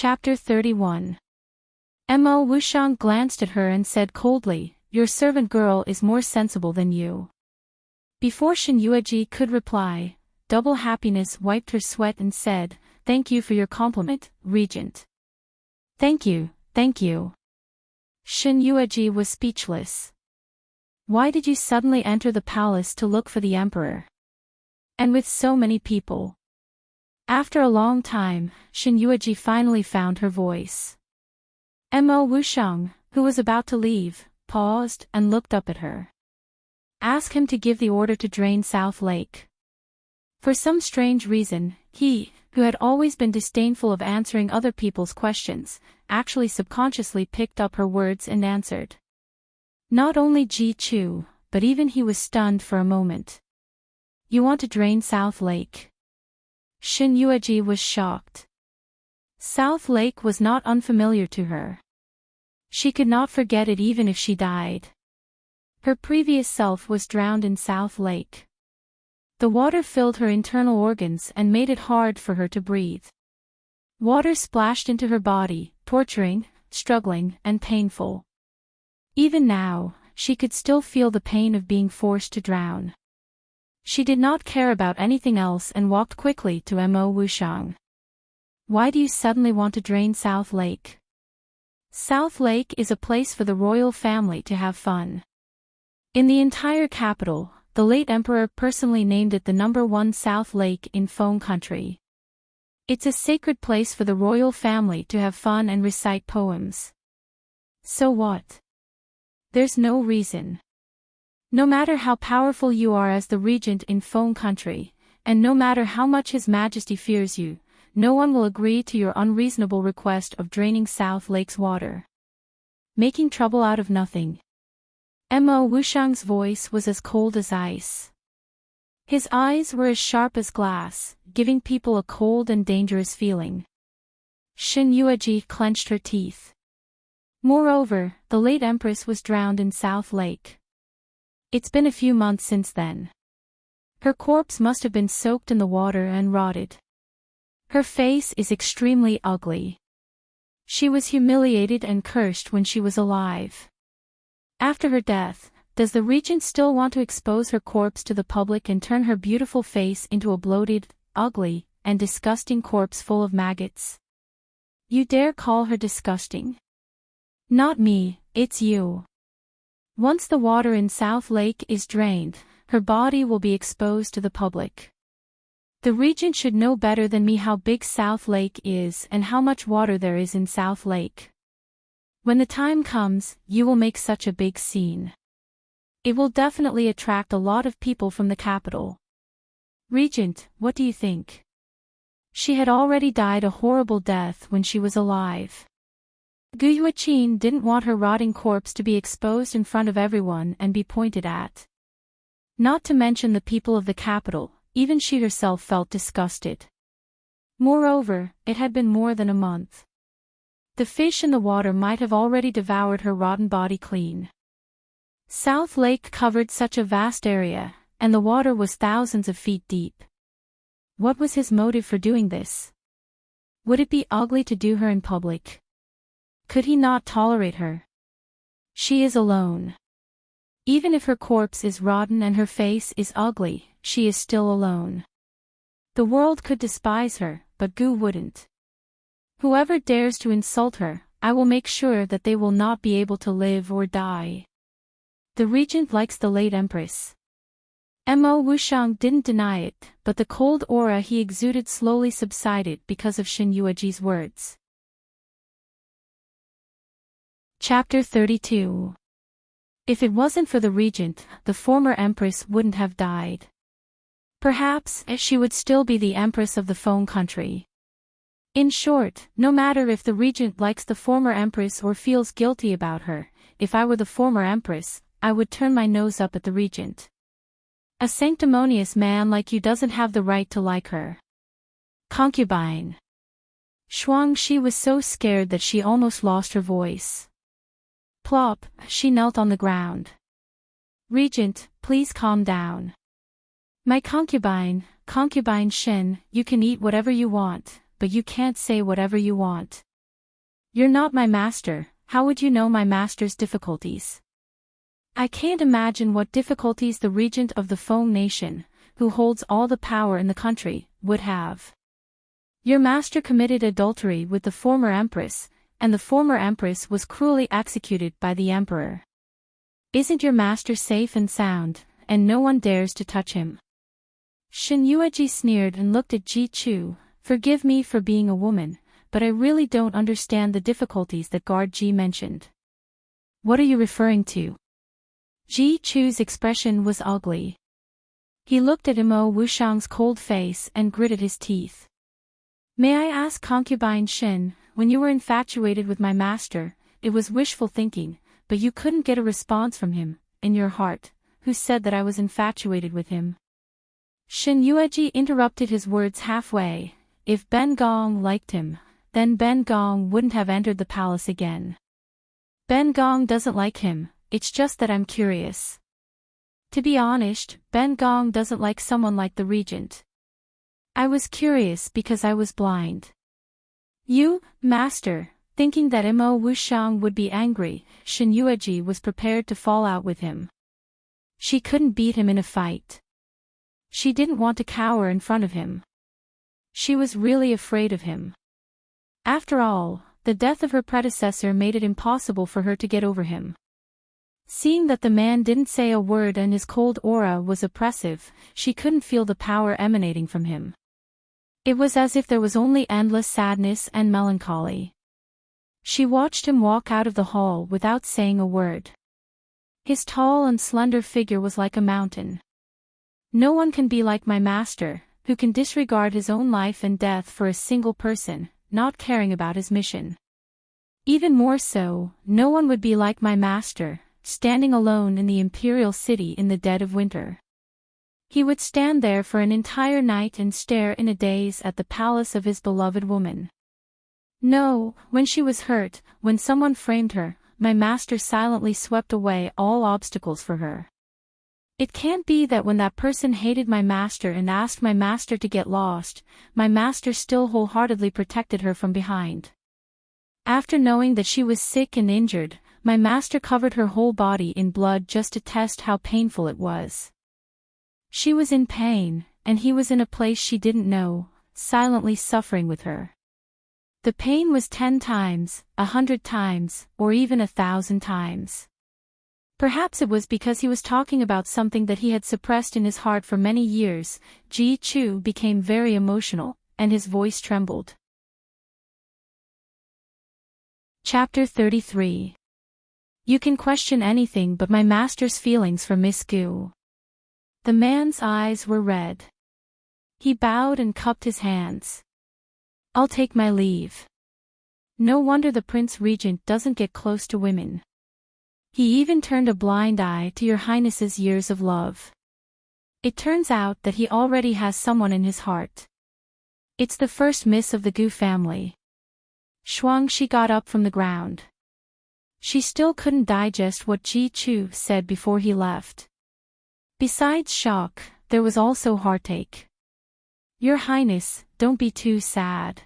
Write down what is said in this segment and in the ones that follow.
Chapter 31. Mo Wuxiang glanced at her and said coldly, "Your servant girl is more sensible than you." Before Shen Yueji could reply, Double Happiness wiped her sweat and said, "Thank you for your compliment, Regent." Thank you, thank you." Shen Yueji was speechless. Why did you suddenly enter the palace to look for the emperor? And with so many people? After a long time, Shen Yueji finally found her voice. Mo Wuxiang, who was about to leave, paused and looked up at her. Ask him to give the order to drain South Lake. For some strange reason, he, who had always been disdainful of answering other people's questions, actually subconsciously picked up her words and answered. Not only Ji Chu, but even he was stunned for a moment. You want to drain South Lake? Shen Yueji was shocked. South Lake was not unfamiliar to her. She could not forget it even if she died. Her previous self was drowned in South Lake. The water filled her internal organs and made it hard for her to breathe. Water splashed into her body, torturing, struggling, and painful. Even now, she could still feel the pain of being forced to drown. She did not care about anything else and walked quickly to Mo Wuxiang. Why do you suddenly want to drain South Lake? South Lake is a place for the royal family to have fun. In the entire capital, the late emperor personally named it the #1 South Lake in Feng Country. It's a sacred place for the royal family to have fun and recite poems. So what? There's no reason. No matter how powerful you are as the regent in Feng Country, and no matter how much His Majesty fears you, no one will agree to your unreasonable request of draining South Lake's water. Making trouble out of nothing. Mo Wuxiang's voice was as cold as ice. His eyes were as sharp as glass, giving people a cold and dangerous feeling. Shen Yueji clenched her teeth. Moreover, the late empress was drowned in South Lake. It's been a few months since then. Her corpse must have been soaked in the water and rotted. Her face is extremely ugly. She was humiliated and cursed when she was alive. After her death, does the regent still want to expose her corpse to the public and turn her beautiful face into a bloated, ugly, and disgusting corpse full of maggots? You dare call her disgusting? Not me, it's you. Once the water in South Lake is drained, her body will be exposed to the public. The regent should know better than me how big South Lake is and how much water there is in South Lake. When the time comes, you will make such a big scene. It will definitely attract a lot of people from the capital. Regent, what do you think? She had already died a horrible death when she was alive. Gu Yueqin didn't want her rotting corpse to be exposed in front of everyone and be pointed at. Not to mention the people of the capital, even she herself felt disgusted. Moreover, it had been more than a month. The fish in the water might have already devoured her rotten body clean. South Lake covered such a vast area, and the water was thousands of feet deep. What was his motive for doing this? Would it be ugly to do her in public? Could he not tolerate her? She is alone. Even if her corpse is rotten and her face is ugly, she is still alone. The world could despise her, but Gu wouldn't. Whoever dares to insult her, I will make sure that they will not be able to live or die. The regent likes the late empress. Mo Wuxiang didn't deny it, but the cold aura he exuded slowly subsided because of Shen Yueji's words. Chapter 32. If it wasn't for the regent, the former empress wouldn't have died. Perhaps she would still be the empress of the Feng Country. In short, no matter if the regent likes the former empress or feels guilty about her, if I were the former empress, I would turn my nose up at the regent. A sanctimonious man like you doesn't have the right to like her. Concubine. Shuangxi was so scared that she almost lost her voice. Plop, she knelt on the ground. Regent, please calm down. My concubine Shen, you can eat whatever you want, but you can't say whatever you want. You're not my master, how would you know my master's difficulties? I can't imagine what difficulties the regent of the Feng nation, who holds all the power in the country, would have. Your master committed adultery with the former empress, and the former empress was cruelly executed by the emperor. Isn't your master safe and sound, and no one dares to touch him? Shen Yueji sneered and looked at Ji Chu. Forgive me for being a woman, but I really don't understand the difficulties that guard Ji mentioned. What are you referring to? Ji Chu's expression was ugly. He looked at Imo Wushang's cold face and gritted his teeth. May I ask concubine Shen, when you were infatuated with my master, it was wishful thinking, but you couldn't get a response from him, in your heart, who said that I was infatuated with him? Shen Yueji interrupted his words halfway. If Ben Gong liked him, then Ben Gong wouldn't have entered the palace again. Ben Gong doesn't like him, it's just that I'm curious. To be honest, Ben Gong doesn't like someone like the regent. I was curious because I was blind. You, master, thinking that Imo Wushang would be angry, Shen Yueji was prepared to fall out with him. She couldn't beat him in a fight. She didn't want to cower in front of him. She was really afraid of him. After all, the death of her predecessor made it impossible for her to get over him. Seeing that the man didn't say a word and his cold aura was oppressive, she couldn't feel the power emanating from him. It was as if there was only endless sadness and melancholy. She watched him walk out of the hall without saying a word. His tall and slender figure was like a mountain. No one can be like my master, who can disregard his own life and death for a single person, not caring about his mission. Even more so, no one would be like my master, standing alone in the imperial city in the dead of winter. He would stand there for an entire night and stare in a daze at the palace of his beloved woman. No, when she was hurt, when someone framed her, my master silently swept away all obstacles for her. It can't be that when that person hated my master and asked my master to get lost, my master still wholeheartedly protected her from behind. After knowing that she was sick and injured, my master covered her whole body in blood just to test how painful it was. She was in pain, and he was in a place she didn't know, silently suffering with her. The pain was 10 times, 100 times, or even 1,000 times. Perhaps it was because he was talking about something that he had suppressed in his heart for many years. Ji Chu became very emotional, and his voice trembled. Chapter 33. You can question anything but my master's feelings for Miss Gu. The man's eyes were red. He bowed and cupped his hands. I'll take my leave. No wonder the Prince Regent doesn't get close to women. He even turned a blind eye to your highness's years of love. It turns out that he already has someone in his heart. It's the first miss of the Gu family. Shuangxi got up from the ground. She still couldn't digest what Ji Chu said before he left. Besides shock, there was also heartache. Your Highness, don't be too sad.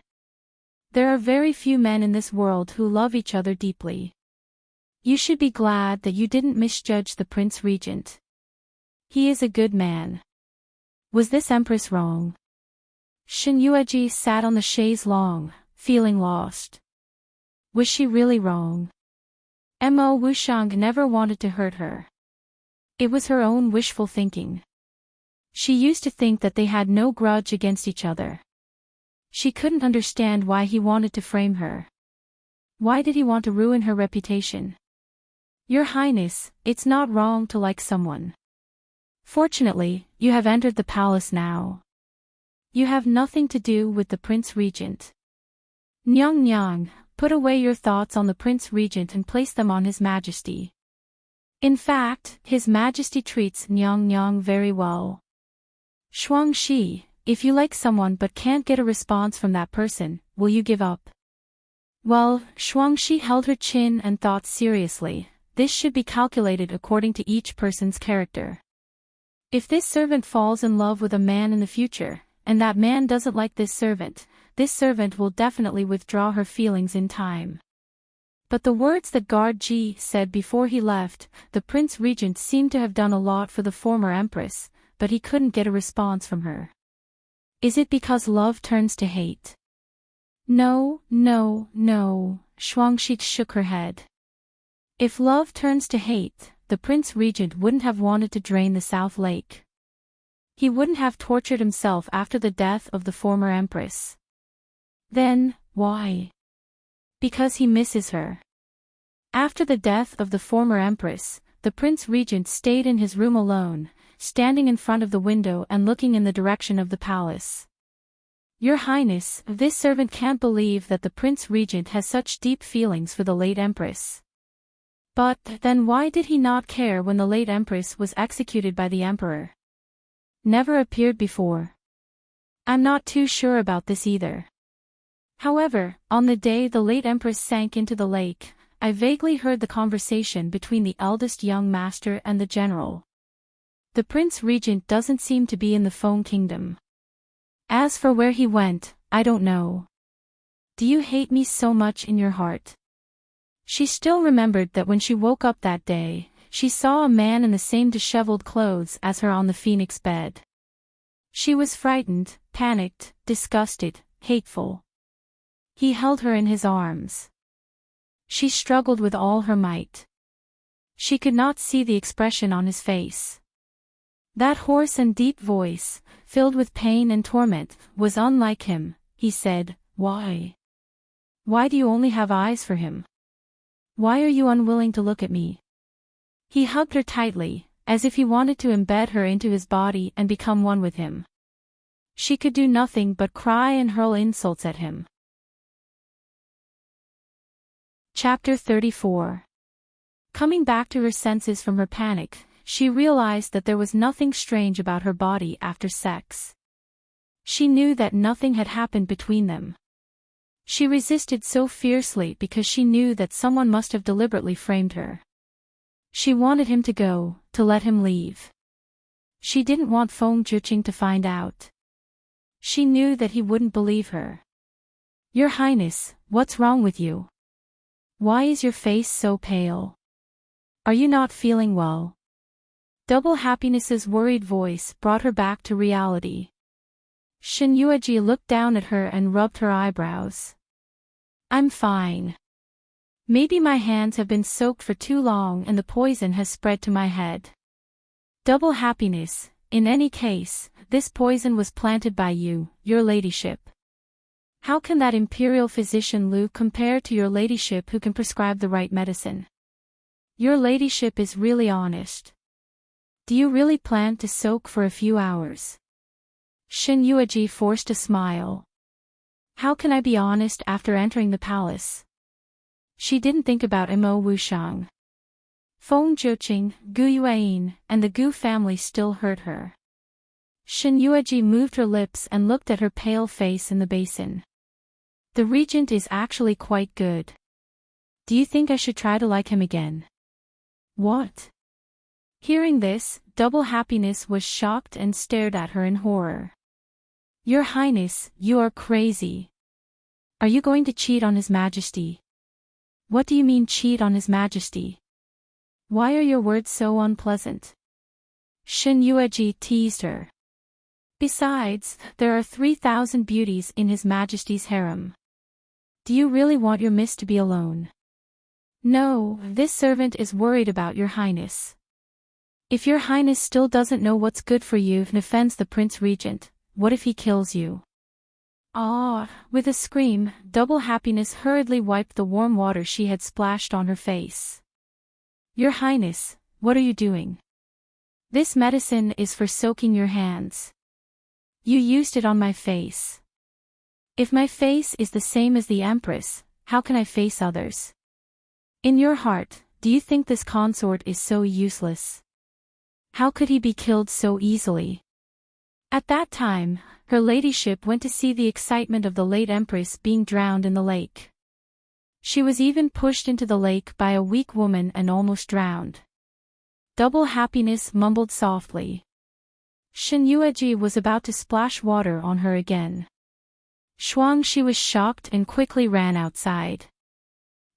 There are very few men in this world who love each other deeply. You should be glad that you didn't misjudge the Prince Regent. He is a good man. Was this Empress wrong? Shen Yueji sat on the chaise longue, feeling lost. Was she really wrong? Mo Wushang never wanted to hurt her. It was her own wishful thinking. She used to think that they had no grudge against each other. She couldn't understand why he wanted to frame her. Why did he want to ruin her reputation? Your Highness, it's not wrong to like someone. Fortunately, you have entered the palace now. You have nothing to do with the Prince Regent. Nyang Nyang, put away your thoughts on the Prince Regent and place them on His Majesty. In fact, His Majesty treats Nyang Nyang very well. Shuangxi, if you like someone but can't get a response from that person, will you give up? Well, Shuangxi held her chin and thought seriously. This should be calculated according to each person's character. If this servant falls in love with a man in the future, and that man doesn't like this servant will definitely withdraw her feelings in time. But the words that Guard Ji said before he left, the Prince Regent seemed to have done a lot for the former Empress, but he couldn't get a response from her. Is it because love turns to hate? No, no, no, Shuangxi shook her head. If love turns to hate, the Prince Regent wouldn't have wanted to drain the South Lake. He wouldn't have tortured himself after the death of the former Empress. Then, why? Because he misses her. After the death of the former Empress, the Prince Regent stayed in his room alone, standing in front of the window and looking in the direction of the palace. Your Highness, this servant can't believe that the Prince Regent has such deep feelings for the late Empress. But, then why did he not care when the late Empress was executed by the Emperor? Never appeared before. I'm not too sure about this either. However, on the day the late Empress sank into the lake, I vaguely heard the conversation between the eldest young master and the general. The Prince Regent doesn't seem to be in the Foam Kingdom. As for where he went, I don't know. Do you hate me so much in your heart? She still remembered that when she woke up that day, she saw a man in the same disheveled clothes as her on the phoenix bed. She was frightened, panicked, disgusted, hateful. He held her in his arms. She struggled with all her might. She could not see the expression on his face. That hoarse and deep voice, filled with pain and torment, was unlike him. He said, "Why? Why do you only have eyes for him? Why are you unwilling to look at me?" He hugged her tightly, as if he wanted to embed her into his body and become one with him. She could do nothing but cry and hurl insults at him. Chapter 34. Coming back to her senses from her panic, she realized that there was nothing strange about her body after sex. She knew that nothing had happened between them. She resisted so fiercely because she knew that someone must have deliberately framed her. She wanted him to go, to let him leave. She didn't want Feng Zhiqing to find out. She knew that he wouldn't believe her. Your Highness, what's wrong with you? Why is your face so pale? Are you not feeling well? Double Happiness's worried voice brought her back to reality. Shen Yueji looked down at her and rubbed her eyebrows. I'm fine. Maybe my hands have been soaked for too long and the poison has spread to my head. Double Happiness, in any case, this poison was planted by you, your ladyship. How can that imperial physician Lu compare to your ladyship who can prescribe the right medicine? Your ladyship is really honest. Do you really plan to soak for a few hours? Shen Yueji forced a smile. How can I be honest after entering the palace? She didn't think about Mo Wushang. Feng Zhiqing, Gu Yueyin, and the Gu family still hurt her. Shen Yueji moved her lips and looked at her pale face in the basin. The regent is actually quite good. Do you think I should try to like him again? What? Hearing this, Double Happiness was shocked and stared at her in horror. Your Highness, you are crazy. Are you going to cheat on His Majesty? What do you mean cheat on His Majesty? Why are your words so unpleasant? Shen Yueji teased her. Besides, there are 3,000 beauties in His Majesty's harem. Do you really want your miss to be alone? No, this servant is worried about your Highness. If your Highness still doesn't know what's good for you and offends the Prince Regent, what if he kills you? Ah! With a scream, Double Happiness hurriedly wiped the warm water she had splashed on her face. Your Highness, what are you doing? This medicine is for soaking your hands. You used it on my face. If my face is the same as the Empress, how can I face others? In your heart, do you think this consort is so useless? How could he be killed so easily? At that time, her ladyship went to see the excitement of the late Empress being drowned in the lake. She was even pushed into the lake by a weak woman and almost drowned. Double Happiness mumbled softly. Shen Yueji was about to splash water on her again. Shuangxi was shocked and quickly ran outside.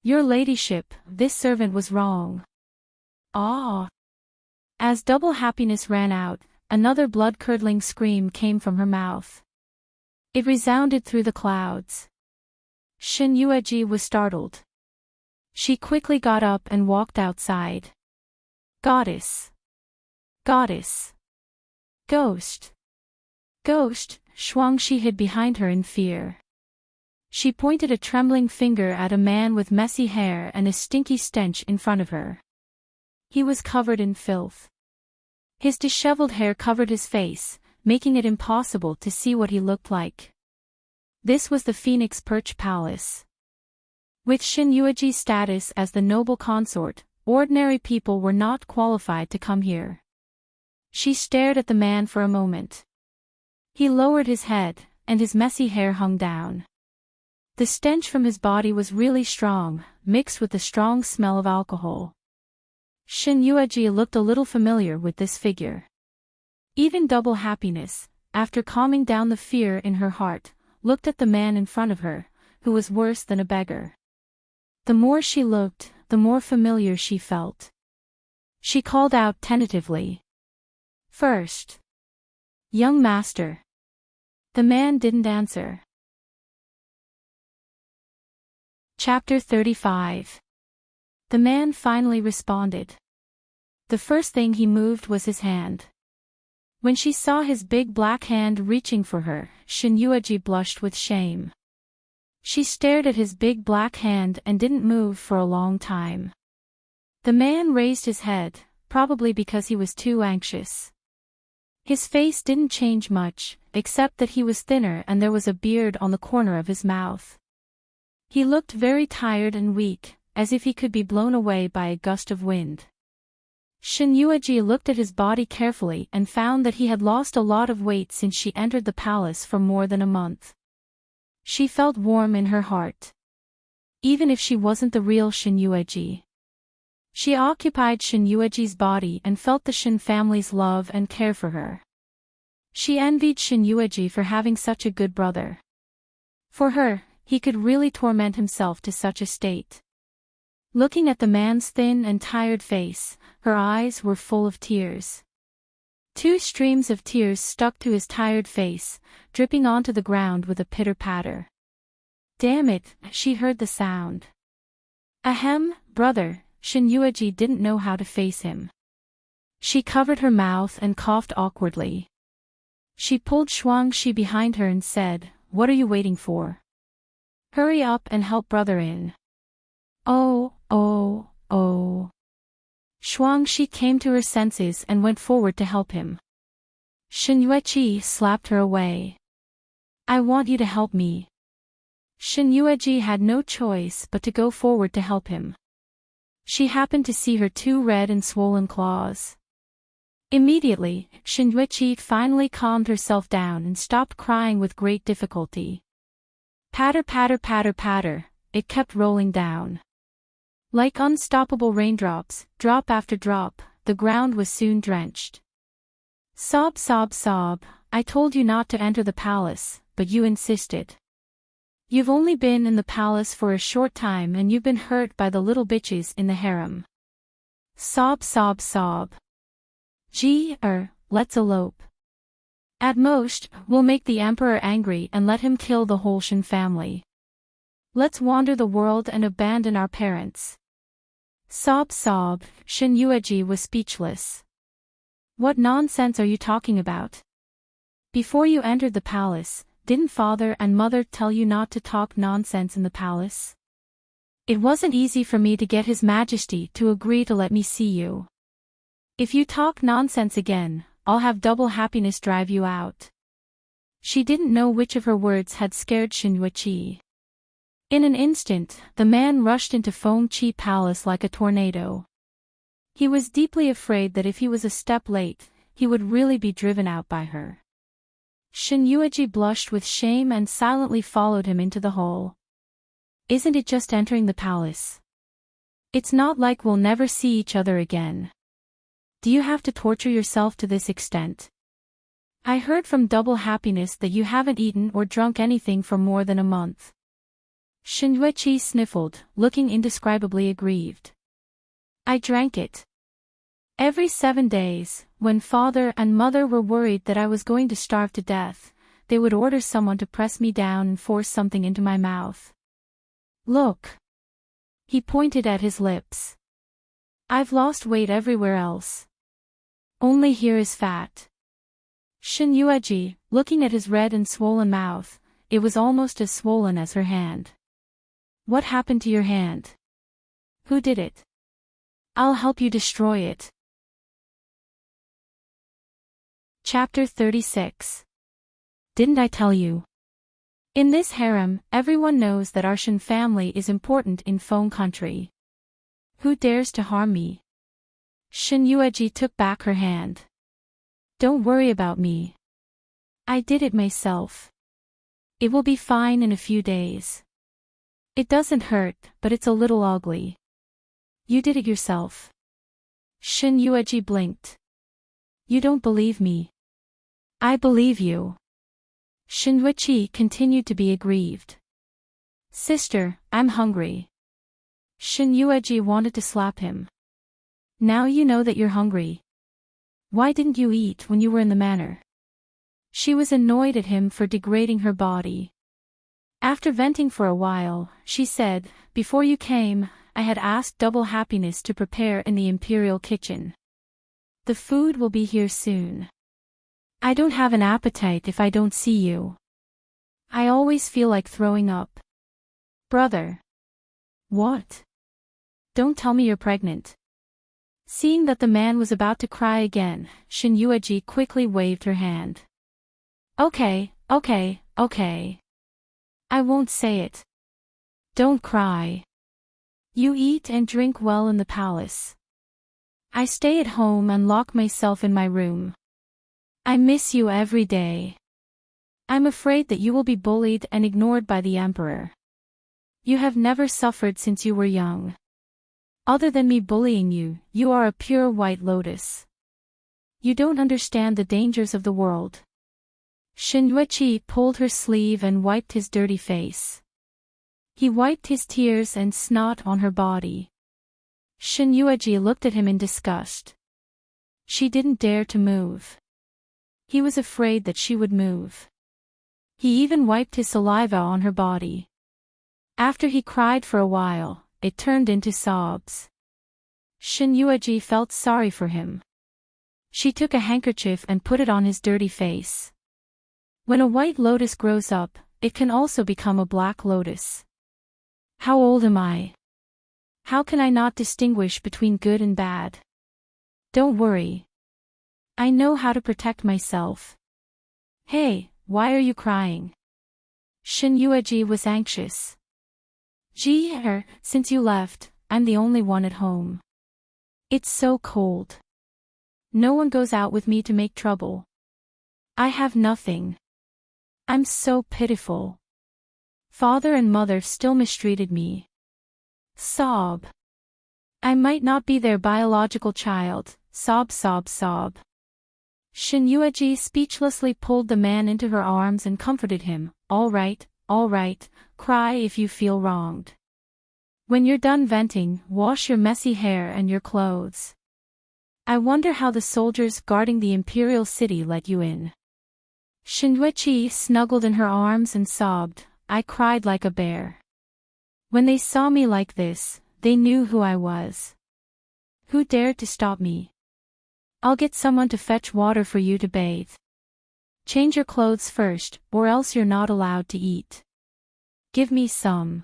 Your ladyship, this servant was wrong. Ah! As Double Happiness ran out, another blood-curdling scream came from her mouth. It resounded through the clouds. Shin Yueji was startled. She quickly got up and walked outside. Goddess! Goddess! Ghost! Ghost! Shuangxi hid behind her in fear. She pointed a trembling finger at a man with messy hair and a stinky stench in front of her. He was covered in filth. His disheveled hair covered his face, making it impossible to see what he looked like. This was the Phoenix Perch Palace. With Shin Yueji's status as the noble consort, ordinary people were not qualified to come here. She stared at the man for a moment. He lowered his head, and his messy hair hung down. The stench from his body was really strong, mixed with the strong smell of alcohol. Shin Yueji looked a little familiar with this figure. Even Double Happiness, after calming down the fear in her heart, looked at the man in front of her, who was worse than a beggar. The more she looked, the more familiar she felt. She called out tentatively. First. Young master. The man didn't answer. Chapter 35. The man finally responded. The first thing he moved was his hand. When she saw his big black hand reaching for her, Shin Yueji blushed with shame. She stared at his big black hand and didn't move for a long time. The man raised his head, probably because he was too anxious. His face didn't change much, except that he was thinner and there was a beard on the corner of his mouth. He looked very tired and weak, as if he could be blown away by a gust of wind. Shin Yueji looked at his body carefully and found that he had lost a lot of weight since she entered the palace for more than a month. She felt warm in her heart. Even if she wasn't the real Shin Yueji. She occupied Shin Yueji's body and felt the Shin family's love and care for her. She envied Shin Yueji for having such a good brother. For her, he could really torment himself to such a state. Looking at the man's thin and tired face, her eyes were full of tears. 2 streams of tears stuck to his tired face, dripping onto the ground with a pitter-patter. Damn it, she heard the sound. Ahem, brother, Shin Yueji didn't know how to face him. She covered her mouth and coughed awkwardly. She pulled Shuangxi behind her and said, "What are you waiting for? Hurry up and help brother in." Oh. Shuangxi came to her senses and went forward to help him. Shin Yueji slapped her away. "I want you to help me." Shin Yueji had no choice but to go forward to help him. She happened to see her 2 red and swollen claws. Immediately, Shin Yueji finally calmed herself down and stopped crying with great difficulty. Patter, patter, patter, patter, it kept rolling down. Like unstoppable raindrops, drop after drop, the ground was soon drenched. Sob, sob, sob, I told you not to enter the palace, but you insisted. You've only been in the palace for a short time and you've been hurt by the little bitches in the harem. Sob, sob, sob. Let's elope. At most, we'll make the emperor angry and let him kill the whole Shin family. Let's wander the world and abandon our parents. Sob, sob, Shin Yueji was speechless. What nonsense are you talking about? Before you entered the palace, didn't father and mother tell you not to talk nonsense in the palace? It wasn't easy for me to get His Majesty to agree to let me see you. If you talk nonsense again, I'll have Double Happiness drive you out. She didn't know which of her words had scared Shin Yueji. In an instant, the man rushed into Fengqi Palace like a tornado. He was deeply afraid that if he was a step late, he would really be driven out by her. Shin Yueji blushed with shame and silently followed him into the hall. Isn't it just entering the palace? It's not like we'll never see each other again. Do you have to torture yourself to this extent? I heard from Double Happiness that you haven't eaten or drunk anything for more than a month. Shin Yueqi sniffled, looking indescribably aggrieved. I drank it. Every 7 days, when father and mother were worried that I was going to starve to death, they would order someone to press me down and force something into my mouth. Look. He pointed at his lips. I've lost weight everywhere else. Only here is fat. Shin Yueqi, looking at his red and swollen mouth, it was almost as swollen as her hand. What happened to your hand? Who did it? I'll help you destroy it. Chapter 36. Didn't I tell you? In this harem, everyone knows that our Shin family is important in Feng country. Who dares to harm me? Shin Yueqi took back her hand. Don't worry about me. I did it myself. It will be fine in a few days. It doesn't hurt, but it's a little ugly. You did it yourself. Shin Yueqi blinked. You don't believe me. I believe you. Shin Yueqi continued to be aggrieved. Sister, I'm hungry. Shin Yueqi wanted to slap him. Now you know that you're hungry. Why didn't you eat when you were in the manor? She was annoyed at him for degrading her body. After venting for a while, she said, Before you came, I had asked Double Happiness to prepare in the imperial kitchen. The food will be here soon. I don't have an appetite if I don't see you. I always feel like throwing up. Brother. What? Don't tell me you're pregnant. Seeing that the man was about to cry again, Shin Yueqi quickly waved her hand. Okay. I won't say it. Don't cry. You eat and drink well in the palace. I stay at home and lock myself in my room. I miss you every day. I'm afraid that you will be bullied and ignored by the emperor. You have never suffered since you were young. Other than me bullying you, you are a pure white lotus. You don't understand the dangers of the world. Shin Yueqi pulled her sleeve and wiped his dirty face. He wiped his tears and snot on her body. Shin Yueqi looked at him in disgust. She didn't dare to move. He was afraid that she would move. He even wiped his saliva on her body. After he cried for a while, it turned into sobs. Shin Yueqi felt sorry for him. She took a handkerchief and put it on his dirty face. When a white lotus grows up, it can also become a black lotus. How old am I? How can I not distinguish between good and bad? Don't worry. I know how to protect myself. Hey, why are you crying? Shin Yueqi was anxious. Since you left, I'm the only one at home. It's so cold. No one goes out with me to make trouble. I have nothing. I'm so pitiful. Father and mother still mistreated me. Sob. I might not be their biological child, sob. Shin Yueqi speechlessly pulled the man into her arms and comforted him. All right, cry if you feel wronged. When you're done venting, wash your messy hair and your clothes. I wonder how the soldiers guarding the imperial city let you in. Shin Yueqi snuggled in her arms and sobbed. I cried like a bear. When they saw me like this, they knew who I was. Who dared to stop me? I'll get someone to fetch water for you to bathe. Change your clothes first, or else you're not allowed to eat. Give me some.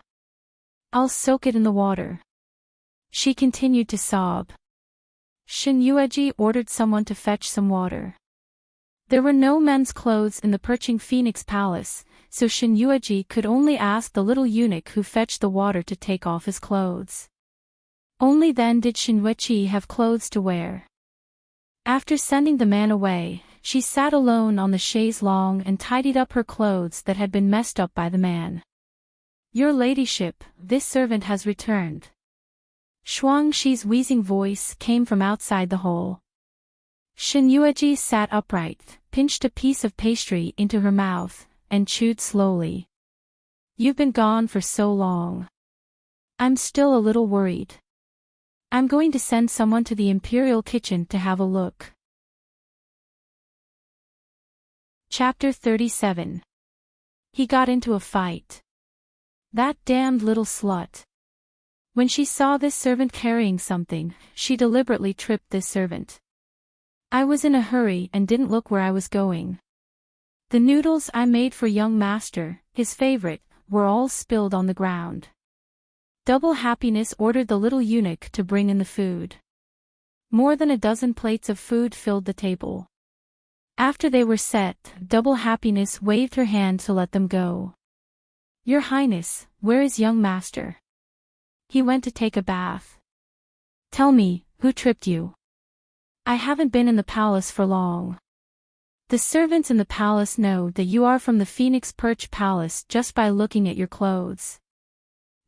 I'll soak it in the water. She continued to sob. Shin Yueqi ordered someone to fetch some water. There were no men's clothes in the perching Phoenix Palace, so Shin Yueqi could only ask the little eunuch who fetched the water to take off his clothes. Only then did Shin Yueqi have clothes to wear. After sending the man away, she sat alone on the chaise longue and tidied up her clothes that had been messed up by the man. Your ladyship, this servant has returned. Shuang Shi's wheezing voice came from outside the hole. Shin Yueqi sat upright, pinched a piece of pastry into her mouth, and chewed slowly. You've been gone for so long. I'm still a little worried. I'm going to send someone to the Imperial Kitchen to have a look. Chapter 37. He got into a fight. That damned little slut. When she saw this servant carrying something, she deliberately tripped this servant. I was in a hurry and didn't look where I was going. The noodles I made for young master, his favorite, were all spilled on the ground. Double Happiness ordered the little eunuch to bring in the food. More than a dozen plates of food filled the table. After they were set, Double Happiness waved her hand to let them go. Your Highness, where is young master? He went to take a bath. Tell me, who tripped you? I haven't been in the palace for long. The servants in the palace know that you are from the Phoenix Perch Palace just by looking at your clothes.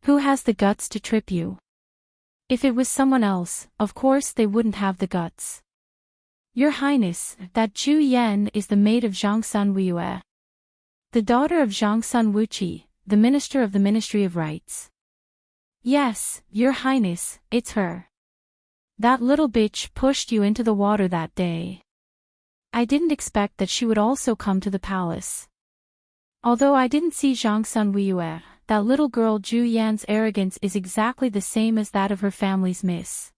Who has the guts to trip you? If it was someone else, of course they wouldn't have the guts. Your Highness, that Zhu Yan is the maid of Zhongsun Wuyue. The daughter of Zhongsun Wuqi, the minister of the Ministry of Rights. Yes, Your Highness, it's her. That little bitch pushed you into the water that day. I didn't expect that she would also come to the palace. Although I didn't see Zhongsun Wuyue, that little girl Zhu Yan's arrogance is exactly the same as that of her family's miss.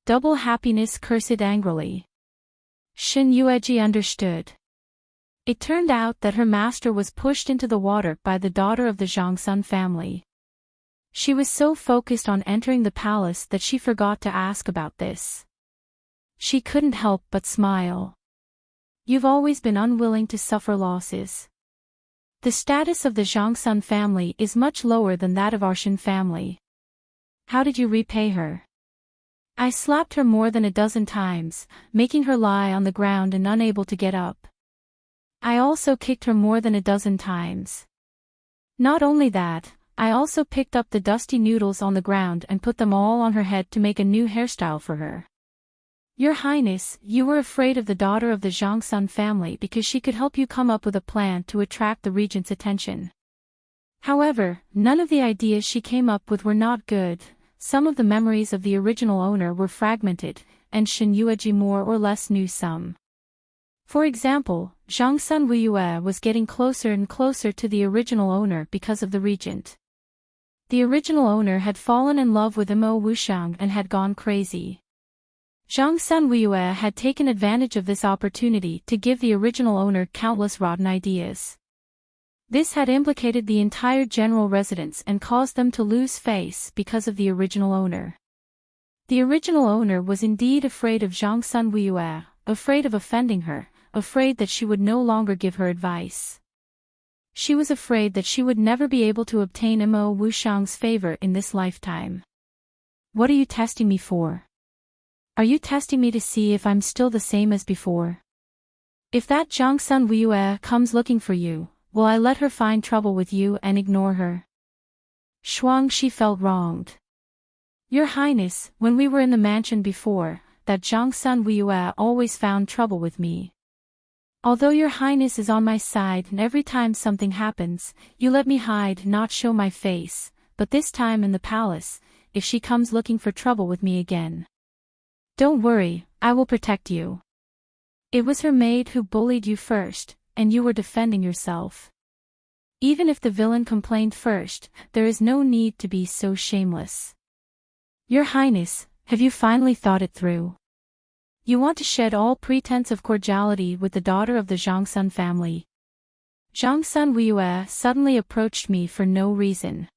Double Happiness cursed angrily. Shin Yueji understood. It turned out that her master was pushed into the water by the daughter of the Zhongsun family. She was so focused on entering the palace that she forgot to ask about this. She couldn't help but smile. You've always been unwilling to suffer losses. The status of the Zhongsun family is much lower than that of our Shin family. How did you repay her? I slapped her more than a dozen times, making her lie on the ground and unable to get up. I also kicked her more than a dozen times. Not only that, I also picked up the dusty noodles on the ground and put them all on her head to make a new hairstyle for her. Your Highness, you were afraid of the daughter of the Zhongsun family because she could help you come up with a plan to attract the regent's attention. However, none of the ideas she came up with were not good. Some of the memories of the original owner were fragmented, and Shin Yueji more or less knew some. For example, Zhongsun Wuyue was getting closer and closer to the original owner because of the regent. The original owner had fallen in love with Imo Wushang and had gone crazy. Zhongsun Wuyue had taken advantage of this opportunity to give the original owner countless rotten ideas. This had implicated the entire general residence and caused them to lose face because of the original owner. The original owner was indeed afraid of Zhongsun Wuyue, afraid of offending her, afraid that she would no longer give her advice. She was afraid that she would never be able to obtain Imo Wushang's favor in this lifetime. What are you testing me for? Are you testing me to see if I'm still the same as before? If that Zhongsun Wuyue comes looking for you, will I let her find trouble with you and ignore her? Shuang Shi felt wronged. Your Highness, when we were in the mansion before, that Zhongsun Wuyue always found trouble with me. Although Your Highness is on my side and every time something happens, you let me hide, not show my face, but this time in the palace, if she comes looking for trouble with me again. Don't worry, I will protect you. It was her maid who bullied you first, and you were defending yourself. Even if the villain complained first, there is no need to be so shameless. Your Highness, have you finally thought it through? You want to shed all pretense of cordiality with the daughter of the Zhongsun family. Zhongsun Wuyue suddenly approached me for no reason.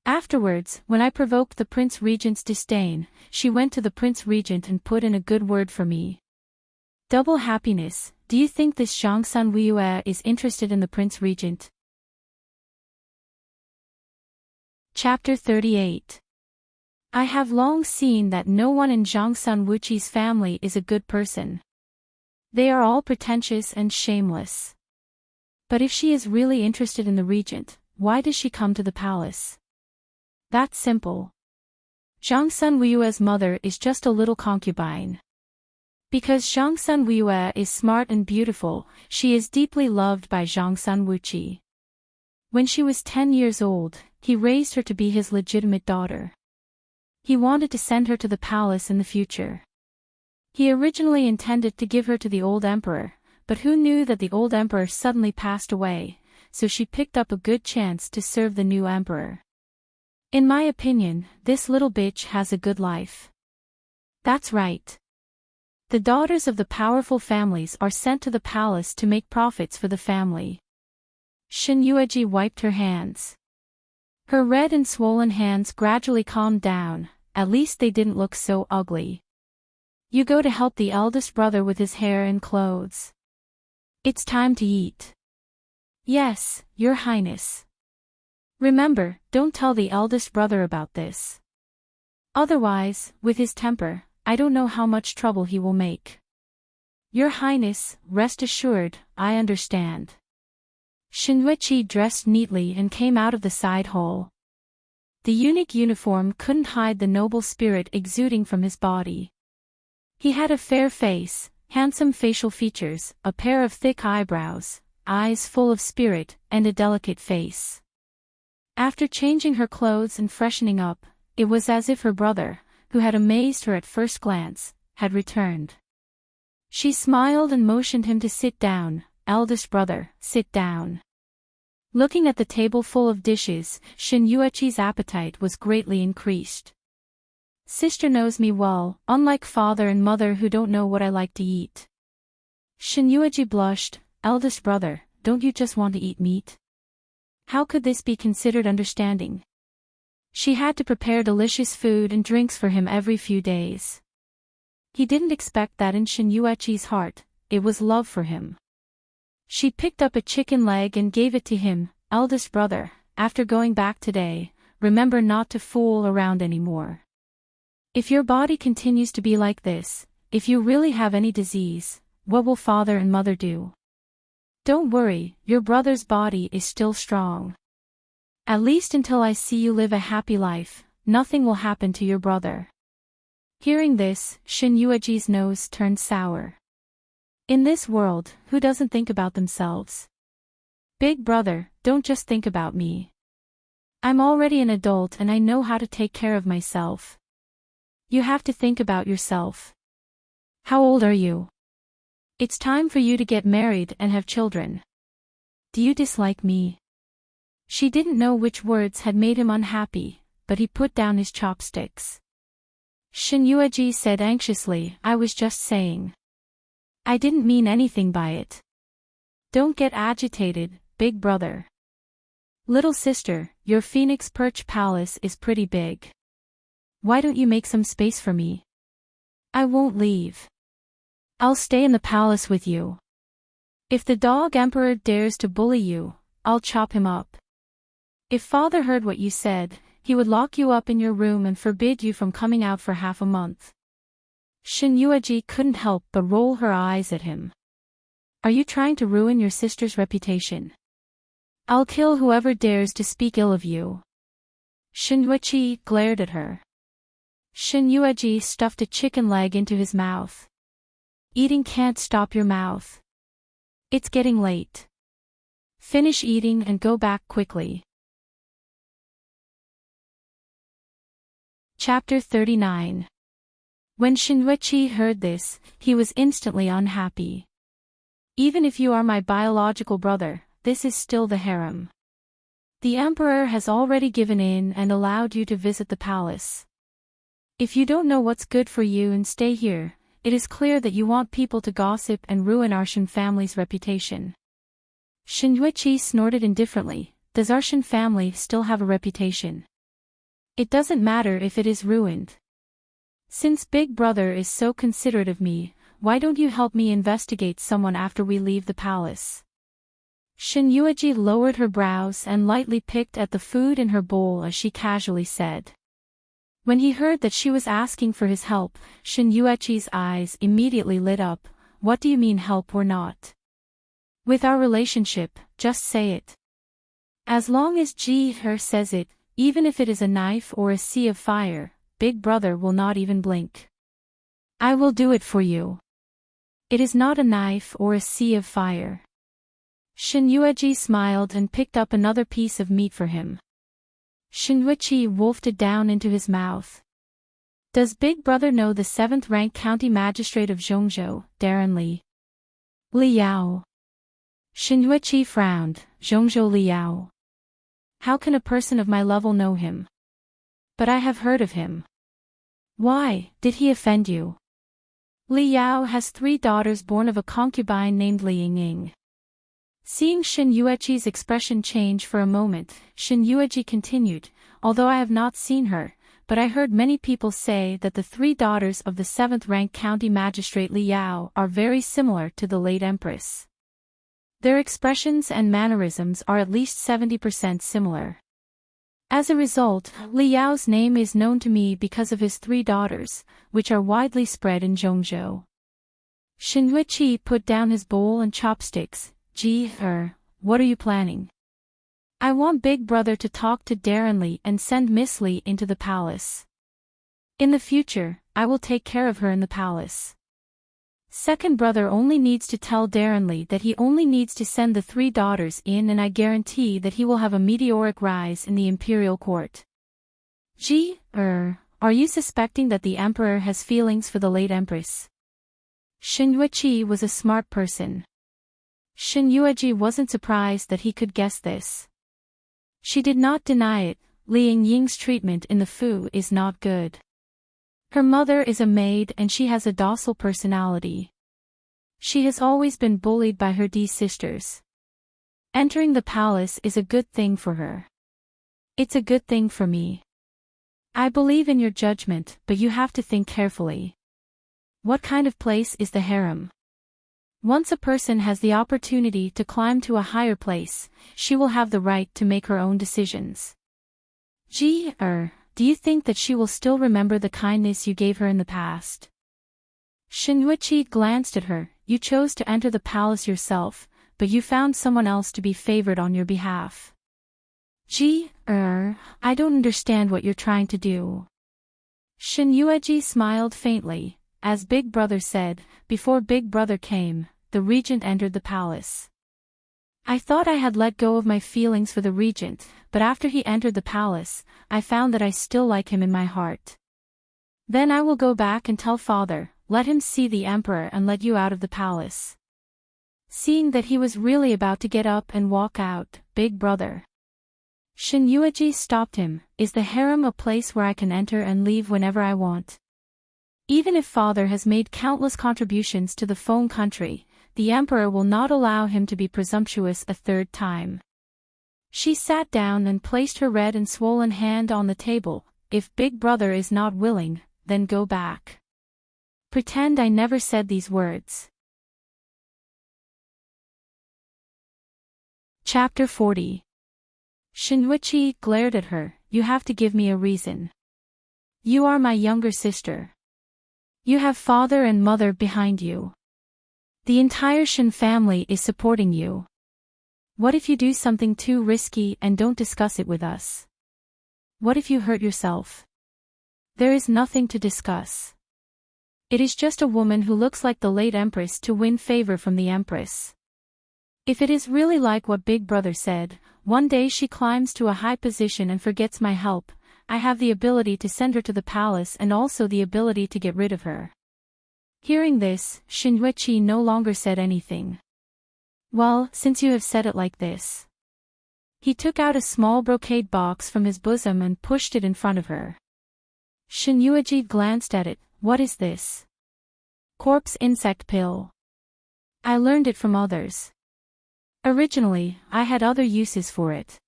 Afterwards, when I provoked the Prince Regent's disdain, she went to the Prince Regent and put in a good word for me. Double Happiness, do you think this Zhongsun Wuyue is interested in the Prince Regent? Chapter 38. I have long seen that no one in Zhongsun Wuqi's family is a good person. They are all pretentious and shameless. But if she is really interested in the regent, why does she come to the palace? That's simple. Zhongsun Wuyue's mother is just a little concubine. Because Zhongsun Wuyue is smart and beautiful, she is deeply loved by Zhongsun Wuqi. When she was 10 years old, he raised her to be his legitimate daughter. He wanted to send her to the palace in the future. He originally intended to give her to the old emperor, but who knew that the old emperor suddenly passed away, so she picked up a good chance to serve the new emperor. In my opinion, this little bitch has a good life. That's right. The daughters of the powerful families are sent to the palace to make profits for the family. Shin Yueji wiped her hands. Her red and swollen hands gradually calmed down, at least they didn't look so ugly. You go to help the eldest brother with his hair and clothes. It's time to eat. Yes, Your Highness. Remember, don't tell the eldest brother about this. Otherwise, with his temper, I don't know how much trouble he will make. Your Highness, rest assured, I understand. Shinjuechi dressed neatly and came out of the side hole. The eunuch uniform couldn't hide the noble spirit exuding from his body. He had a fair face, handsome facial features, a pair of thick eyebrows, eyes full of spirit, and a delicate face. After changing her clothes and freshening up, it was as if her brother, who had amazed her at first glance, had returned. She smiled and motioned him to sit down. Eldest brother, sit down. Looking at the table full of dishes, Shin Yuechi's appetite was greatly increased. Sister knows me well, unlike father and mother who don't know what I like to eat. Shin Yuechi blushed. Eldest brother, don't you just want to eat meat? How could this be considered understanding? She had to prepare delicious food and drinks for him every few days. He didn't expect that in Shin Yuechi's heart, it was love for him. She picked up a chicken leg and gave it to him. Eldest brother, after going back today, remember not to fool around anymore. If your body continues to be like this, if you really have any disease, what will father and mother do? Don't worry, your brother's body is still strong. At least until I see you live a happy life, nothing will happen to your brother. Hearing this, Shin Yueji's nose turned sour. In this world, who doesn't think about themselves? Big brother, don't just think about me. I'm already an adult and I know how to take care of myself. You have to think about yourself. How old are you? It's time for you to get married and have children. Do you dislike me? She didn't know which words had made him unhappy, but he put down his chopsticks. Shin Yueji said anxiously, I was just saying. I didn't mean anything by it. Don't get agitated, big brother. Little sister, your Phoenix Perch Palace is pretty big. Why don't you make some space for me? I won't leave. I'll stay in the palace with you. If the dog emperor dares to bully you, I'll chop him up. If father heard what you said, he would lock you up in your room and forbid you from coming out for half a month. Shin Yueji couldn't help but roll her eyes at him. Are you trying to ruin your sister's reputation? I'll kill whoever dares to speak ill of you. Shin Yueji glared at her. Shin Yueji stuffed a chicken leg into his mouth. Eating can't stop your mouth. It's getting late. Finish eating and go back quickly. Chapter 39. When Shinjuechi heard this, he was instantly unhappy. Even if you are my biological brother, this is still the harem. The emperor has already given in and allowed you to visit the palace. If you don't know what's good for you and stay here, it is clear that you want people to gossip and ruin our Shin family's reputation. Shinjuechi snorted indifferently. Does our Shin family still have a reputation? It doesn't matter if it is ruined. Since Big Brother is so considerate of me, why don't you help me investigate someone after we leave the palace? Shin Yueji lowered her brows and lightly picked at the food in her bowl as she casually said. When he heard that she was asking for his help, Shin Yuechi's eyes immediately lit up. What do you mean help or not? With our relationship, just say it. As long as her says it, even if it is a knife or a sea of fire, Big Brother will not even blink. I will do it for you. It is not a knife or a sea of fire. Shin Yueji smiled and picked up another piece of meat for him. Shin Yueji wolfed it down into his mouth. Does Big Brother know the 7th-ranked county magistrate of Zhongzhou, Darren Li? Liao. Shin Yueji frowned. Zhongzhou Liao. How can a person of my level know him? But I have heard of him. Why, did he offend you? Liao has 3 daughters born of a concubine named Li Yingying. Seeing Shin Yueji's expression change for a moment, Shin Yueji continued, although I have not seen her, but I heard many people say that the 3 daughters of the 7th-ranked county magistrate Liao are very similar to the late empress. Their expressions and mannerisms are at least 70% similar. As a result, Liao's name is known to me because of his 3 daughters, which are widely spread in Zhongzhou. Shin Yueji put down his bowl and chopsticks. What are you planning? I want Big Brother to talk to Darren Li and send Miss Li into the palace. In the future, I will take care of her in the palace. Second brother only needs to tell Darren Li that he only needs to send the 3 daughters in, and I guarantee that he will have a meteoric rise in the imperial court. Are you suspecting that the emperor has feelings for the late empress? Shin Yueji was a smart person. Shin Yueji wasn't surprised that he could guess this. She did not deny it. Li Yingying's treatment in the Fu is not good. Her mother is a maid and she has a docile personality. She has always been bullied by her sisters. Entering the palace is a good thing for her. It's a good thing for me. I believe in your judgment, but you have to think carefully. What kind of place is the harem? Once a person has the opportunity to climb to a higher place, she will have the right to make her own decisions. Do you think that she will still remember the kindness you gave her in the past? Shin Yueji glanced at her. You chose to enter the palace yourself, but you found someone else to be favored on your behalf. I don't understand what you're trying to do. Shin Yueji smiled faintly. As Big Brother said, before Big Brother came, the regent entered the palace. I thought I had let go of my feelings for the regent, but after he entered the palace, I found that I still like him in my heart. Then I will go back and tell father, let him see the emperor and let you out of the palace. Seeing that he was really about to get up and walk out, Big Brother. Shin Yueji stopped him. Is the harem a place where I can enter and leave whenever I want? Even if father has made countless contributions to the Feng country, the emperor will not allow him to be presumptuous a 3rd time. She sat down and placed her red and swollen hand on the table. If Big Brother is not willing, then go back. Pretend I never said these words. Chapter 40. Shin Yueji glared at her. You have to give me a reason. You are my younger sister. You have father and mother behind you. The entire Shin family is supporting you. What if you do something too risky and don't discuss it with us? What if you hurt yourself? There is nothing to discuss. It is just a woman who looks like the late empress to win favor from the empress. If it is really like what Big Brother said, one day she climbs to a high position and forgets my help, I have the ability to send her to the palace and also the ability to get rid of her. Hearing this, Shin Yueji no longer said anything. Well, since you have said it like this. He took out a small brocade box from his bosom and pushed it in front of her. Shin Yueji glanced at it. What is this? Corpse insect pill. I learned it from others. Originally, I had other uses for it.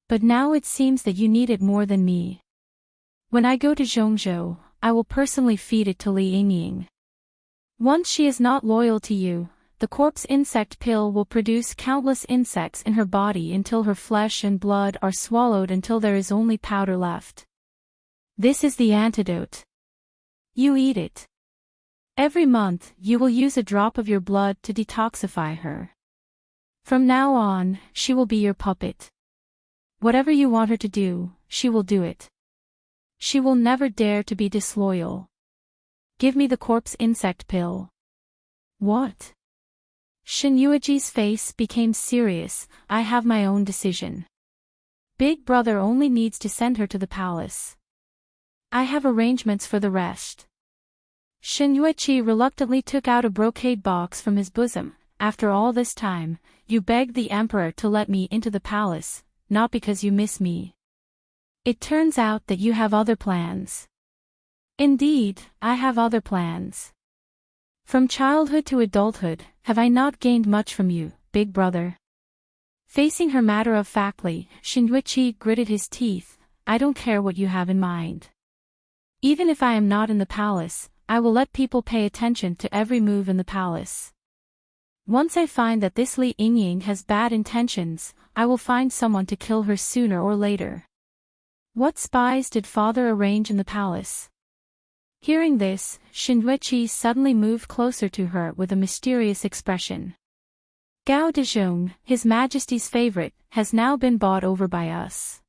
But now it seems that you need it more than me. When I go to Zhongzhou, I will personally feed it to Li Yingying. Once she is not loyal to you, the corpse insect pill will produce countless insects in her body until her flesh and blood are swallowed until there is only powder left. This is the antidote. You eat it. Every month, you will use a drop of your blood to detoxify her. From now on, she will be your puppet. Whatever you want her to do, she will do it. She will never dare to be disloyal. Give me the corpse insect pill. What? Shin Yueji's face became serious. I have my own decision. Big brother only needs to send her to the palace. I have arrangements for the rest. Shin Yueji reluctantly took out a brocade box from his bosom. After all this time, you begged the emperor to let me into the palace, not because you miss me. It turns out that you have other plans. Indeed, I have other plans. From childhood to adulthood, have I not gained much from you, big brother? Facing her matter-of-factly, Shin Yueji gritted his teeth. I don't care what you have in mind. Even if I am not in the palace, I will let people pay attention to every move in the palace. Once I find that this Li Yingying has bad intentions, I will find someone to kill her sooner or later. What spies did father arrange in the palace? Hearing this, Shin Yueji suddenly moved closer to her with a mysterious expression. Gao Dezhong, His Majesty's favorite, has now been bought over by us.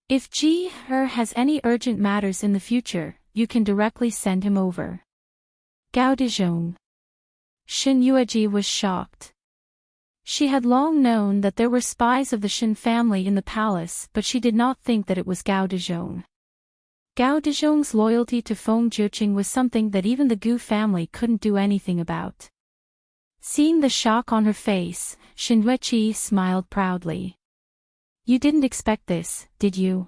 If Ji He has any urgent matters in the future, you can directly send him over. Gao Dezhong. Shin Yueji was shocked. She had long known that there were spies of the Shin family in the palace, but she did not think that it was Gao Dezhong. Gao Dezhong's loyalty to Feng Jiuqing was something that even the Gu family couldn't do anything about. Seeing the shock on her face, Shin Yueji smiled proudly. You didn't expect this, did you?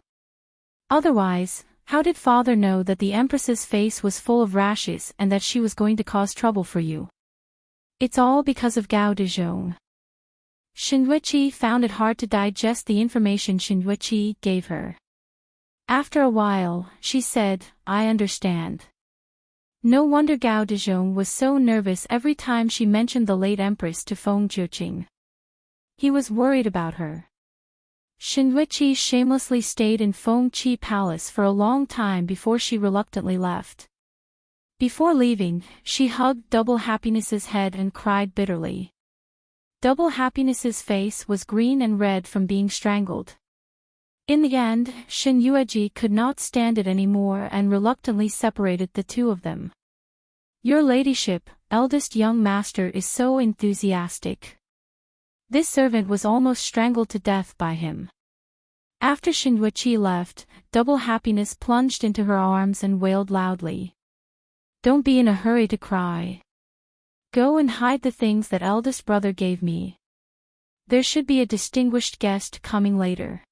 Otherwise, how did father know that the Empress's face was full of rashes and that she was going to cause trouble for you? It's all because of Gao Dezhong. Shin Yueji found it hard to digest the information Shin Yueji gave her. After a while, she said, I understand. No wonder Gao Dezhong was so nervous every time she mentioned the late Empress to Feng Jiuqing. He was worried about her. Shin Yueji shamelessly stayed in Feng Qi Palace for a long time before she reluctantly left. Before leaving, she hugged Double Happiness's head and cried bitterly. Double Happiness's face was green and red from being strangled. In the end, Shin Yueji could not stand it anymore and reluctantly separated the two of them. Your ladyship, eldest young master is so enthusiastic. This servant was almost strangled to death by him. After Shin Yueji left, Double Happiness plunged into her arms and wailed loudly. Don't be in a hurry to cry. Go and hide the things that eldest brother gave me. There should be a distinguished guest coming later.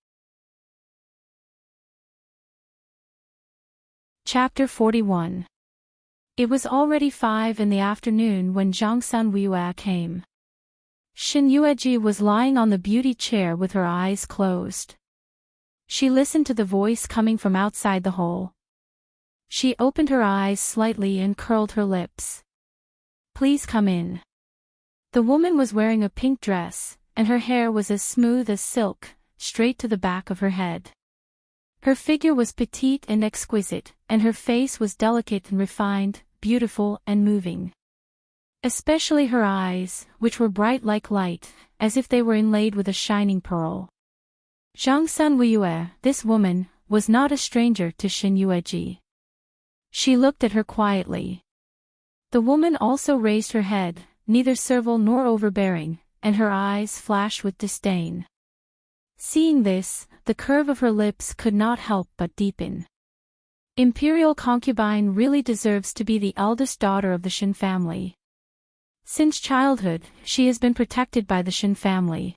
Chapter 41. It was already 5 in the afternoon when Zhang Sun Weiyue came. Shin Yueji was lying on the beauty chair with her eyes closed. She listened to the voice coming from outside the hole. She opened her eyes slightly and curled her lips. Please come in. The woman was wearing a pink dress, and her hair was as smooth as silk, straight to the back of her head. Her figure was petite and exquisite, and her face was delicate and refined, beautiful and moving. Especially her eyes, which were bright like light, as if they were inlaid with a shining pearl. Zhang Sun Weiyue, this woman, was not a stranger to Shin Yueji. She looked at her quietly. The woman also raised her head, neither servile nor overbearing, and her eyes flashed with disdain. Seeing this, the curve of her lips could not help but deepen. Imperial concubine really deserves to be the eldest daughter of the Shin family. Since childhood, she has been protected by the Shin family.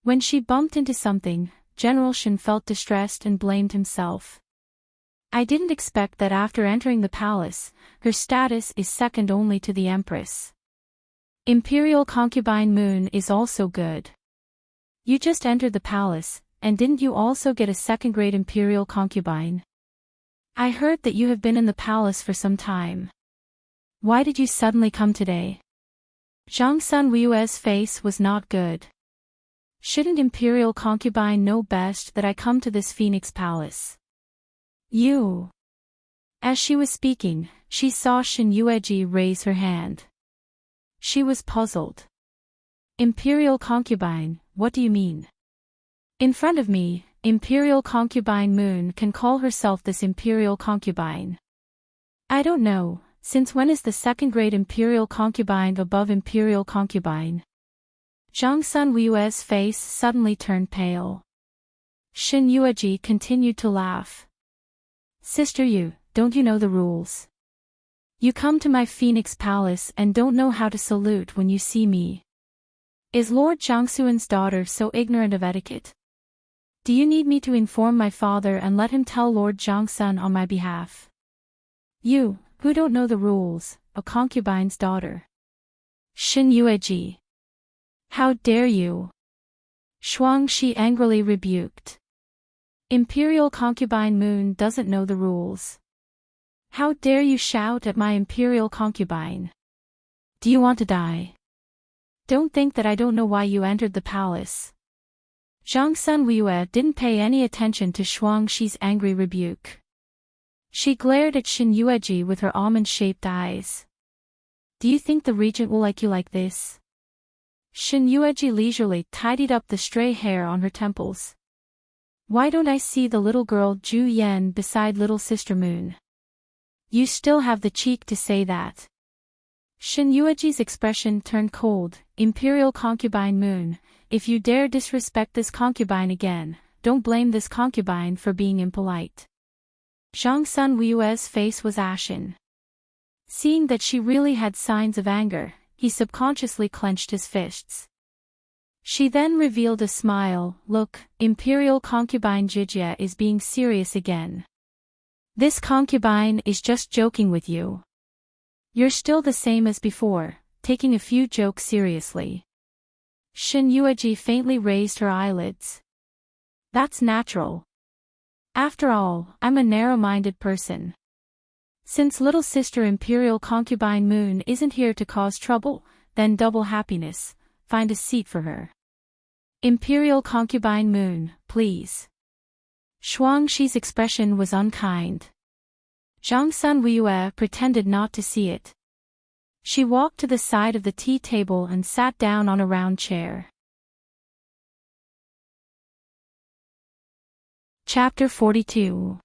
When she bumped into something, General Shin felt distressed and blamed himself. I didn't expect that after entering the palace, her status is second only to the Empress. Imperial concubine Moon is also good. You just entered the palace, and didn't you also get a second-grade imperial concubine? I heard that you have been in the palace for some time. Why did you suddenly come today? Zhang Sun Weiyue's face was not good. Shouldn't imperial concubine know best that I come to this Phoenix Palace? You. As she was speaking, she saw Shin Yueji raise her hand. She was puzzled. Imperial concubine, what do you mean? In front of me, Imperial concubine Moon can call herself this imperial concubine. I don't know, Since when is the second-grade imperial concubine above imperial concubine? Zhang Sun Yue's face suddenly turned pale. Shin Yueji continued to laugh. Sister Yu, don't you know the rules? You come to my Phoenix Palace and don't know how to salute when you see me. Is Lord Jiangxuan's daughter so ignorant of etiquette? Do you need me to inform my father and let him tell Lord Jiangxun on my behalf? You, who don't know the rules, a concubine's daughter. Shin Yueji. How dare you? Shuangxi angrily rebuked. Imperial concubine Moon doesn't know the rules. How dare you shout at my imperial concubine? Do you want to die? Don't think that I don't know why you entered the palace. Zhang Sun Yue didn't pay any attention to Shuangxi's angry rebuke. She glared at Shin Yueji with her almond-shaped eyes. Do you think the regent will like you like this? Shin Yueji leisurely tidied up the stray hair on her temples. Why don't I see the little girl Ju Yan beside little sister Moon? You still have the cheek to say that. Shin Yueji's expression turned cold. Imperial concubine Moon, if you dare disrespect this concubine again, don't blame this concubine for being impolite. Zhang Sun Yue's face was ashen. Seeing that she really had signs of anger, he subconsciously clenched his fists. She then revealed a smile. Look, Imperial concubine Jijia is being serious again. This concubine is just joking with you. You're still the same as before, taking a few jokes seriously. Shin Yueji faintly raised her eyelids. That's natural. After all, I'm a narrow-minded person. Since little sister Imperial concubine Moon isn't here to cause trouble, then double happiness. Find a seat for her. Imperial concubine Moon, please. Shuangxi's expression was unkind. Zhang Sun Yue pretended not to see it. She walked to the side of the tea table and sat down on a round chair. Chapter 42.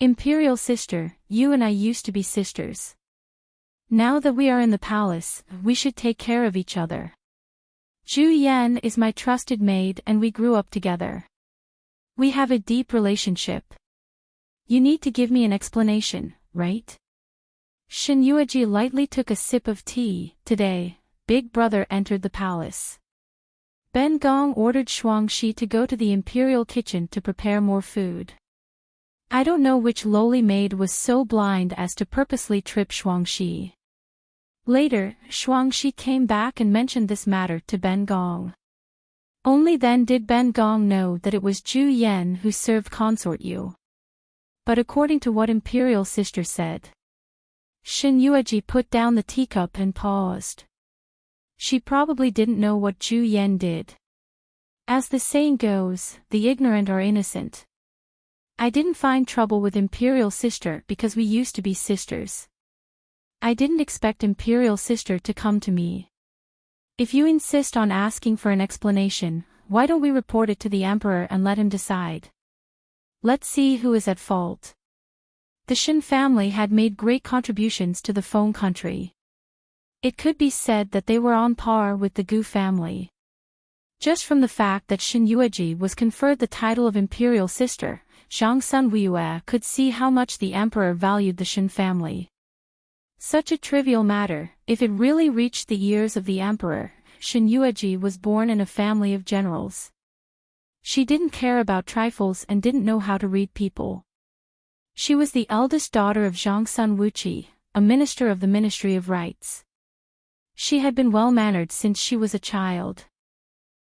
Imperial sister, you and I used to be sisters. Now that we are in the palace, we should take care of each other. Ju Yan is my trusted maid and we grew up together. We have a deep relationship. You need to give me an explanation, right? Shin Yueji lightly took a sip of tea. Today, Big Brother entered the palace. Ben Gong ordered Shuangxi to go to the imperial kitchen to prepare more food. I don't know which lowly maid was so blind as to purposely trip Shuangxi. Later, Shuangxi came back and mentioned this matter to Ben Gong. Only then did Ben Gong know that it was Ju Yan who served consort Yu. But according to what imperial sister said, Shin Yueji put down the teacup and paused. She probably didn't know what Ju Yan did. As the saying goes, the ignorant are innocent. I didn't find trouble with imperial sister because we used to be sisters. I didn't expect imperial sister to come to me. If you insist on asking for an explanation, why don't we report it to the emperor and let him decide? Let's see who is at fault. The Shin family had made great contributions to the Feng country. It could be said that they were on par with the Gu family. Just from the fact that Shin Yueji was conferred the title of imperial sister, Zhang Sun Yue could see how much the emperor valued the Shin family. Such a trivial matter, if it really reached the ears of the emperor. Shin Yueji was born in a family of generals. She didn't care about trifles and didn't know how to read people. She was the eldest daughter of Zhang Sun Wuqi, a minister of the Ministry of Rites. She had been well-mannered since she was a child.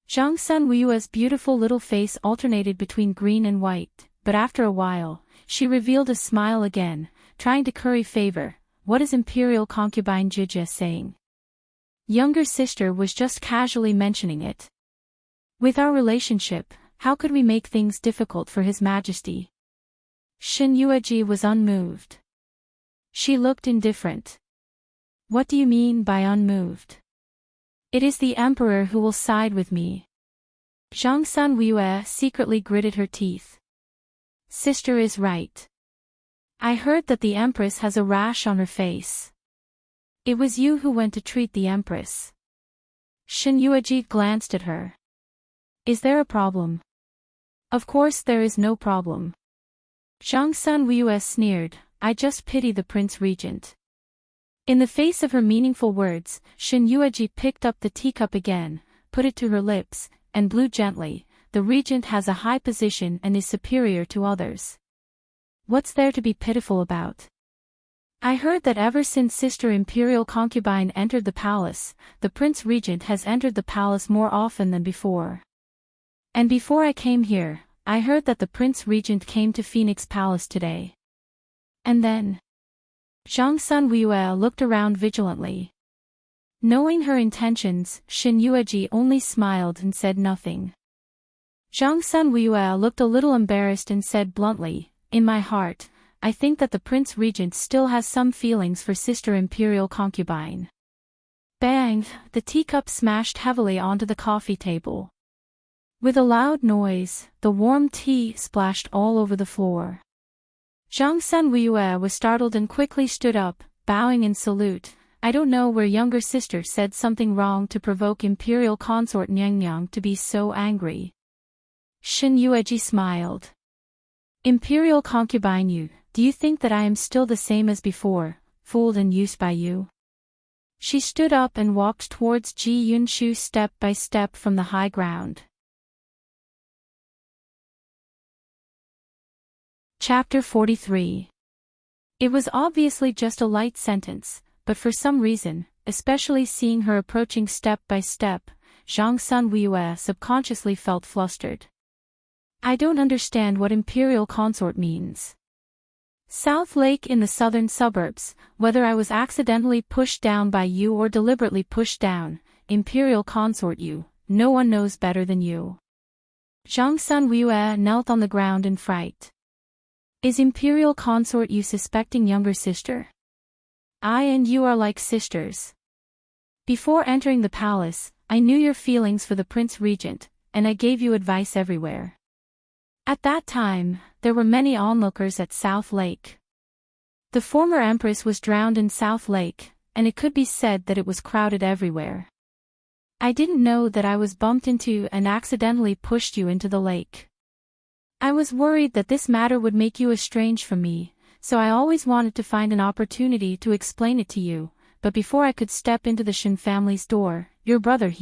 Zhang Sun Yue's beautiful little face alternated between green and white, but after a while, she revealed a smile again, trying to curry favor. What is imperial concubine Jijia saying? Younger sister was just casually mentioning it. With our relationship, how could we make things difficult for His Majesty? Shin Yueji was unmoved. She looked indifferent. What do you mean by unmoved? It is the emperor who will side with me. Zhang Sun Yue secretly gritted her teeth. Sister is right. I heard that the Empress has a rash on her face. It was you who went to treat the Empress. Shin Yueji glanced at her. Is there a problem? Of course there is no problem. Zhang Sun Wuyue sneered, I just pity the Prince Regent. In the face of her meaningful words, Shin Yueji picked up the teacup again, put it to her lips, and blew gently. The regent has a high position and is superior to others. What's there to be pitiful about? I heard that ever since Sister Imperial Concubine entered the palace, the Prince Regent has entered the palace more often than before. And before I came here, I heard that the Prince Regent came to Phoenix Palace today. And then? Zhang Sun Wuyue looked around vigilantly. Knowing her intentions, Shin Yueji only smiled and said nothing. Zhang Sun Wuyue looked a little embarrassed and said bluntly, in my heart, I think that the Prince Regent still has some feelings for Sister Imperial Concubine. Bang! The teacup smashed heavily onto the coffee table. With a loud noise, the warm tea splashed all over the floor. Zhang Sun Wuyue was startled and quickly stood up, bowing in salute. I don't know where younger sister said something wrong to provoke Imperial Consort Nyang to be so angry. Shin Yueji smiled. Imperial Concubine Yu, do you think that I am still the same as before, fooled and used by you? She stood up and walked towards Ji Yunshu step by step from the high ground. Chapter 43. It was obviously just a light sentence, but for some reason, especially seeing her approaching step by step, Zhang Sun Wuyue subconsciously felt flustered. I don't understand what Imperial Consort means. South Lake in the southern suburbs, whether I was accidentally pushed down by you or deliberately pushed down, Imperial Consort you, no one knows better than you. Zhang Sun Wuyue knelt on the ground in fright. Is Imperial Consort you suspecting younger sister? I and you are like sisters. Before entering the palace, I knew your feelings for the Prince Regent, and I gave you advice everywhere. At that time, there were many onlookers at South Lake. The former Empress was drowned in South Lake, and it could be said that it was crowded everywhere. I didn't know that I was bumped into and accidentally pushed you into the lake. I was worried that this matter would make you estranged from me, so I always wanted to find an opportunity to explain it to you, but before I could step into the Shin family's door, your brother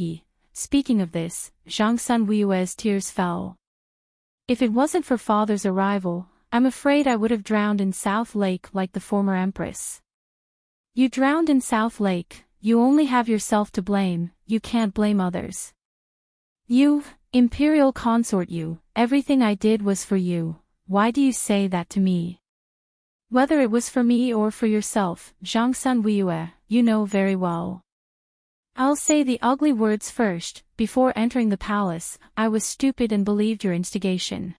speaking of this, Zhang Sun Wuyue's tears fell. If it wasn't for father's arrival, I'm afraid I would have drowned in South Lake like the former Empress. You drowned in South Lake, you only have yourself to blame, you can't blame others. You, Imperial Consort you, everything I did was for you, why do you say that to me? Whether it was for me or for yourself, Zhang Sun Wuyue, you know very well. I'll say the ugly words first. Before entering the palace, I was stupid and believed your instigation.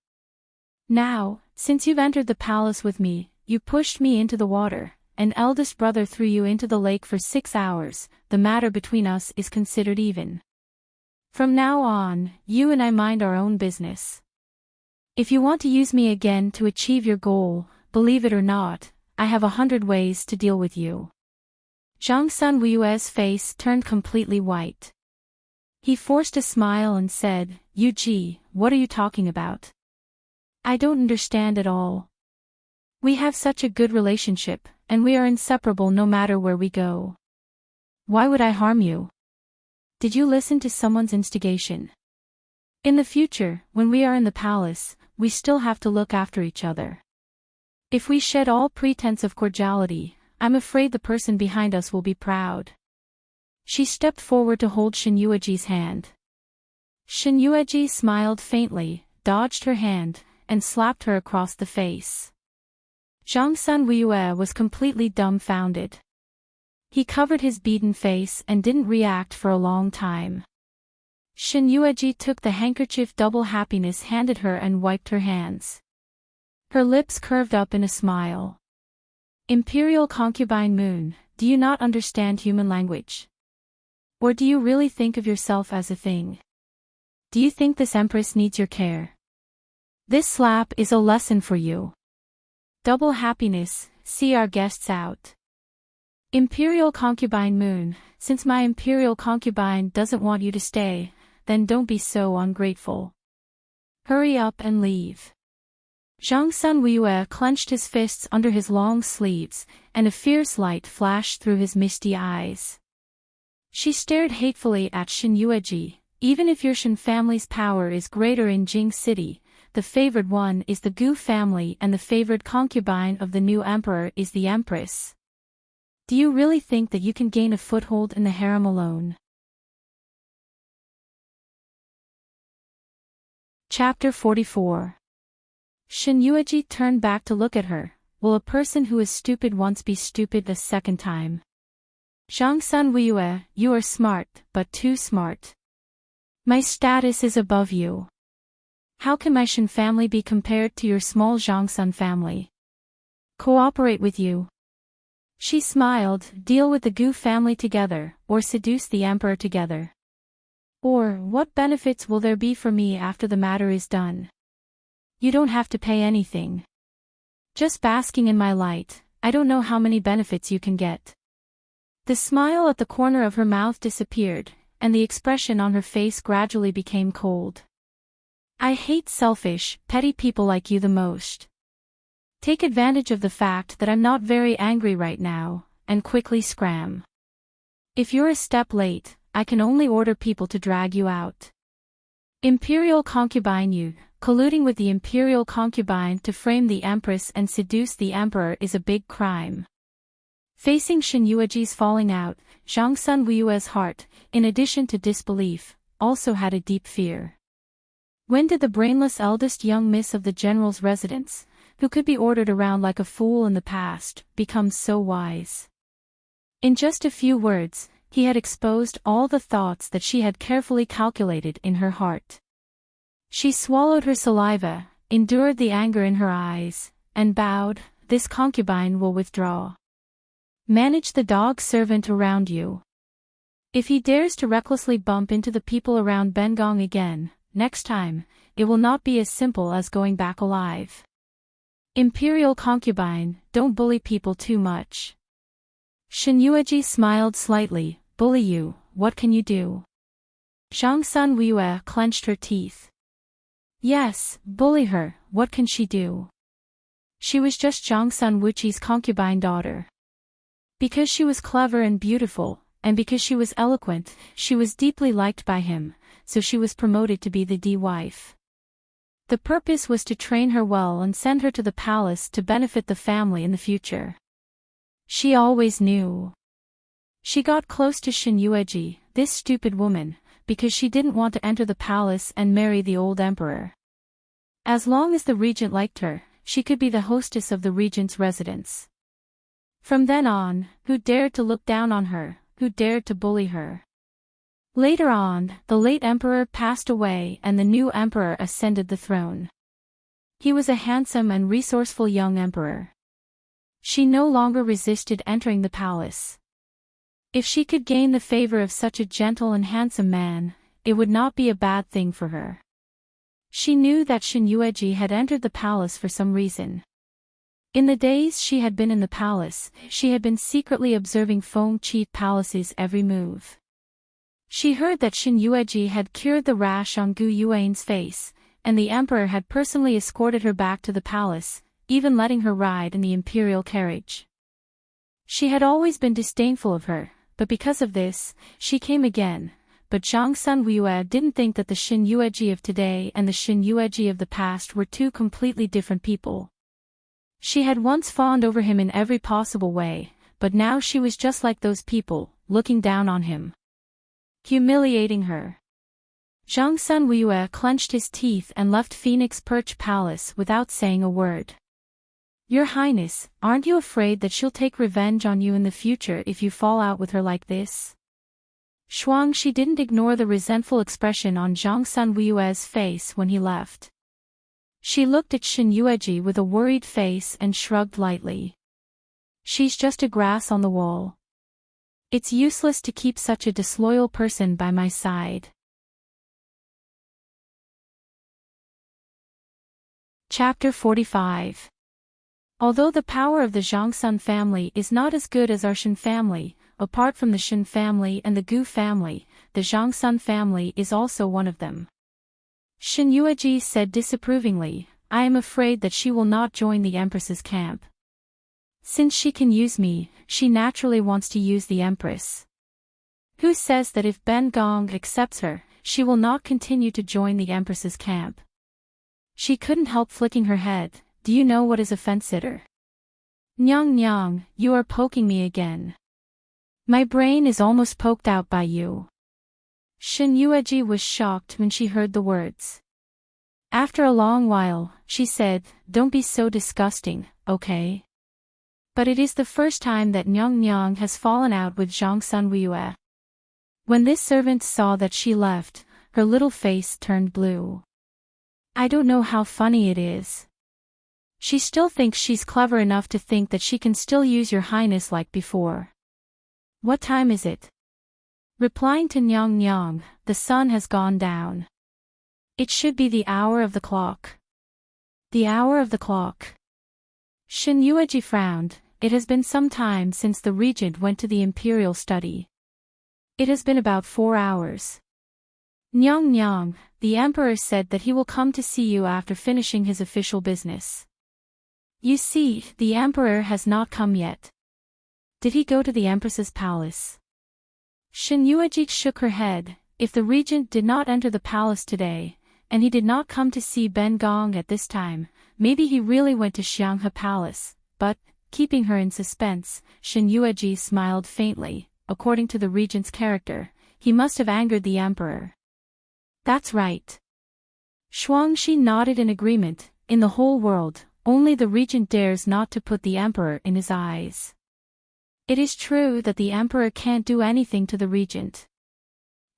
Now, since you've entered the palace with me, you pushed me into the water, and eldest brother threw you into the lake for 6 hours, the matter between us is considered even. From now on, you and I mind our own business. If you want to use me again to achieve your goal, believe it or not, I have 100 ways to deal with you. Zhang Sun Wuyue's face turned completely white. He forced a smile and said, Yuji, what are you talking about? I don't understand at all. We have such a good relationship, and we are inseparable no matter where we go. Why would I harm you? Did you listen to someone's instigation? In the future, when we are in the palace, we still have to look after each other. If we shed all pretense of cordiality, I'm afraid the person behind us will be proud. She stepped forward to hold Shin Yueji's hand. Shin Yueji smiled faintly, dodged her hand, and slapped her across the face. Zhang Sun Wuyue was completely dumbfounded. He covered his beaten face and didn't react for a long time. Shin Yueji took the handkerchief Double Happiness handed her and wiped her hands. Her lips curved up in a smile. Imperial Concubine Moon, do you not understand human language? Or do you really think of yourself as a thing? Do you think this Empress needs your care? This slap is a lesson for you. Double happiness, see our guests out. Imperial concubine Moon, since my imperial concubine doesn't want you to stay, then don't be so ungrateful. Hurry up and leave. Zhang Sun Weiyue clenched his fists under his long sleeves, and a fierce light flashed through his misty eyes. She stared hatefully at Shen Yueji. Even if your Shen family's power is greater in Jing City, the favored one is the Gu family and the favored concubine of the new emperor is the empress. Do you really think that you can gain a foothold in the harem alone? Chapter 44. Shen Yueji turned back to look at her. Will a person who is stupid once be stupid a second time? Zhang Sun Weiyue, you are smart, but too smart. My status is above you. How can my Shen family be compared to your small Zhangsun family? Cooperate with you. She smiled, deal with the Gu family together, or seduce the emperor together. Or, what benefits will there be for me after the matter is done? You don't have to pay anything. Just basking in my light, I don't know how many benefits you can get. The smile at the corner of her mouth disappeared, and the expression on her face gradually became cold. I hate selfish, petty people like you the most. Take advantage of the fact that I'm not very angry right now, and quickly scram. If you're a step late, I can only order people to drag you out. Imperial concubine you, colluding with the imperial concubine to frame the empress and seduce the emperor is a big crime. Facing Shen Yueji's falling out, Zhang Sun Weiyue's heart, in addition to disbelief, also had a deep fear. When did the brainless eldest young miss of the general's residence, who could be ordered around like a fool in the past, become so wise? In just a few words, he had exposed all the thoughts that she had carefully calculated in her heart. She swallowed her saliva, endured the anger in her eyes, and bowed. This concubine will withdraw. Manage the dog servant around you. If he dares to recklessly bump into the people around Bengong again, next time, it will not be as simple as going back alive. Imperial concubine, don't bully people too much. Shen Yueji smiled slightly. Bully you, what can you do? Zhang Sun Weiyue clenched her teeth. Yes, bully her, what can she do? She was just Zhang Sun Wuqi's concubine daughter. Because she was clever and beautiful, and because she was eloquent, she was deeply liked by him, so she was promoted to be the D-wife. The purpose was to train her well and send her to the palace to benefit the family in the future. She always knew. She got close to Shen Yueji, this stupid woman, because she didn't want to enter the palace and marry the old emperor. As long as the regent liked her, she could be the hostess of the regent's residence. From then on, who dared to look down on her, who dared to bully her? Later on, the late emperor passed away and the new emperor ascended the throne. He was a handsome and resourceful young emperor. She no longer resisted entering the palace. If she could gain the favor of such a gentle and handsome man, it would not be a bad thing for her. She knew that Shen Yueji had entered the palace for some reason. In the days she had been in the palace, she had been secretly observing Feng Chief Palace's every move. She heard that Shen Yueji had cured the rash on Gu Yuan's face, and the emperor had personally escorted her back to the palace, even letting her ride in the imperial carriage. She had always been disdainful of her, but because of this, she came again. But Zhang Sun Weiyue didn't think that the Shen Yueji of today and the Shen Yueji of the past were two completely different people. She had once fawned over him in every possible way, but now she was just like those people, looking down on him. Humiliating her. Zhang Sun Weiyue clenched his teeth and left Phoenix Perch Palace without saying a word. Your Highness, aren't you afraid that she'll take revenge on you in the future if you fall out with her like this? Shuang Shi didn't ignore the resentful expression on Zhang Sun Weiyue's face when he left. She looked at Shen Yueji with a worried face and shrugged lightly. She's just a grass on the wall. It's useless to keep such a disloyal person by my side. Chapter 45. Although the power of the Zhongsun family is not as good as our Shen family, apart from the Shen family and the Gu family, the Zhongsun family is also one of them. Shen Yueji said disapprovingly, I am afraid that she will not join the Empress's camp. Since she can use me, she naturally wants to use the Empress. Who says that if Ben Gong accepts her, she will not continue to join the Empress's camp? She couldn't help flicking her head. Do you know what is a fence-sitter? Nyang Nyang, you are poking me again. My brain is almost poked out by you. Shen Yueji was shocked when she heard the words. After a long while, she said, don't be so disgusting, okay? But it is the first time that Nyang Nyang has fallen out with Zhang Sunwue. When this servant saw that she left, her little face turned blue. I don't know how funny it is. She still thinks she's clever enough to think that she can still use your highness like before. What time is it? Replying to Nyang Nyang, the sun has gone down. It should be the hour of the clock. The hour of the clock. Shen Yueji frowned. It has been some time since the regent went to the imperial study. It has been about 4 hours. Nyang Nyang, the emperor said that he will come to see you after finishing his official business. You see, the emperor has not come yet. Did he go to the empress's palace? Shen Yueji shook her head. If the regent did not enter the palace today, and he did not come to see Ben Gong at this time, maybe he really went to Xianghe Palace, but, keeping her in suspense, Shen Yueji smiled faintly. According to the regent's character, he must have angered the emperor. That's right. Shuangxi nodded in agreement. In the whole world, only the regent dares not to put the emperor in his eyes. It is true that the emperor can't do anything to the regent.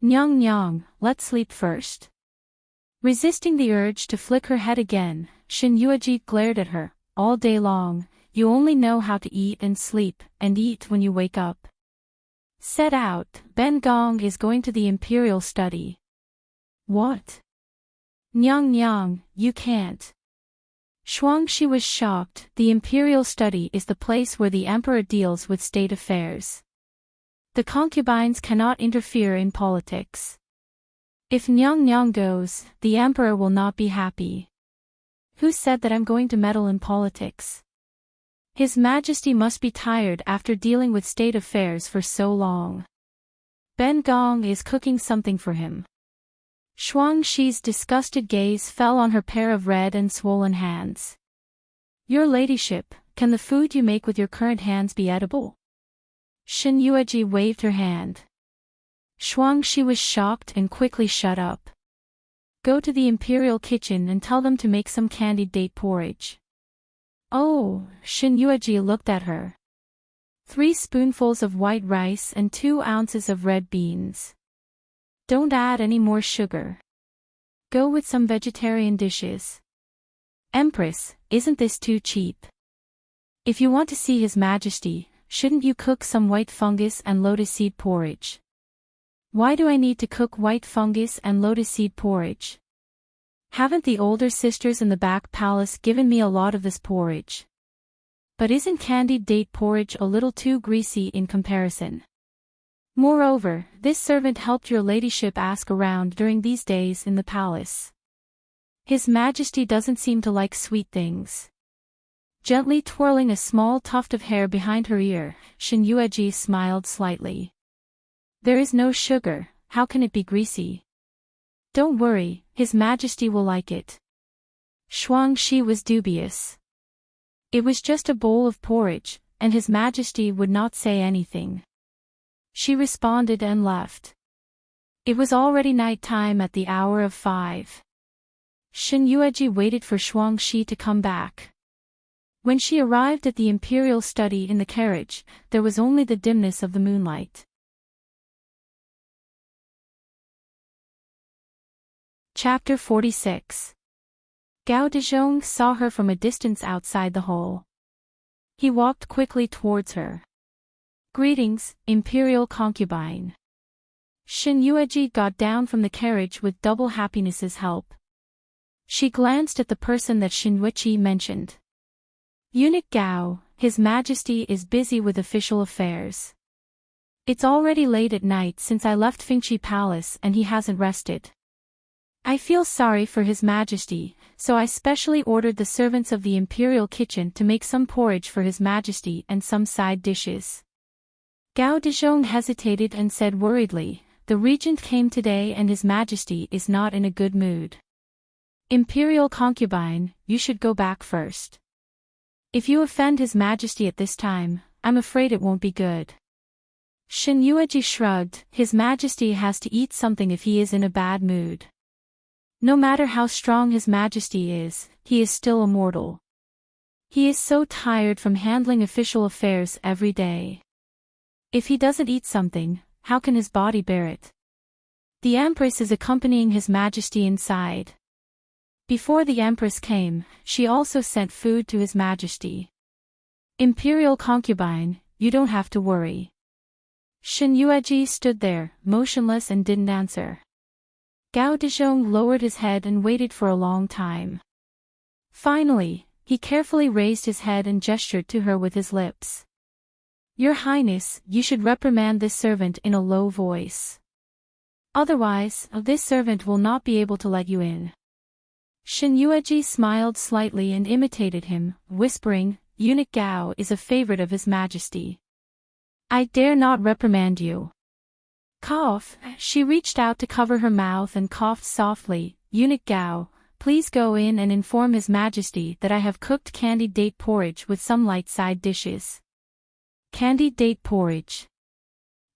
Nyang Nyang, let's sleep first. Resisting the urge to flick her head again, Shen Yueji glared at her. All day long, you only know how to eat and sleep, and eat when you wake up. Set out, Ben Gong is going to the imperial study. What? Nyang Nyang, you can't. Shuangxi was shocked. The imperial study is the place where the emperor deals with state affairs. The concubines cannot interfere in politics. If Nyang Nyang goes, the emperor will not be happy. Who said that I'm going to meddle in politics? His Majesty must be tired after dealing with state affairs for so long. Ben Gong is cooking something for him. Shuangxi's disgusted gaze fell on her pair of red and swollen hands. Your ladyship, can the food you make with your current hands be edible? Shen Yueji waved her hand. Shuangxi was shocked and quickly shut up. Go to the imperial kitchen and tell them to make some candied date porridge. Oh, Shen Yueji looked at her. 3 spoonfuls of white rice and 2 ounces of red beans. Don't add any more sugar. Go with some vegetarian dishes. Empress, isn't this too cheap? If you want to see His Majesty, shouldn't you cook some white fungus and lotus seed porridge? Why do I need to cook white fungus and lotus seed porridge? Haven't the older sisters in the back palace given me a lot of this porridge? But isn't candied date porridge a little too greasy in comparison? Moreover, this servant helped your ladyship ask around during these days in the palace. His Majesty doesn't seem to like sweet things. Gently twirling a small tuft of hair behind her ear, Shen Yueji smiled slightly. There is no sugar, how can it be greasy? Don't worry, His Majesty will like it. Shuangxi was dubious. It was just a bowl of porridge, and His Majesty would not say anything. She responded and left. It was already night time at the hour of 5. Shen Yueji waited for Shuangxi to come back. When she arrived at the imperial study in the carriage, there was only the dimness of the moonlight. Chapter 46. Gao Dezhong saw her from a distance outside the hall. He walked quickly towards her. Greetings, imperial concubine. Shen Yueji got down from the carriage with double happiness's help. She glanced at the person that Shen Yueji mentioned. Eunuch Gao, His Majesty is busy with official affairs. It's already late at night since I left Fingxi Palace and he hasn't rested. I feel sorry for His Majesty, so I specially ordered the servants of the Imperial Kitchen to make some porridge for His Majesty and some side dishes. Gao Dezhong hesitated and said worriedly, the regent came today and His Majesty is not in a good mood. Imperial concubine, you should go back first. If you offend His Majesty at this time, I'm afraid it won't be good. Shen Yueji shrugged, His Majesty has to eat something if he is in a bad mood. No matter how strong His Majesty is, he is still a mortal. He is so tired from handling official affairs every day. If he doesn't eat something, how can his body bear it? The Empress is accompanying His Majesty inside. Before the Empress came, she also sent food to His Majesty. Imperial concubine, you don't have to worry. Shen Yueji stood there, motionless and didn't answer. Gao Dezhong lowered his head and waited for a long time. Finally, he carefully raised his head and gestured to her with his lips. Your Highness, you should reprimand this servant in a low voice. Otherwise, this servant will not be able to let you in. Shen Yueji smiled slightly and imitated him, whispering, Eunuch Gao is a favorite of His Majesty. I dare not reprimand you. Cough, she reached out to cover her mouth and coughed softly, Eunuch Gao, please go in and inform His Majesty that I have cooked candied date porridge with some light side dishes. Candied date porridge.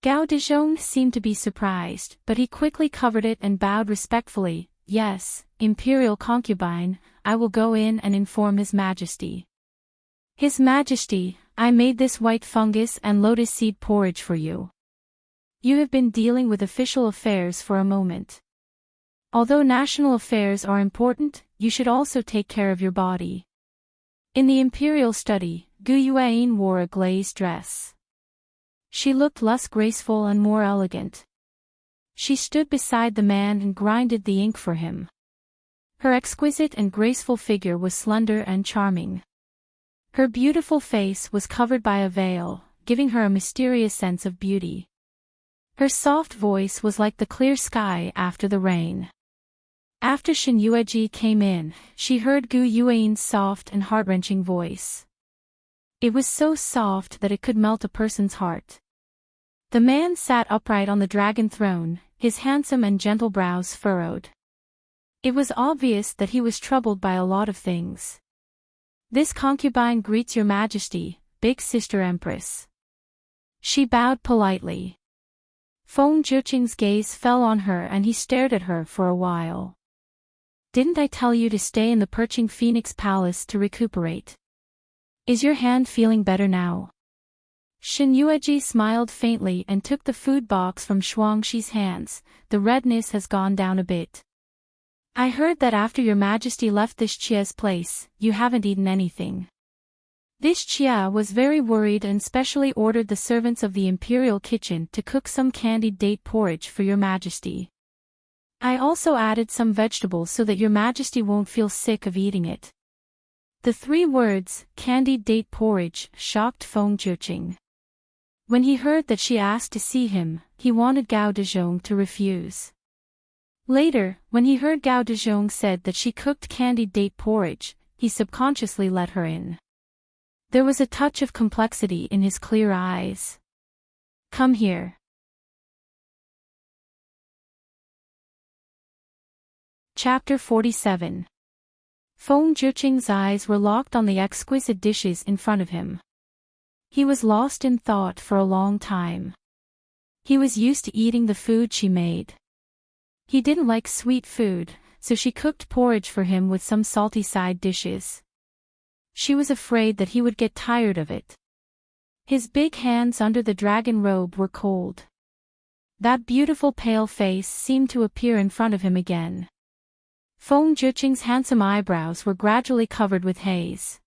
Gao Dezhong seemed to be surprised, but he quickly covered it and bowed respectfully, yes, Imperial concubine, I will go in and inform His Majesty. His Majesty, I made this white fungus and lotus seed porridge for you. You have been dealing with official affairs for a moment. Although national affairs are important, you should also take care of your body. In the imperial study, Gu Yueyin wore a glazed dress. She looked less graceful and more elegant. She stood beside the man and grinded the ink for him. Her exquisite and graceful figure was slender and charming. Her beautiful face was covered by a veil, giving her a mysterious sense of beauty. Her soft voice was like the clear sky after the rain. After Shen Yueji came in, she heard Gu Yueyin's soft and heart-wrenching voice. It was so soft that it could melt a person's heart. The man sat upright on the dragon throne, his handsome and gentle brows furrowed. It was obvious that he was troubled by a lot of things. This concubine greets your Majesty, big sister Empress. She bowed politely. Feng Zhiqing's gaze fell on her and he stared at her for a while. Didn't I tell you to stay in the perching Phoenix Palace to recuperate? Is your hand feeling better now? Shen Yueji smiled faintly and took the food box from Shuangxi's hands. The redness has gone down a bit. I heard that after your Majesty left this Chia's place, you haven't eaten anything. This Chia was very worried and specially ordered the servants of the imperial kitchen to cook some candied date porridge for your Majesty. I also added some vegetables so that your Majesty won't feel sick of eating it. The 3 words, candied date porridge, shocked Feng Zhiqing. When he heard that she asked to see him, he wanted Gao Dezhong to refuse. Later, when he heard Gao Dezhong said that she cooked candied date porridge, he subconsciously let her in. There was a touch of complexity in his clear eyes. Come here. Chapter 47. Feng Zhiqing's eyes were locked on the exquisite dishes in front of him. He was lost in thought for a long time. He was used to eating the food she made. He didn't like sweet food, so she cooked porridge for him with some salty side dishes. She was afraid that he would get tired of it. His big hands under the dragon robe were cold. That beautiful pale face seemed to appear in front of him again. Feng Zhiqing's handsome eyebrows were gradually covered with haze.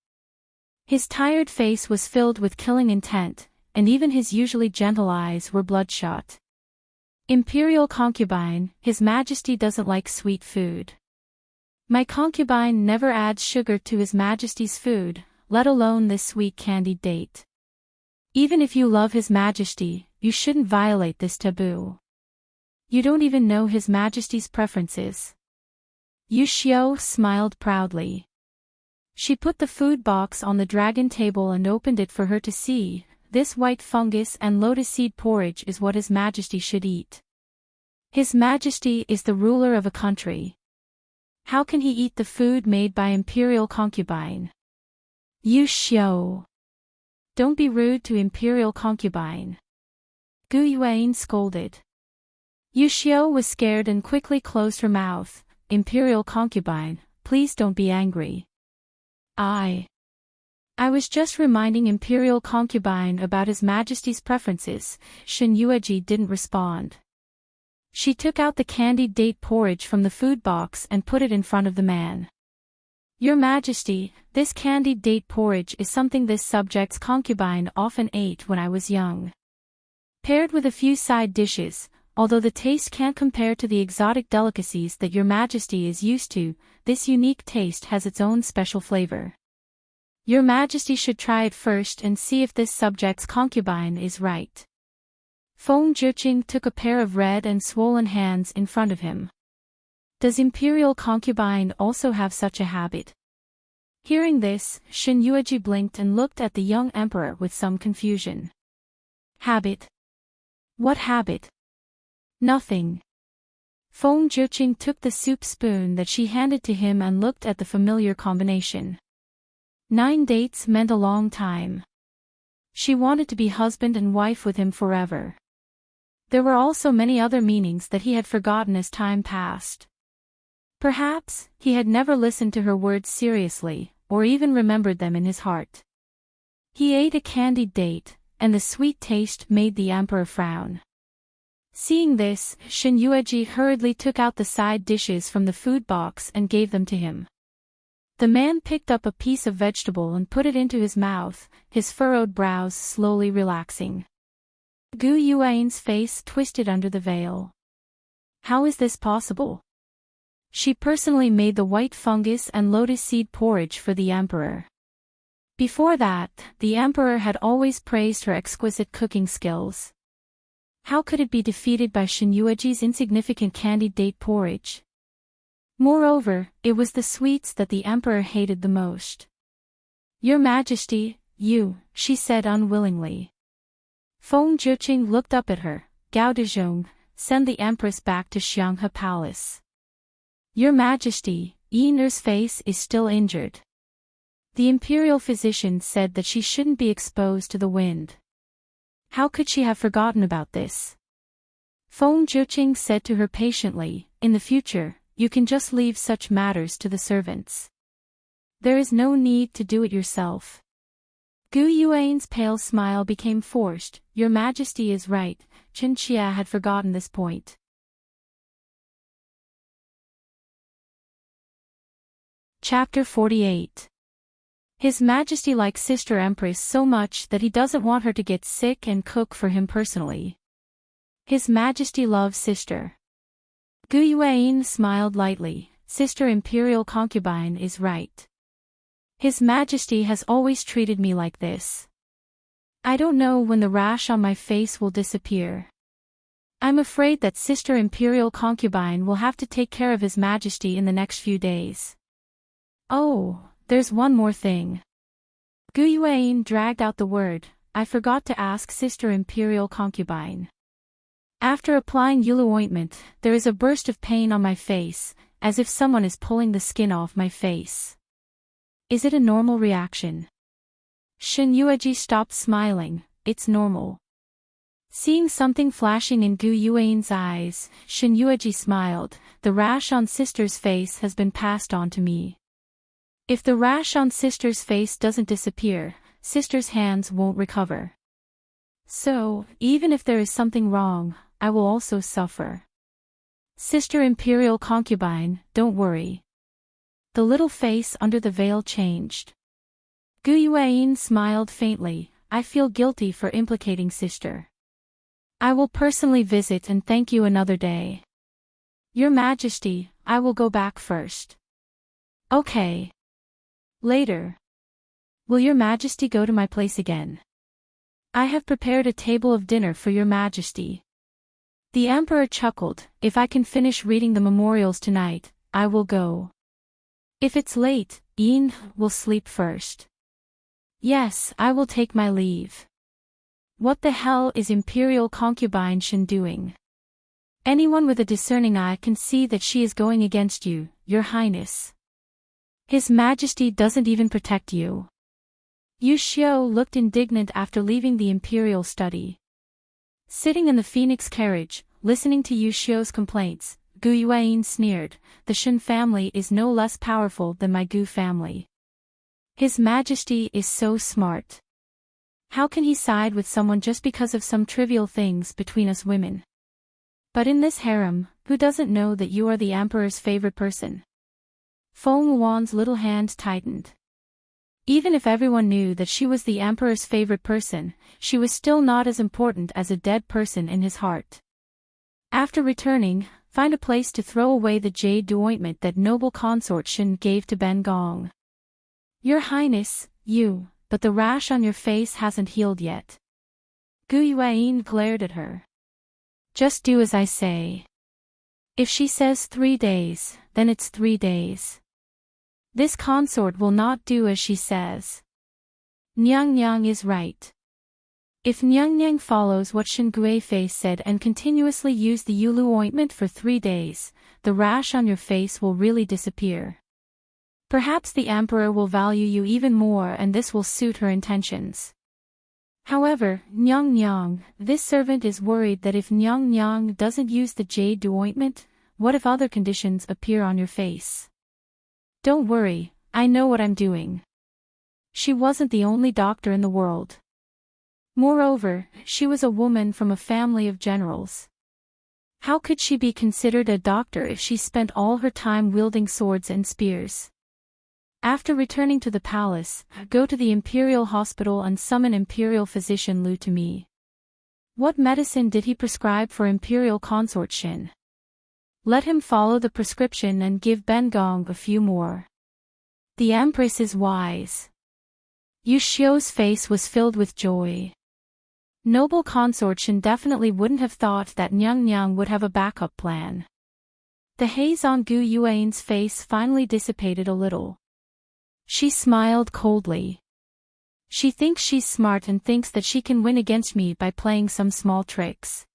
His tired face was filled with killing intent, and even his usually gentle eyes were bloodshot. Imperial concubine, His Majesty doesn't like sweet food. My concubine never adds sugar to His Majesty's food, let alone this sweet candied date. Even if you love His Majesty, you shouldn't violate this taboo. You don't even know His Majesty's preferences. Yu Xiao smiled proudly. She put the food box on the dragon table and opened it for her to see. This white fungus and lotus seed porridge is what His Majesty should eat. His Majesty is the ruler of a country. How can he eat the food made by imperial concubine? Yu Xiao. Don't be rude to imperial concubine. Gu Yuan scolded. Yu Xiao was scared and quickly closed her mouth. Imperial concubine, please don't be angry. I was just reminding Imperial concubine about His Majesty's preferences. Shen Yueji didn't respond. She took out the candied date porridge from the food box and put it in front of the man. Your Majesty, this candied date porridge is something this subject's concubine often ate when I was young. Paired with a few side dishes, although the taste can't compare to the exotic delicacies that Your Majesty is used to, this unique taste has its own special flavor. Your Majesty should try it first and see if this subject's concubine is right. Feng Zhiqing took a pair of red and swollen hands in front of him. Does imperial concubine also have such a habit? Hearing this, Shen Yueji blinked and looked at the young emperor with some confusion. Habit? What habit? Nothing. Feng Zhiqing took the soup spoon that she handed to him and looked at the familiar combination. 9 dates meant a long time. She wanted to be husband and wife with him forever. There were also many other meanings that he had forgotten as time passed. Perhaps, he had never listened to her words seriously, or even remembered them in his heart. He ate a candied date, and the sweet taste made the emperor frown. Seeing this, Shen Yueji hurriedly took out the side dishes from the food box and gave them to him. The man picked up a piece of vegetable and put it into his mouth, his furrowed brows slowly relaxing. Gu Yuan's face twisted under the veil. How is this possible? She personally made the white fungus and lotus seed porridge for the emperor. Before that, the emperor had always praised her exquisite cooking skills. How could it be defeated by Shen Yueji's insignificant candied date porridge? Moreover, it was the sweets that the emperor hated the most. Your Majesty, she said unwillingly. Feng Zhiqing looked up at her. Gao Dezhong, send the empress back to Xianghe Palace. Your Majesty, Yiner's face is still injured. The imperial physician said that she shouldn't be exposed to the wind. How could she have forgotten about this? Feng Zhiqing said to her patiently, in the future, you can just leave such matters to the servants. There is no need to do it yourself. Gu Yuan's pale smile became forced. Your Majesty is right, Chen Xia had forgotten this point. Chapter 48. His Majesty likes Sister Empress so much that he doesn't want her to get sick and cook for him personally. His Majesty loves Sister. Gu Yuan smiled lightly. Sister Imperial Concubine is right. His Majesty has always treated me like this. I don't know when the rash on my face will disappear. I'm afraid that Sister Imperial Concubine will have to take care of His Majesty in the next few days. Oh, there's one more thing. Gu Yuan dragged out the word. I forgot to ask Sister Imperial Concubine. After applying Yulu ointment, there is a burst of pain on my face, as if someone is pulling the skin off my face. Is it a normal reaction? Shen Yueji stopped smiling. It's normal. Seeing something flashing in Gu Yuan's eyes, Shen Yueji smiled. The rash on Sister's face has been passed on to me. If the rash on Sister's face doesn't disappear, Sister's hands won't recover. So, even if there is something wrong, I will also suffer. Sister Imperial Concubine, don't worry. The little face under the veil changed. Gu Yuan smiled faintly. I feel guilty for implicating Sister. I will personally visit and thank you another day. Your Majesty, I will go back first. Okay. Later. Will your majesty go to my place again? I have prepared a table of dinner for your majesty. The emperor chuckled, if I can finish reading the memorials tonight, I will go. If it's late, Ian will sleep first. Yes, I will take my leave. What the hell is Imperial concubine Shin doing? Anyone with a discerning eye can see that she is going against you, your highness. His majesty doesn't even protect you. Yu Xiao looked indignant after leaving the imperial study. Sitting in the phoenix carriage, listening to Yu Xiao's complaints, Gu Yuan sneered, the Shen family is no less powerful than my Gu family. His majesty is so smart. How can he side with someone just because of some trivial things between us women? But in this harem, who doesn't know that you are the emperor's favorite person? Feng Wan's little hand tightened. Even if everyone knew that she was the emperor's favorite person, she was still not as important as a dead person in his heart. After returning, find a place to throw away the jade ointment that noble consort Shin gave to Ben Gong. Your Highness, but the rash on your face hasn't healed yet. Gu Yuan glared at her. Just do as I say. If she says 3 days, then it's 3 days. This consort will not do as she says. Nyang Nyang is right. If Nyang Nyang follows what Shin Guifei said and continuously use the Yulu ointment for 3 days, the rash on your face will really disappear. Perhaps the emperor will value you even more and this will suit her intentions. However, Nyang Nyang, this servant is worried that if Nyang Nyang doesn't use the jade ointment, what if other conditions appear on your face? Don't worry, I know what I'm doing. She wasn't the only doctor in the world. Moreover, she was a woman from a family of generals. How could she be considered a doctor if she spent all her time wielding swords and spears? After returning to the palace, go to the imperial hospital and summon imperial physician Lu to me. What medicine did he prescribe for imperial consort Shin? Let him follow the prescription and give Ben Gong a few more. The Empress is wise. Yu Xiao's face was filled with joy. Noble consort Shin definitely wouldn't have thought that Nyang Nyang would have a backup plan. The haze on Gu Yuan's face finally dissipated a little. She smiled coldly. She thinks she's smart and thinks that she can win against me by playing some small tricks.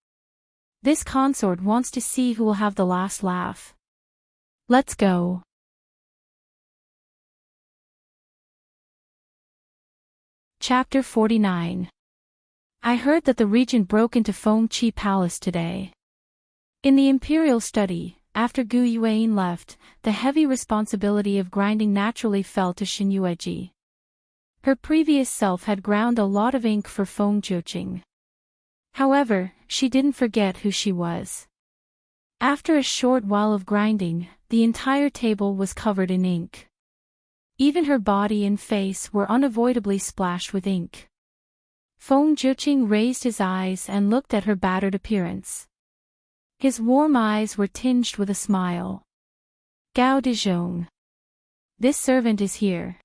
This consort wants to see who will have the last laugh. Let's go. Chapter 49. I heard that the regent broke into Feng Qi Palace today. In the imperial study, after Gu Yuan left, the heavy responsibility of grinding naturally fell to Xin Yueji. Her previous self had ground a lot of ink for Feng Zhuqing. However, she didn't forget who she was. After a short while of grinding, the entire table was covered in ink. Even her body and face were unavoidably splashed with ink. Feng Zhuqing raised his eyes and looked at her battered appearance. His warm eyes were tinged with a smile. Gao Dezhong. This servant is here.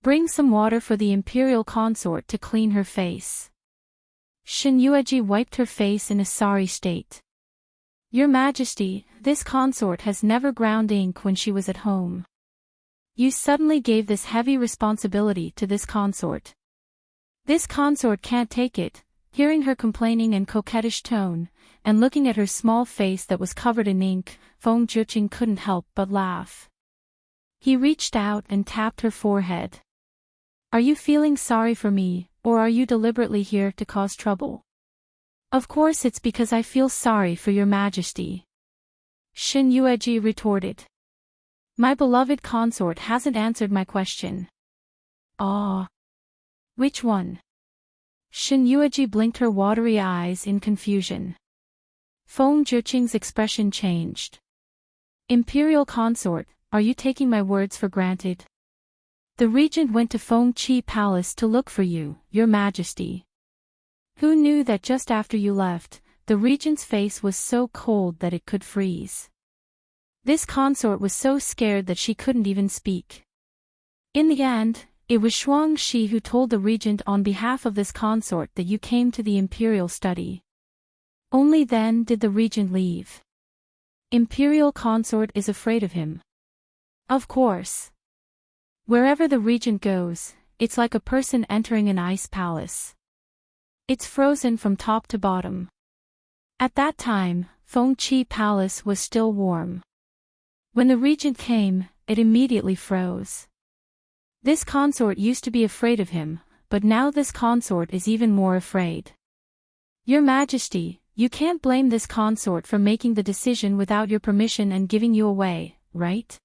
Bring some water for the imperial consort to clean her face. Xin Yueji wiped her face in a sorry state. Your Majesty, this consort has never ground ink when she was at home. You suddenly gave this heavy responsibility to this consort. This consort can't take it. Hearing her complaining and coquettish tone, and looking at her small face that was covered in ink, Feng Zhuqing couldn't help but laugh. He reached out and tapped her forehead. Are you feeling sorry for me, or are you deliberately here to cause trouble? Of course it's because I feel sorry for your Majesty. Xin Yueji retorted. My beloved consort hasn't answered my question. Ah. Which one? Xin Yueji blinked her watery eyes in confusion. Feng Zhuqing's expression changed. Imperial consort, are you taking my words for granted? The regent went to Feng Qi Palace to look for you, your Majesty. Who knew that just after you left, the regent's face was so cold that it could freeze? This consort was so scared that she couldn't even speak. In the end, It was Shuangxi who told the regent on behalf of this consort that you came to the imperial study. Only then did the regent leave. Imperial consort is afraid of him. Of course. Wherever the regent goes, it's like a person entering an ice palace. It's frozen from top to bottom. At that time, Fengqi Palace was still warm. When the regent came, it immediately froze. This consort used to be afraid of him, but now this consort is even more afraid. Your Majesty, you can't blame this consort for making the decision without your permission and giving you away, right?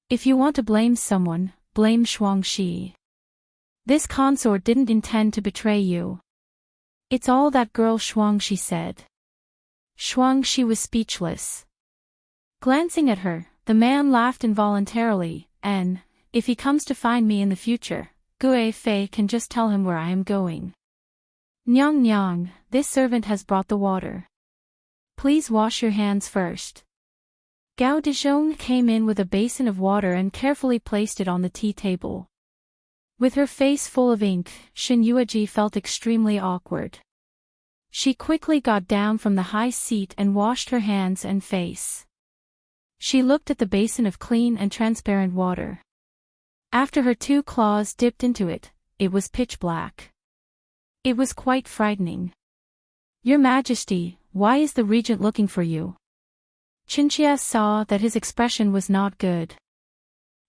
If you want to blame someone, blame Shuangxi. This consort didn't intend to betray you. It's all that girl Shuangxi said. Shuangxi was speechless. Glancing at her, the man laughed involuntarily, and, if he comes to find me in the future, Gue Fei can just tell him where I am going. Nyang Nyang, this servant has brought the water. Please wash your hands first. Gao Dezhong came in with a basin of water and carefully placed it on the tea table. With her face full of ink, Shen Yueji felt extremely awkward. She quickly got down from the high seat and washed her hands and face. She looked at the basin of clean and transparent water. After her 2 claws dipped into it, it was pitch black. It was quite frightening. Your Majesty, why is the regent looking for you? Qinxia saw that his expression was not good.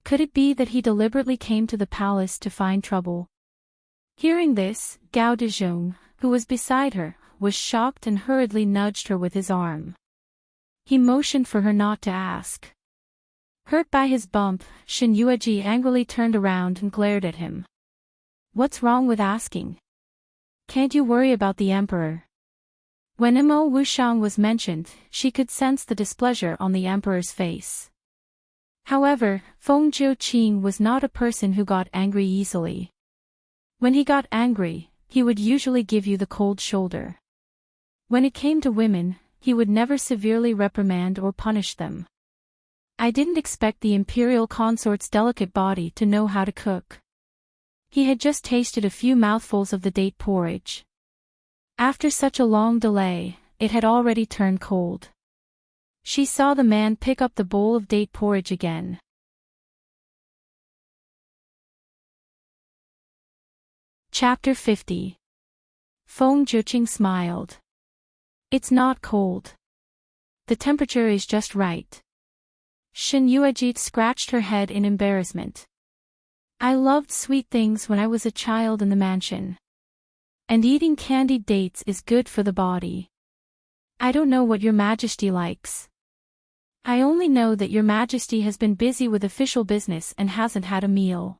Could it be that he deliberately came to the palace to find trouble? Hearing this, Gao Dezhong, who was beside her, was shocked and hurriedly nudged her with his arm. He motioned for her not to ask. Hurt by his bump, Shen Yueji angrily turned around and glared at him. What's wrong with asking? Can't you worry about the emperor? When Mo Wushang was mentioned, she could sense the displeasure on the emperor's face. However, Feng Jiuqing was not a person who got angry easily. When he got angry, he would usually give you the cold shoulder. When it came to women, he would never severely reprimand or punish them. I didn't expect the imperial consort's delicate body to know how to cook. He had just tasted a few mouthfuls of the date porridge. After such a long delay, it had already turned cold. She saw the man pick up the bowl of date porridge again. Chapter 50. Feng Jiuqing smiled. It's not cold. The temperature is just right. Shen Yueji scratched her head in embarrassment. I loved sweet things when I was a child in the mansion. And eating candied dates is good for the body. I don't know what your Majesty likes. I only know that your Majesty has been busy with official business and hasn't had a meal.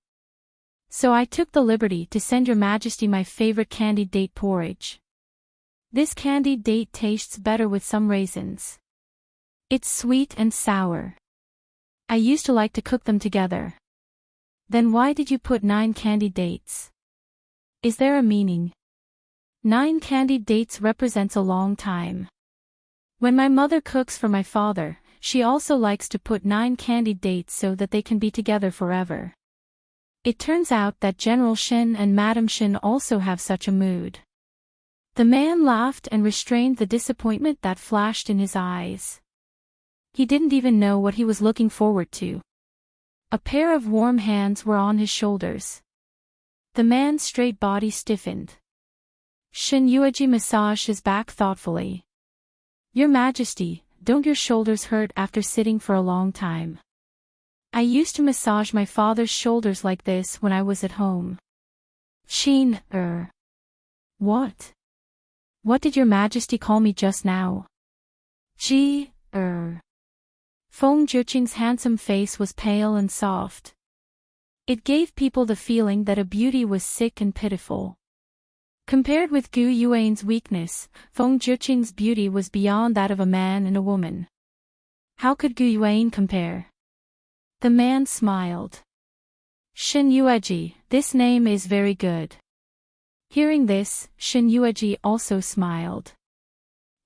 So I took the liberty to send your Majesty my favorite candied date porridge. This candied date tastes better with some raisins. It's sweet and sour. I used to like to cook them together. Then why did you put 9 candied dates? Is there a meaning? 9 candied dates represents a long time. When my mother cooks for my father, she also likes to put 9 candied dates so that they can be together forever. It turns out that General Shen and Madam Shen also have such a mood. The man laughed and restrained the disappointment that flashed in his eyes. He didn't even know what he was looking forward to. A pair of warm hands were on his shoulders. The man's straight body stiffened. Shen Yueji massaged his back thoughtfully. Your Majesty, don't your shoulders hurt after sitting for a long time? I used to massage my father's shoulders like this when I was at home. What? What did your Majesty call me just now? Feng Jiuqing's handsome face was pale and soft. It gave people the feeling that a beauty was sick and pitiful. Compared with Gu Yuan's weakness, Feng Jiuqing's beauty was beyond that of a man and a woman. How could Gu Yuan compare? The man smiled. Shen Yueji, this name is very good. Hearing this, Shen Yueji also smiled.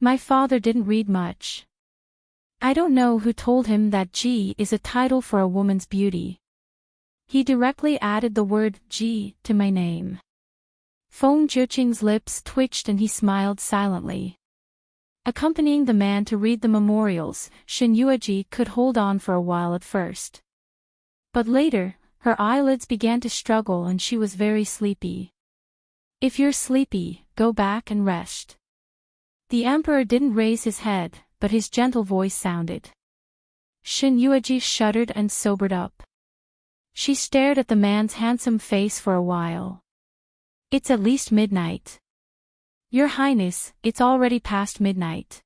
My father didn't read much. I don't know who told him that Ji is a title for a woman's beauty. He directly added the word G to my name. Feng Jiuqing's lips twitched and he smiled silently. Accompanying the man to read the memorials, Shen Yueji could hold on for a while at first. But later, her eyelids began to struggle and she was very sleepy. If you're sleepy, go back and rest. The emperor didn't raise his head, but his gentle voice sounded. Shen Yueji shuddered and sobered up. She stared at the man's handsome face for a while. It's at least midnight. Your Highness, it's already past midnight.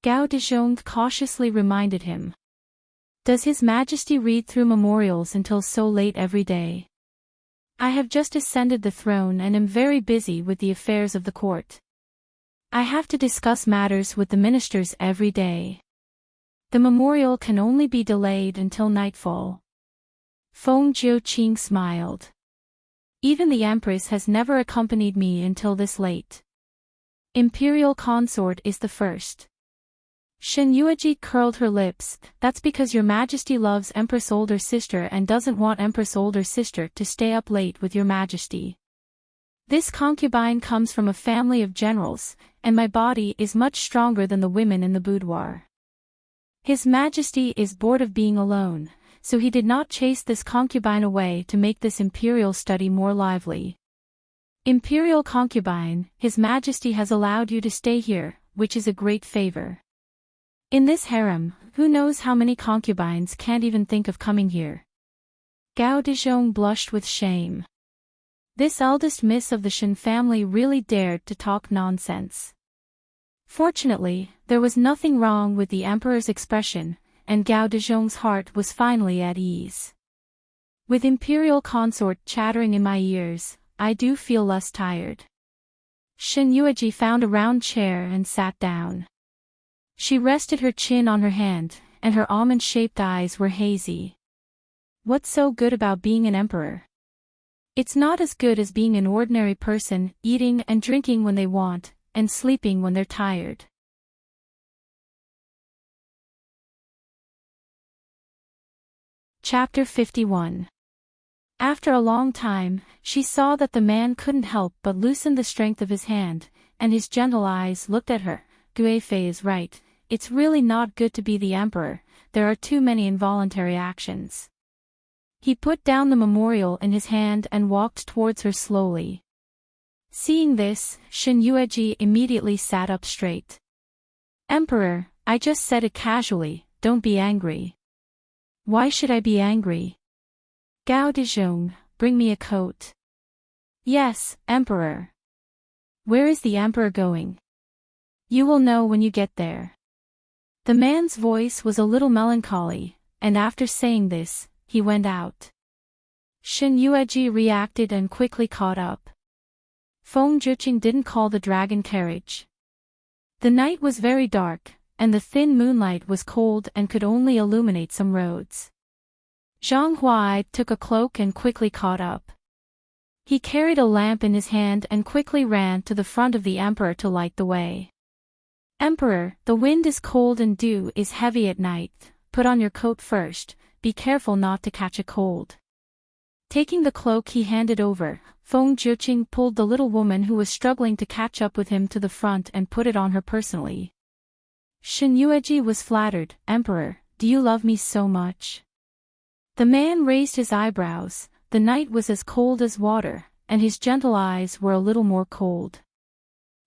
Gao Dezhong cautiously reminded him. Does His Majesty read through memorials until so late every day? I have just ascended the throne and am very busy with the affairs of the court. I have to discuss matters with the ministers every day. The memorial can only be delayed until nightfall. Feng Jiuqing smiled. Even the Empress has never accompanied me until this late. Imperial consort is the first. Shen Yueji curled her lips. That's because Your Majesty loves Empress older sister and doesn't want Empress older sister to stay up late with Your Majesty. This concubine comes from a family of generals, and my body is much stronger than the women in the boudoir. His Majesty is bored of being alone, so he did not chase this concubine away to make this imperial study more lively. Imperial concubine, His Majesty has allowed you to stay here, which is a great favor. In this harem, who knows how many concubines can't even think of coming here. Gao Dezhong blushed with shame. This eldest miss of the Shen family really dared to talk nonsense. Fortunately, there was nothing wrong with the emperor's expression, and Gao Dezhong's heart was finally at ease. With imperial consort chattering in my ears, I do feel less tired. Shen Yueji found a round chair and sat down. She rested her chin on her hand, and her almond-shaped eyes were hazy. What's so good about being an emperor? It's not as good as being an ordinary person, eating and drinking when they want, and sleeping when they're tired. Chapter 51. After a long time, she saw that the man couldn't help but loosen the strength of his hand, and his gentle eyes looked at her. Guifei is right, it's really not good to be the emperor, there are too many involuntary actions. He put down the memorial in his hand and walked towards her slowly. Seeing this, Shen Yueji immediately sat up straight. Emperor, I just said it casually, don't be angry. Why should I be angry? Gao Dezhong, bring me a coat. Yes, Emperor. Where is the Emperor going? You will know when you get there. The man's voice was a little melancholy, and after saying this, he went out. Shen Yueji reacted and quickly caught up. Feng Jiuqing didn't call the dragon carriage. The night was very dark, and the thin moonlight was cold and could only illuminate some roads. Zhang Huai took a cloak and quickly caught up. He carried a lamp in his hand and quickly ran to the front of the emperor to light the way. Emperor, the wind is cold and dew is heavy at night, put on your coat first, be careful not to catch a cold. Taking the cloak he handed over, Feng Jiuqing pulled the little woman who was struggling to catch up with him to the front and put it on her personally. Shen Yueji was flattered. Emperor, do you love me so much? The man raised his eyebrows. The night was as cold as water, and his gentle eyes were a little more cold.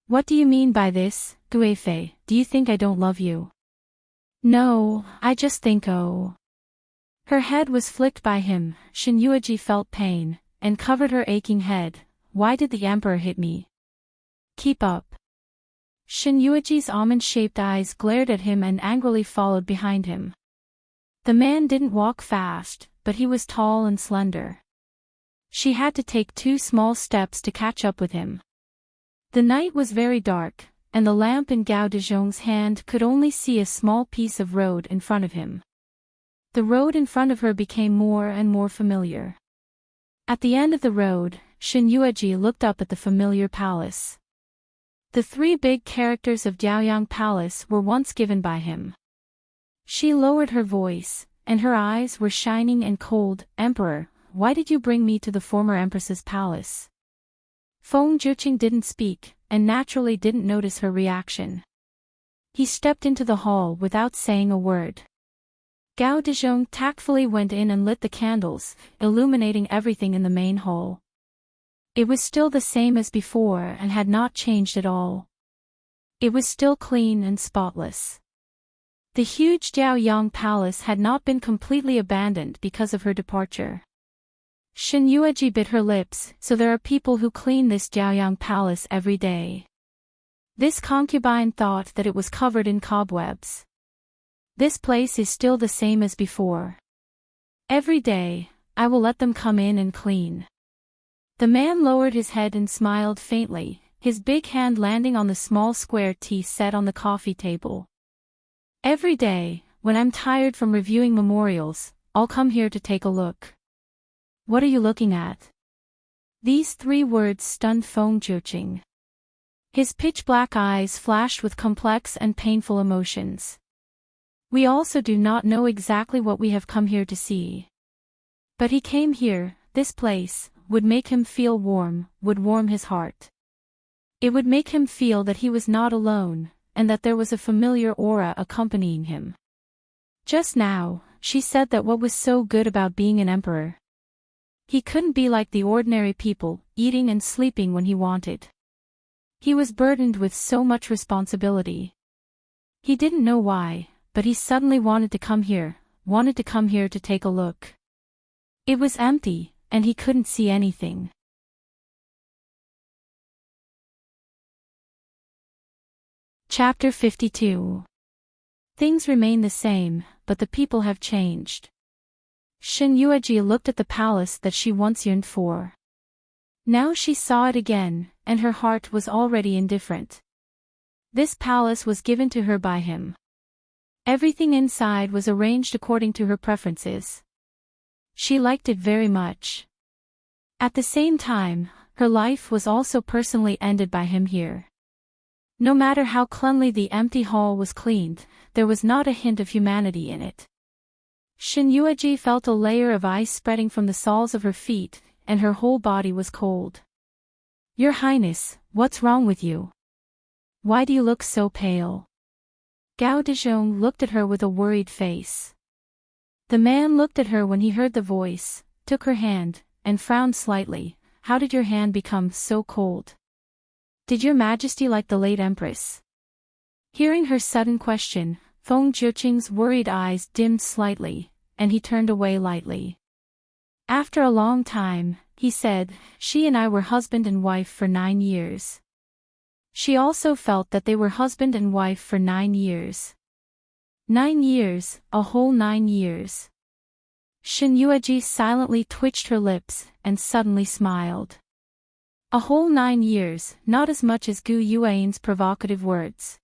What do you mean by this, Guifei? Do you think I don't love you? No, I just think oh. Her head was flicked by him. Shen Yueji felt pain, and covered her aching head. Why did the emperor hit me? Keep up. Shen Yueji's almond-shaped eyes glared at him and angrily followed behind him. The man didn't walk fast, but he was tall and slender. She had to take 2 small steps to catch up with him. The night was very dark, and the lamp in Gao Dezhong's hand could only see a small piece of road in front of him. The road in front of her became more and more familiar. At the end of the road, Shen Yueji looked up at the familiar palace. The 3 big characters of Diaoyang Palace were once given by him. She lowered her voice, and her eyes were shining and cold. Emperor, why did you bring me to the former Empress's palace? Feng Zhiqing didn't speak, and naturally didn't notice her reaction. He stepped into the hall without saying a word. Gao Dezhong tactfully went in and lit the candles, illuminating everything in the main hall. It was still the same as before and had not changed at all. It was still clean and spotless. The huge Jiaoyang palace had not been completely abandoned because of her departure. Shen Yueji bit her lips, so there are people who clean this Jiaoyang palace every day. This concubine thought that it was covered in cobwebs. This place is still the same as before. Every day, I will let them come in and clean. The man lowered his head and smiled faintly, his big hand landing on the small square tea set on the coffee table. Every day, when I'm tired from reviewing memorials, I'll come here to take a look. What are you looking at? These 3 words stunned Feng Zhiqing. His pitch-black eyes flashed with complex and painful emotions. We also do not know exactly what we have come here to see. But he came here, this place, would make him feel warm, would warm his heart. It would make him feel that he was not alone, and that there was a familiar aura accompanying him. Just now, she said that what was so good about being an emperor? He couldn't be like the ordinary people, eating and sleeping when he wanted. He was burdened with so much responsibility. He didn't know why, but he suddenly wanted to come here to take a look. It was empty, and he couldn't see anything. Chapter 52. Things remain the same, but the people have changed. Shen Yueji looked at the palace that she once yearned for. Now she saw it again, and her heart was already indifferent. This palace was given to her by him. Everything inside was arranged according to her preferences. She liked it very much. At the same time, her life was also personally ended by him here. No matter how cleanly the empty hall was cleaned, there was not a hint of humanity in it. Shen Yueji felt a layer of ice spreading from the soles of her feet, and her whole body was cold. Your Highness, what's wrong with you? Why do you look so pale? Gao Dezhong looked at her with a worried face. The man looked at her when he heard the voice, took her hand, and frowned slightly. How did your hand become so cold? Did your Majesty like the late Empress? Hearing her sudden question, Feng Zhiqing's worried eyes dimmed slightly, and he turned away lightly. After a long time, he said, she and I were husband and wife for 9 years. She also felt that they were husband and wife for 9 years. 9 years, a whole 9 years. Shen Yueji silently twitched her lips, and suddenly smiled. A whole 9 years, not as much as Gu Yuan's provocative words.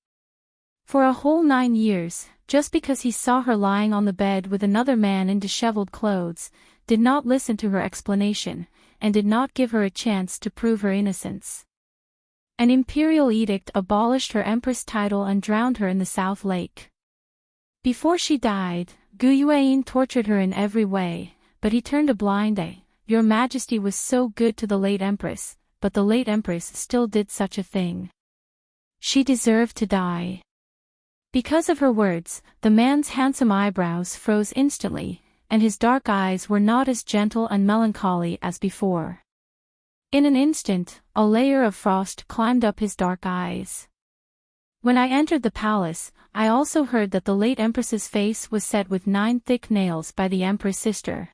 For a whole 9 years, just because he saw her lying on the bed with another man in disheveled clothes, did not listen to her explanation, and did not give her a chance to prove her innocence. An imperial edict abolished her empress title and drowned her in the South Lake. Before she died, Gu Yuan tortured her in every way, but he turned a blind eye. Your Majesty was so good to the late empress, but the late empress still did such a thing. She deserved to die. Because of her words, the man's handsome eyebrows froze instantly, and his dark eyes were not as gentle and melancholy as before. In an instant, a layer of frost climbed up his dark eyes. When I entered the palace, I also heard that the late empress's face was set with 9 thick nails by the empress sister.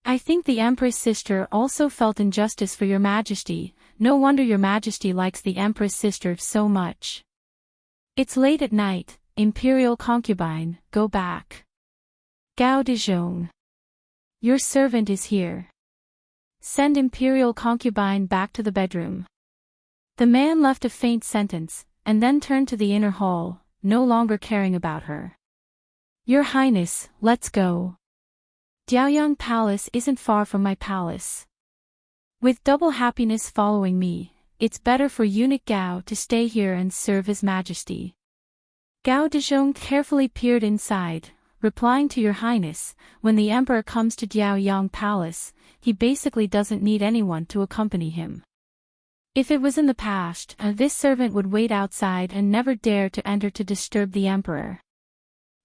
I think the empress sister also felt injustice for your Majesty. No wonder your Majesty likes the empress sister so much. It's late at night, imperial concubine, go back. Gao Dezhong. Your servant is here. Send imperial concubine back to the bedroom. The man left a faint sentence, and then turned to the inner hall, no longer caring about her. Your Highness, let's go. Jiaoyang Palace isn't far from my palace. With double happiness following me, it's better for eunuch Gao to stay here and serve His Majesty. Gao Dezhong carefully peered inside, replying to Your Highness, when the Emperor comes to Jiaoyang Palace, he basically doesn't need anyone to accompany him. If it was in the past, this servant would wait outside and never dare to enter to disturb the Emperor.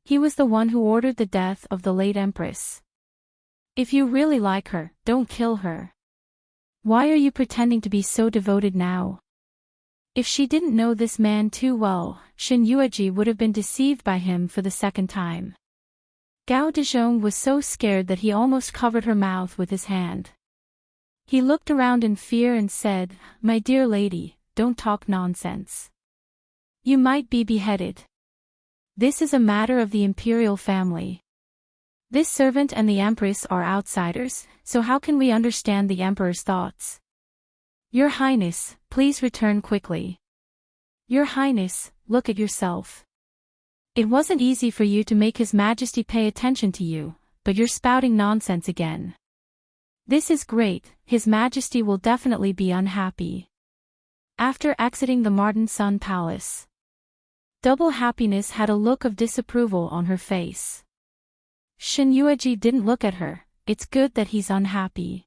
He was the one who ordered the death of the late Empress. If you really like her, don't kill her. Why are you pretending to be so devoted now? If she didn't know this man too well, Xin Yueji would have been deceived by him for the second time. Gao Dezhong was so scared that he almost covered her mouth with his hand. He looked around in fear and said, "My dear lady, don't talk nonsense. You might be beheaded. This is a matter of the imperial family. This servant and the Empress are outsiders, so how can we understand the Emperor's thoughts? Your Highness, please return quickly. Your Highness, look at yourself. It wasn't easy for you to make His Majesty pay attention to you, but you're spouting nonsense again. This is great, His Majesty will definitely be unhappy." After exiting the Martin Sun Palace, Double Happiness had a look of disapproval on her face. Xin Yueji didn't look at her. It's good that he's unhappy.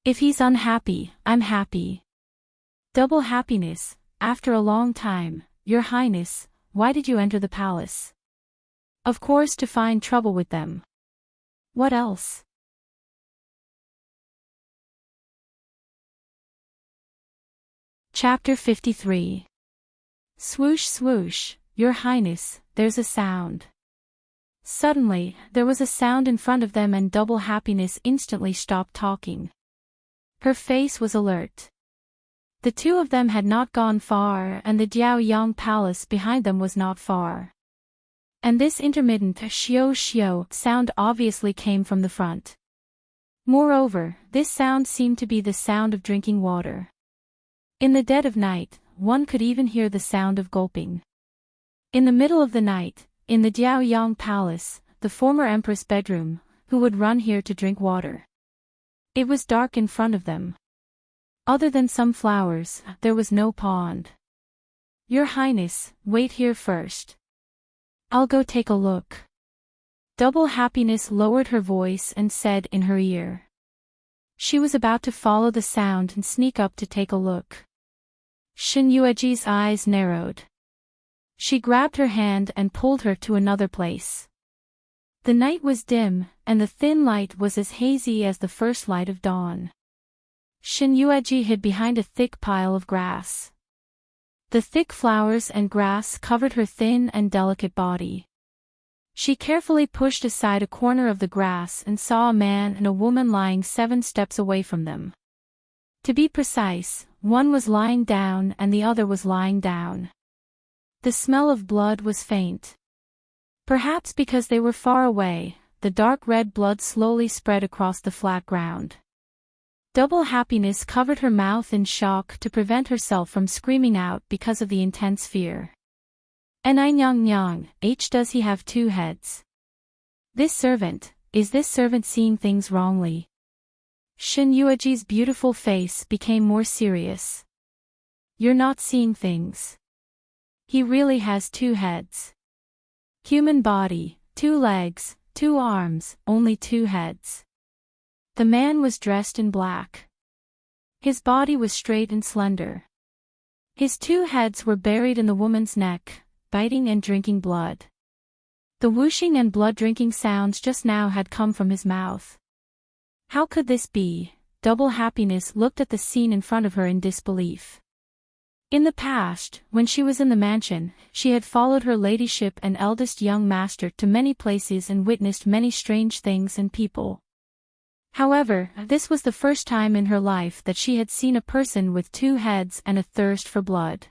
If he's unhappy, I'm happy. Double Happiness, after a long time, Your Highness, why did you enter the palace? Of course, to find trouble with them. What else? Chapter 53. Swoosh swoosh, Your Highness, there's a sound. Suddenly, there was a sound in front of them and Double Happiness instantly stopped talking. Her face was alert. The two of them had not gone far and the Jiaoyang Palace behind them was not far. And this intermittent shio shio sound obviously came from the front. Moreover, this sound seemed to be the sound of drinking water. In the dead of night, one could even hear the sound of gulping. In the middle of the night, in the Jiaoyang Palace, the former Empress' bedroom, who would run here to drink water? It was dark in front of them. Other than some flowers, there was no pond. Your Highness, wait here first. I'll go take a look. Double Happiness lowered her voice and said in her ear. She was about to follow the sound and sneak up to take a look. Xin Yueji's eyes narrowed. She grabbed her hand and pulled her to another place. The night was dim, and the thin light was as hazy as the first light of dawn. Xin Yueji hid behind a thick pile of grass. The thick flowers and grass covered her thin and delicate body. She carefully pushed aside a corner of the grass and saw a man and a woman lying 7 steps away from them. To be precise, one was lying down and the other was lying down. The smell of blood was faint. Perhaps because they were far away, the dark red blood slowly spread across the flat ground. Double Happiness covered her mouth in shock to prevent herself from screaming out because of the intense fear. Nyang, does he have 2 heads? Is this servant seeing things wrongly? Xin Yueji's beautiful face became more serious. You're not seeing things. He really has 2 heads. Human body, 2 legs, 2 arms, only 2 heads. The man was dressed in black. His body was straight and slender. His 2 heads were buried in the woman's neck, biting and drinking blood. The whooshing and blood-drinking sounds just now had come from his mouth. How could this be? Double Happiness looked at the scene in front of her in disbelief. In the past, when she was in the mansion, she had followed her ladyship and eldest young master to many places and witnessed many strange things and people. However, this was the first time in her life that she had seen a person with 2 heads and a thirst for blood.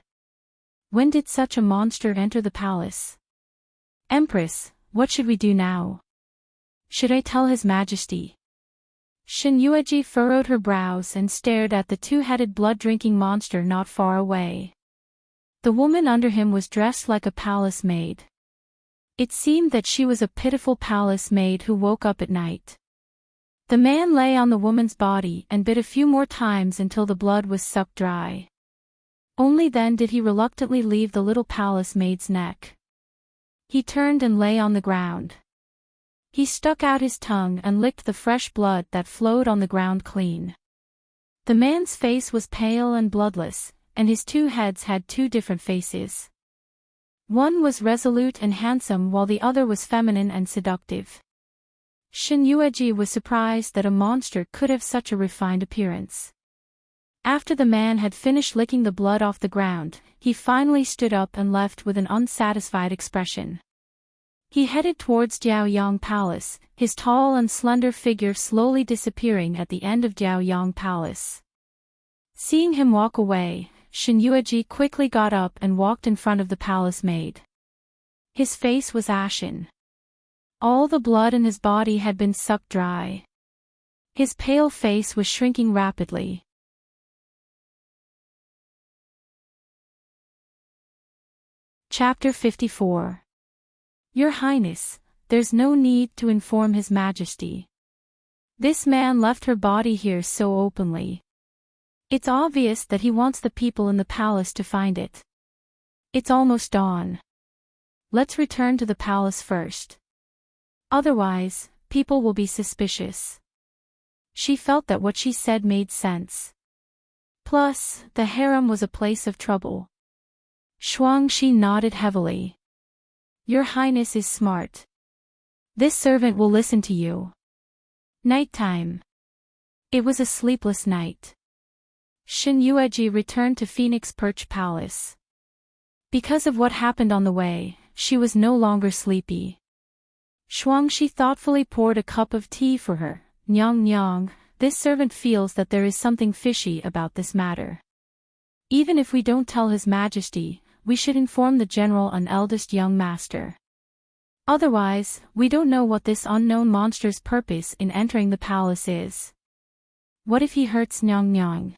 When did such a monster enter the palace? Empress, what should we do now? Should I tell His Majesty? Xin Yueji furrowed her brows and stared at the 2-headed blood-drinking monster not far away. The woman under him was dressed like a palace maid. It seemed that she was a pitiful palace maid who woke up at night. The man lay on the woman's body and bit a few more times until the blood was sucked dry. Only then did he reluctantly leave the little palace maid's neck. He turned and lay on the ground. He stuck out his tongue and licked the fresh blood that flowed on the ground clean. The man's face was pale and bloodless, and his two heads had two different faces. One was resolute and handsome while the other was feminine and seductive. Shin Yueji was surprised that a monster could have such a refined appearance. After the man had finished licking the blood off the ground, he finally stood up and left with an unsatisfied expression. He headed towards Jiaoyang Palace, his tall and slender figure slowly disappearing at the end of Jiaoyang Palace. Seeing him walk away, Shin Yueji quickly got up and walked in front of the palace maid. His face was ashen. All the blood in his body had been sucked dry. His pale face was shrinking rapidly. Chapter 54. Your Highness, there's no need to inform His Majesty. This man left her body here so openly. It's obvious that he wants the people in the palace to find it. It's almost dawn. Let's return to the palace first. Otherwise, people will be suspicious. She felt that what she said made sense. Plus, the harem was a place of trouble. Shuangxi nodded heavily. Your Highness is smart. This servant will listen to you. Nighttime. It was a sleepless night. Shin Yueji returned to Phoenix Perch Palace. Because of what happened on the way, she was no longer sleepy. Shuangxi thoughtfully poured a cup of tea for her. Nyang nyang, this servant feels that there is something fishy about this matter. Even if we don't tell His Majesty, we should inform the general and eldest young master. Otherwise, we don't know what this unknown monster's purpose in entering the palace is. What if he hurts Nyang Nyang?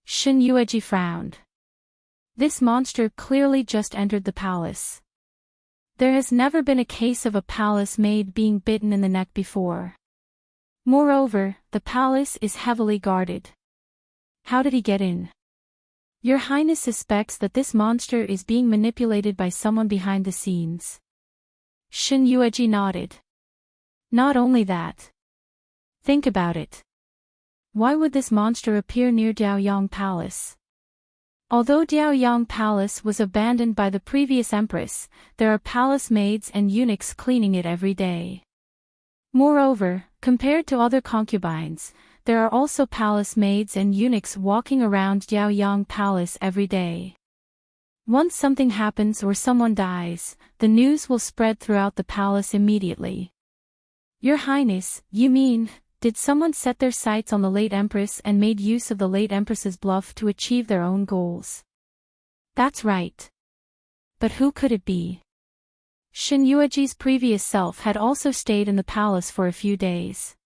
Shin Yueji frowned. This monster clearly just entered the palace. There has never been a case of a palace maid being bitten in the neck before. Moreover, the palace is heavily guarded. How did he get in? Your Highness suspects that this monster is being manipulated by someone behind the scenes. Shin Yueji nodded. Not only that. Think about it. Why would this monster appear near Diaoyang Palace? Although Diaoyang Palace was abandoned by the previous empress, there are palace maids and eunuchs cleaning it every day. Moreover, compared to other concubines, there are also palace maids and eunuchs walking around Diaoyang Palace every day. Once something happens or someone dies, the news will spread throughout the palace immediately. Your Highness, you mean, did someone set their sights on the late empress and made use of the late empress's bluff to achieve their own goals? That's right. But who could it be? Shin Yueji's previous self had also stayed in the palace for a few days.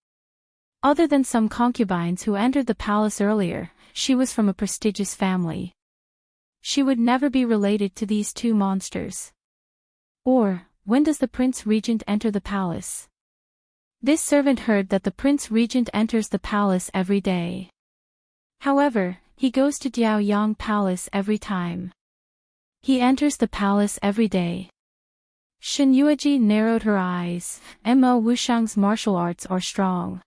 Other than some concubines who entered the palace earlier, she was from a prestigious family. She would never be related to these two monsters. Or, when does the Prince Regent enter the palace? This servant heard that the Prince Regent enters the palace every day. However, he goes to Diaoyang Palace every time. He enters the palace every day. Shin Yueji narrowed her eyes. Mo Wushang's martial arts are strong.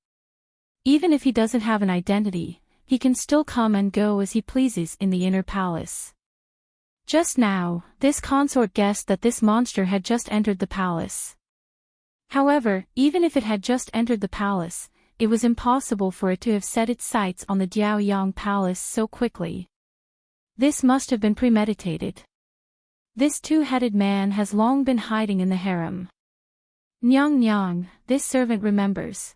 Even if he doesn't have an identity, he can still come and go as he pleases in the inner palace. Just now, this consort guessed that this monster had just entered the palace. However, even if it had just entered the palace, it was impossible for it to have set its sights on the Diaoyang Palace so quickly. This must have been premeditated. This two-headed man has long been hiding in the harem. Nyang Nyang, this servant remembers.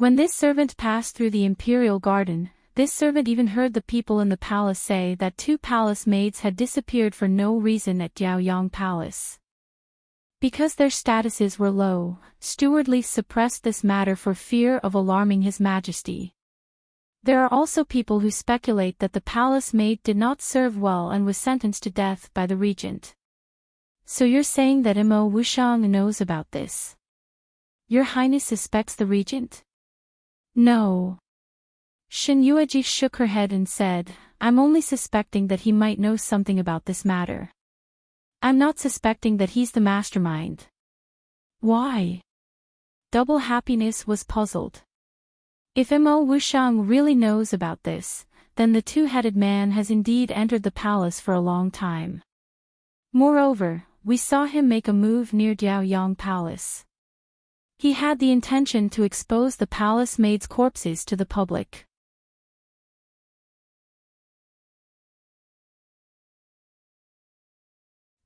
When this servant passed through the imperial garden, this servant even heard the people in the palace say that two palace maids had disappeared for no reason at Diaoyang Palace. Because their statuses were low, Steward Li suppressed this matter for fear of alarming His Majesty. There are also people who speculate that the palace maid did not serve well and was sentenced to death by the regent. So you're saying that Mo Wushang knows about this? Your Highness suspects the regent? No. Shin Yueji shook her head and said, I'm only suspecting that he might know something about this matter. I'm not suspecting that he's the mastermind. Why? Double Happiness was puzzled. If Mo Wushang really knows about this, then the two-headed man has indeed entered the palace for a long time. Moreover, we saw him make a move near Diaoyang Palace. He had the intention to expose the palace maids' corpses to the public.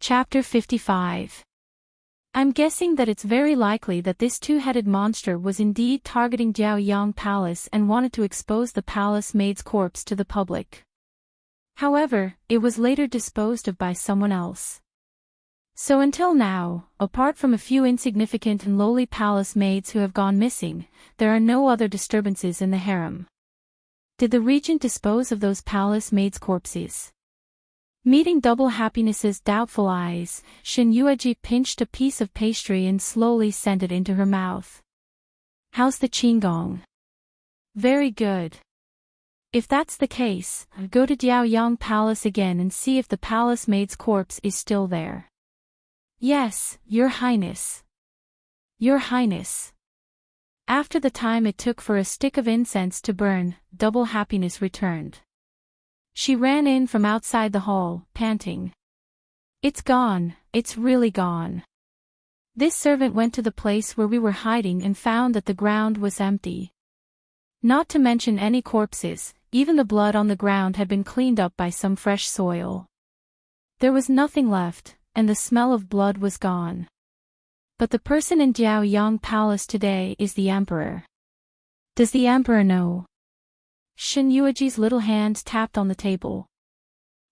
Chapter 55. I'm guessing that it's very likely that this two-headed monster was indeed targeting Diaoyang Palace and wanted to expose the palace maid's corpse to the public. However, it was later disposed of by someone else. So until now, apart from a few insignificant and lowly palace maids who have gone missing, there are no other disturbances in the harem. Did the regent dispose of those palace maids' corpses? Meeting Double Happiness's doubtful eyes, Shin Yueji pinched a piece of pastry and slowly sent it into her mouth. How's the qingong? Very good. If that's the case, go to Diaoyang Palace again and see if the palace maid's corpse is still there. Yes, Your Highness. Your Highness. After the time it took for a stick of incense to burn, Double Happiness returned. She ran in from outside the hall, panting. It's gone, it's really gone. This servant went to the place where we were hiding and found that the ground was empty. Not to mention any corpses, even the blood on the ground had been cleaned up by some fresh soil. There was nothing left, and the smell of blood was gone. But the person in Diaoyang Palace today is the Emperor. Does the Emperor know? Shin Yueji's little hand tapped on the table.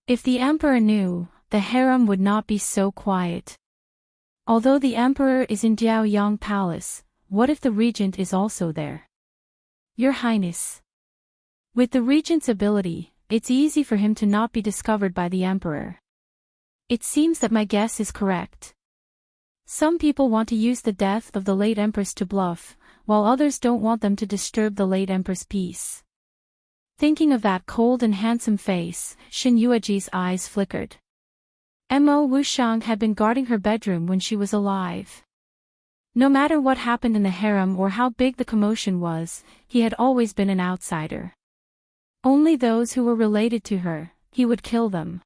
If the Emperor knew, the harem would not be so quiet. Although the Emperor is in Diaoyang Palace, what if the regent is also there? Your Highness. With the regent's ability, it's easy for him to not be discovered by the Emperor. It seems that my guess is correct. Some people want to use the death of the late Empress to bluff, while others don't want them to disturb the late Empress' peace. Thinking of that cold and handsome face, Shin Yueji's eyes flickered. Mo Wushang had been guarding her bedroom when she was alive. No matter what happened in the harem or how big the commotion was, he had always been an outsider. Only those who were related to her, he would kill them.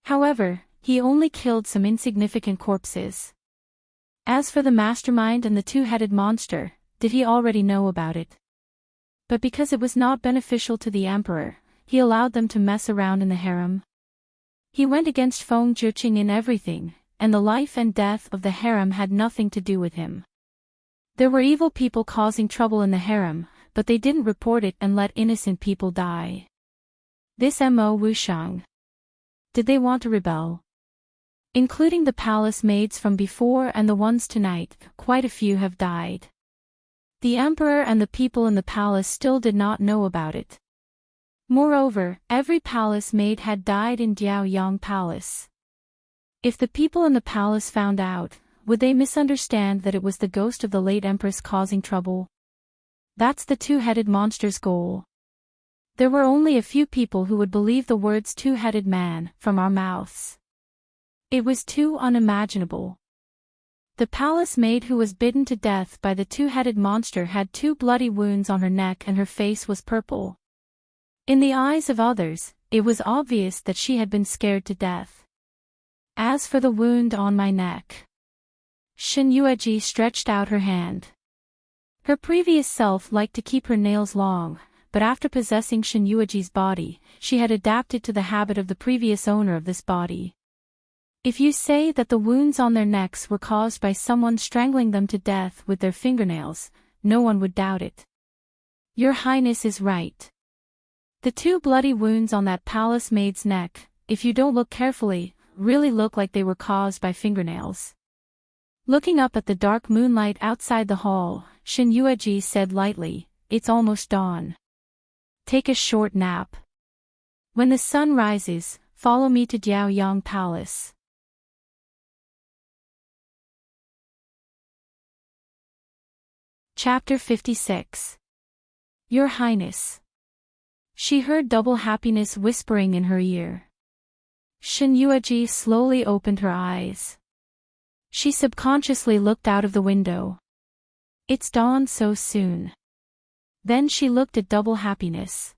However, he only killed some insignificant corpses. As for the mastermind and the two-headed monster, did he already know about it? But because it was not beneficial to the Emperor, he allowed them to mess around in the harem. He went against Feng Zhiqing in everything, and the life and death of the harem had nothing to do with him. There were evil people causing trouble in the harem, but they didn't report it and let innocent people die. This Mo Wushang. Did they want to rebel? Including the palace maids from before and the ones tonight, quite a few have died. The Emperor and the people in the palace still did not know about it. Moreover, every palace maid had died in Diaoyang Palace. If the people in the palace found out, would they misunderstand that it was the ghost of the late Empress causing trouble? That's the two-headed monster's goal. There were only a few people who would believe the words two-headed man from our mouths. It was too unimaginable. The palace maid who was bitten to death by the two-headed monster had 2 bloody wounds on her neck and her face was purple. In the eyes of others, it was obvious that she had been scared to death. As for the wound on my neck. Shin Yueji stretched out her hand. Her previous self liked to keep her nails long, but after possessing Shin Yueji's body, she had adapted to the habit of the previous owner of this body. If you say that the wounds on their necks were caused by someone strangling them to death with their fingernails, no one would doubt it. Your Highness is right. The 2 bloody wounds on that palace maid's neck, if you don't look carefully, really look like they were caused by fingernails. Looking up at the dark moonlight outside the hall, Shin Yueji said lightly, "It's almost dawn. Take a short nap. When the sun rises, follow me to Diaoyang Palace." Chapter 56. Your Highness. She heard Double Happiness whispering in her ear. Shin Yueji slowly opened her eyes. She subconsciously looked out of the window. It's dawned so soon. Then she looked at Double Happiness.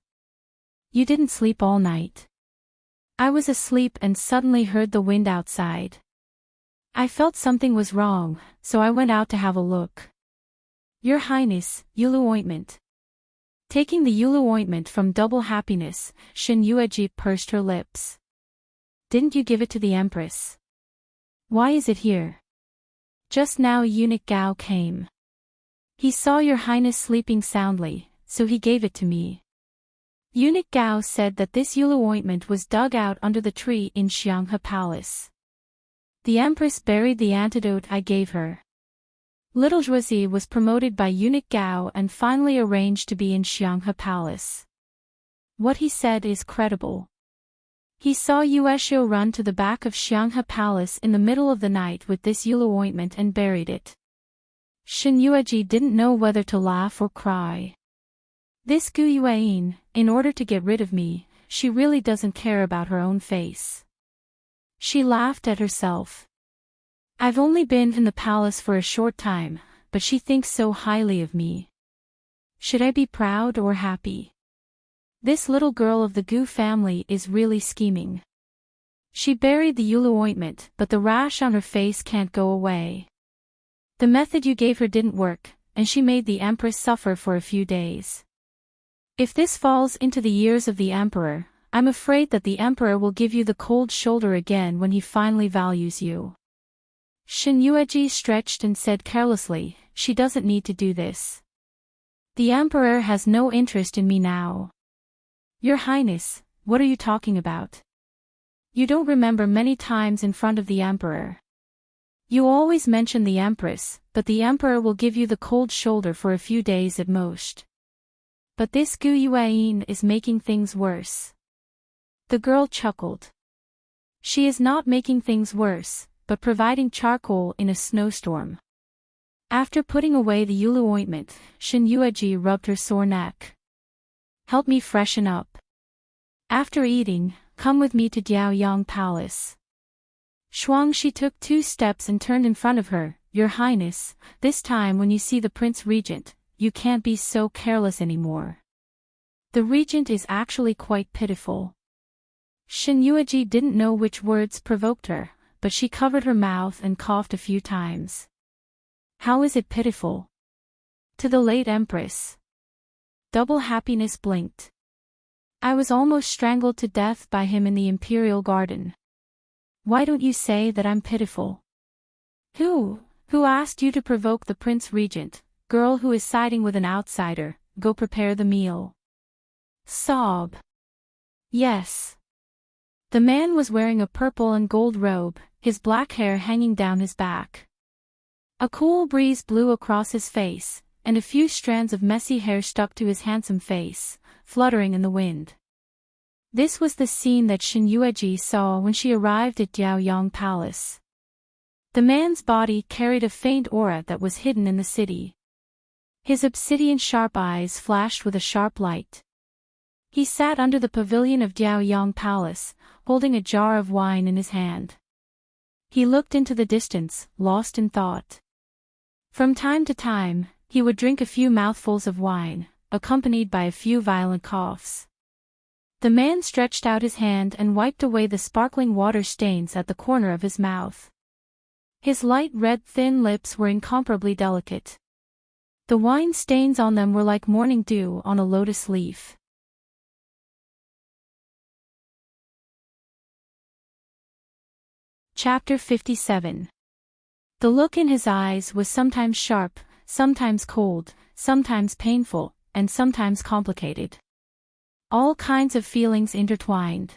You didn't sleep all night. I was asleep and suddenly heard the wind outside. I felt something was wrong, so I went out to have a look. Your Highness, Yulu ointment. Taking the Yulu ointment from Double Happiness, Shin Yueji pursed her lips. Didn't you give it to the Empress? Why is it here? Just now eunuch Gao came. He saw your Highness sleeping soundly, so he gave it to me. Eunuch Gao said that this Yulu ointment was dug out under the tree in Xianghe Palace. The Empress buried the antidote I gave her. Little Zhuzi was promoted by eunuch Gao and finally arranged to be in Xianghe Palace. What he said is credible. He saw Yueshio run to the back of Xianghe Palace in the middle of the night with this Yulu ointment and buried it. Shin Yueji didn't know whether to laugh or cry. This Gu Yueyin, in order to get rid of me, she really doesn't care about her own face. She laughed at herself. I've only been in the palace for a short time, but she thinks so highly of me. Should I be proud or happy? This little girl of the Gu family is really scheming. She buried the Yulu ointment, but the rash on her face can't go away. The method you gave her didn't work, and she made the Empress suffer for a few days. If this falls into the ears of the Emperor, I'm afraid that the Emperor will give you the cold shoulder again when he finally values you. Shin Yueji stretched and said carelessly, she doesn't need to do this. The Emperor has no interest in me now. Your Highness, what are you talking about? You don't remember many times in front of the Emperor. You always mention the Empress, but the Emperor will give you the cold shoulder for a few days at most. But this Gu Yueyin is making things worse. The girl chuckled. She is not making things worse, but providing charcoal in a snowstorm. After putting away the Yulu ointment, Shin Yueji rubbed her sore neck. Help me freshen up. After eating, come with me to Diaoyang Palace. Shuangshi took 2 steps and turned in front of her. Your Highness, this time when you see the Prince Regent, you can't be so careless anymore. The Regent is actually quite pitiful. Shin Yueji didn't know which words provoked her, but she covered her mouth and coughed a few times. How is it pitiful? To the late Empress. Double Happiness blinked. I was almost strangled to death by him in the Imperial Garden. Why don't you say that I'm pitiful? Who asked you to provoke the Prince Regent? Girl who is siding with an outsider, go prepare the meal. Sob. Yes. The man was wearing a purple and gold robe, his black hair hanging down his back. A cool breeze blew across his face, and a few strands of messy hair stuck to his handsome face, fluttering in the wind. This was the scene that Shin Yueji saw when she arrived at Diaoyang Palace. The man's body carried a faint aura that was hidden in the city. His obsidian-sharp eyes flashed with a sharp light. He sat under the pavilion of Diaoyang Palace, holding a jar of wine in his hand. He looked into the distance, lost in thought. From time to time, he would drink a few mouthfuls of wine, accompanied by a few violent coughs. The man stretched out his hand and wiped away the sparkling water stains at the corner of his mouth. His light red thin lips were incomparably delicate. The wine stains on them were like morning dew on a lotus leaf. Chapter 57. The look in his eyes was sometimes sharp, sometimes cold, sometimes painful, and sometimes complicated. All kinds of feelings intertwined.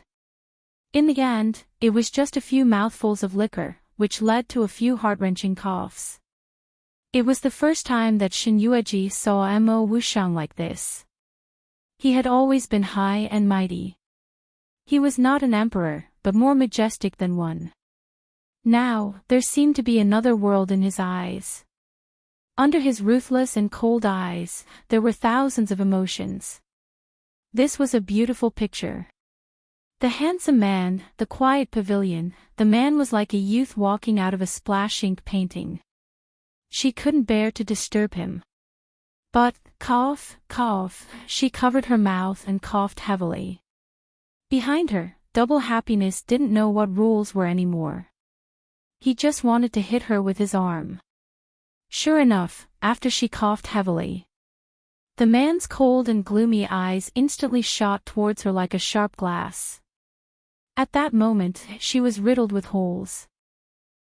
In the end, it was just a few mouthfuls of liquor, which led to a few heart-wrenching coughs. It was the first time that Shin Yueji saw Mo Wushang like this. He had always been high and mighty. He was not an emperor, but more majestic than one. Now, there seemed to be another world in his eyes. Under his ruthless and cold eyes, there were thousands of emotions. This was a beautiful picture. The handsome man, the quiet pavilion, the man was like a youth walking out of a splash ink painting. She couldn't bear to disturb him. But, cough, cough, she covered her mouth and coughed heavily. Behind her, Double Happiness didn't know what rules were anymore. He just wanted to hit her with his arm. Sure enough, after she coughed heavily, the man's cold and gloomy eyes instantly shot towards her like a sharp glass. At that moment, she was riddled with holes.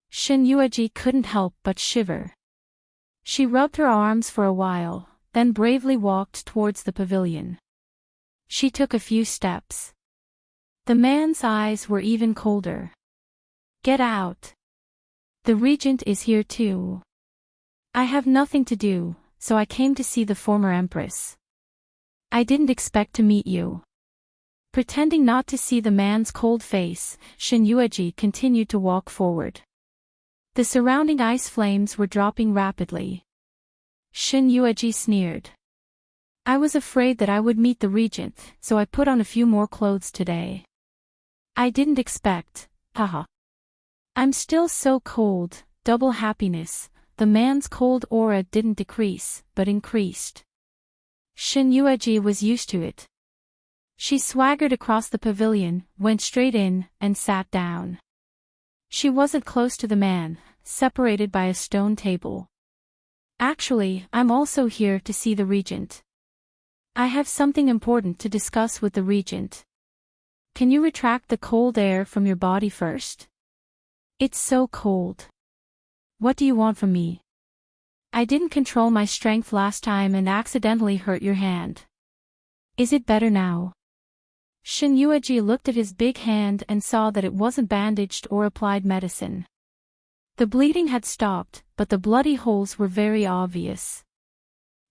Shin Yueji couldn't help but shiver. She rubbed her arms for a while, then bravely walked towards the pavilion. She took a few steps. The man's eyes were even colder. Get out. The regent is here too. I have nothing to do, so I came to see the former empress. I didn't expect to meet you. Pretending not to see the man's cold face, Shin Yueji continued to walk forward. The surrounding ice flames were dropping rapidly. Shin Yueji sneered. I was afraid that I would meet the regent, so I put on a few more clothes today. I didn't expect, haha. I'm still so cold. Double Happiness. The man's cold aura didn't decrease, but increased. Shin Yueji was used to it. She swaggered across the pavilion, went straight in, and sat down. She wasn't close to the man, separated by a stone table. Actually, I'm also here to see the regent. I have something important to discuss with the regent. Can you retract the cold air from your body first? It's so cold. What do you want from me? I didn't control my strength last time and accidentally hurt your hand. Is it better now? Shin Yueji looked at his big hand and saw that it wasn't bandaged or applied medicine. The bleeding had stopped, but the bloody holes were very obvious.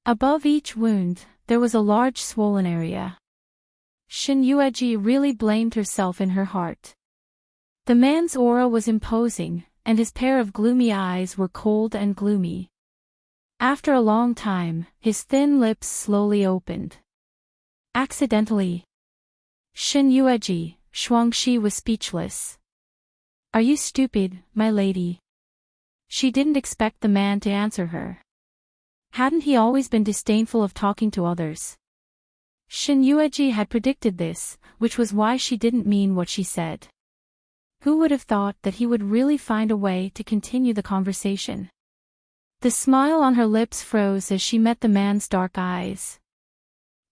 Above each wound, there was a large swollen area. Shin Yueji really blamed herself in her heart. The man's aura was imposing, and his pair of gloomy eyes were cold and gloomy. After a long time, his thin lips slowly opened. Accidentally. Shin Yueji, Shuangxi was speechless. Are you stupid, my lady? She didn't expect the man to answer her. Hadn't he always been disdainful of talking to others? Shin Yueji had predicted this, which was why she didn't mean what she said. Who would have thought that he would really find a way to continue the conversation? The smile on her lips froze as she met the man's dark eyes.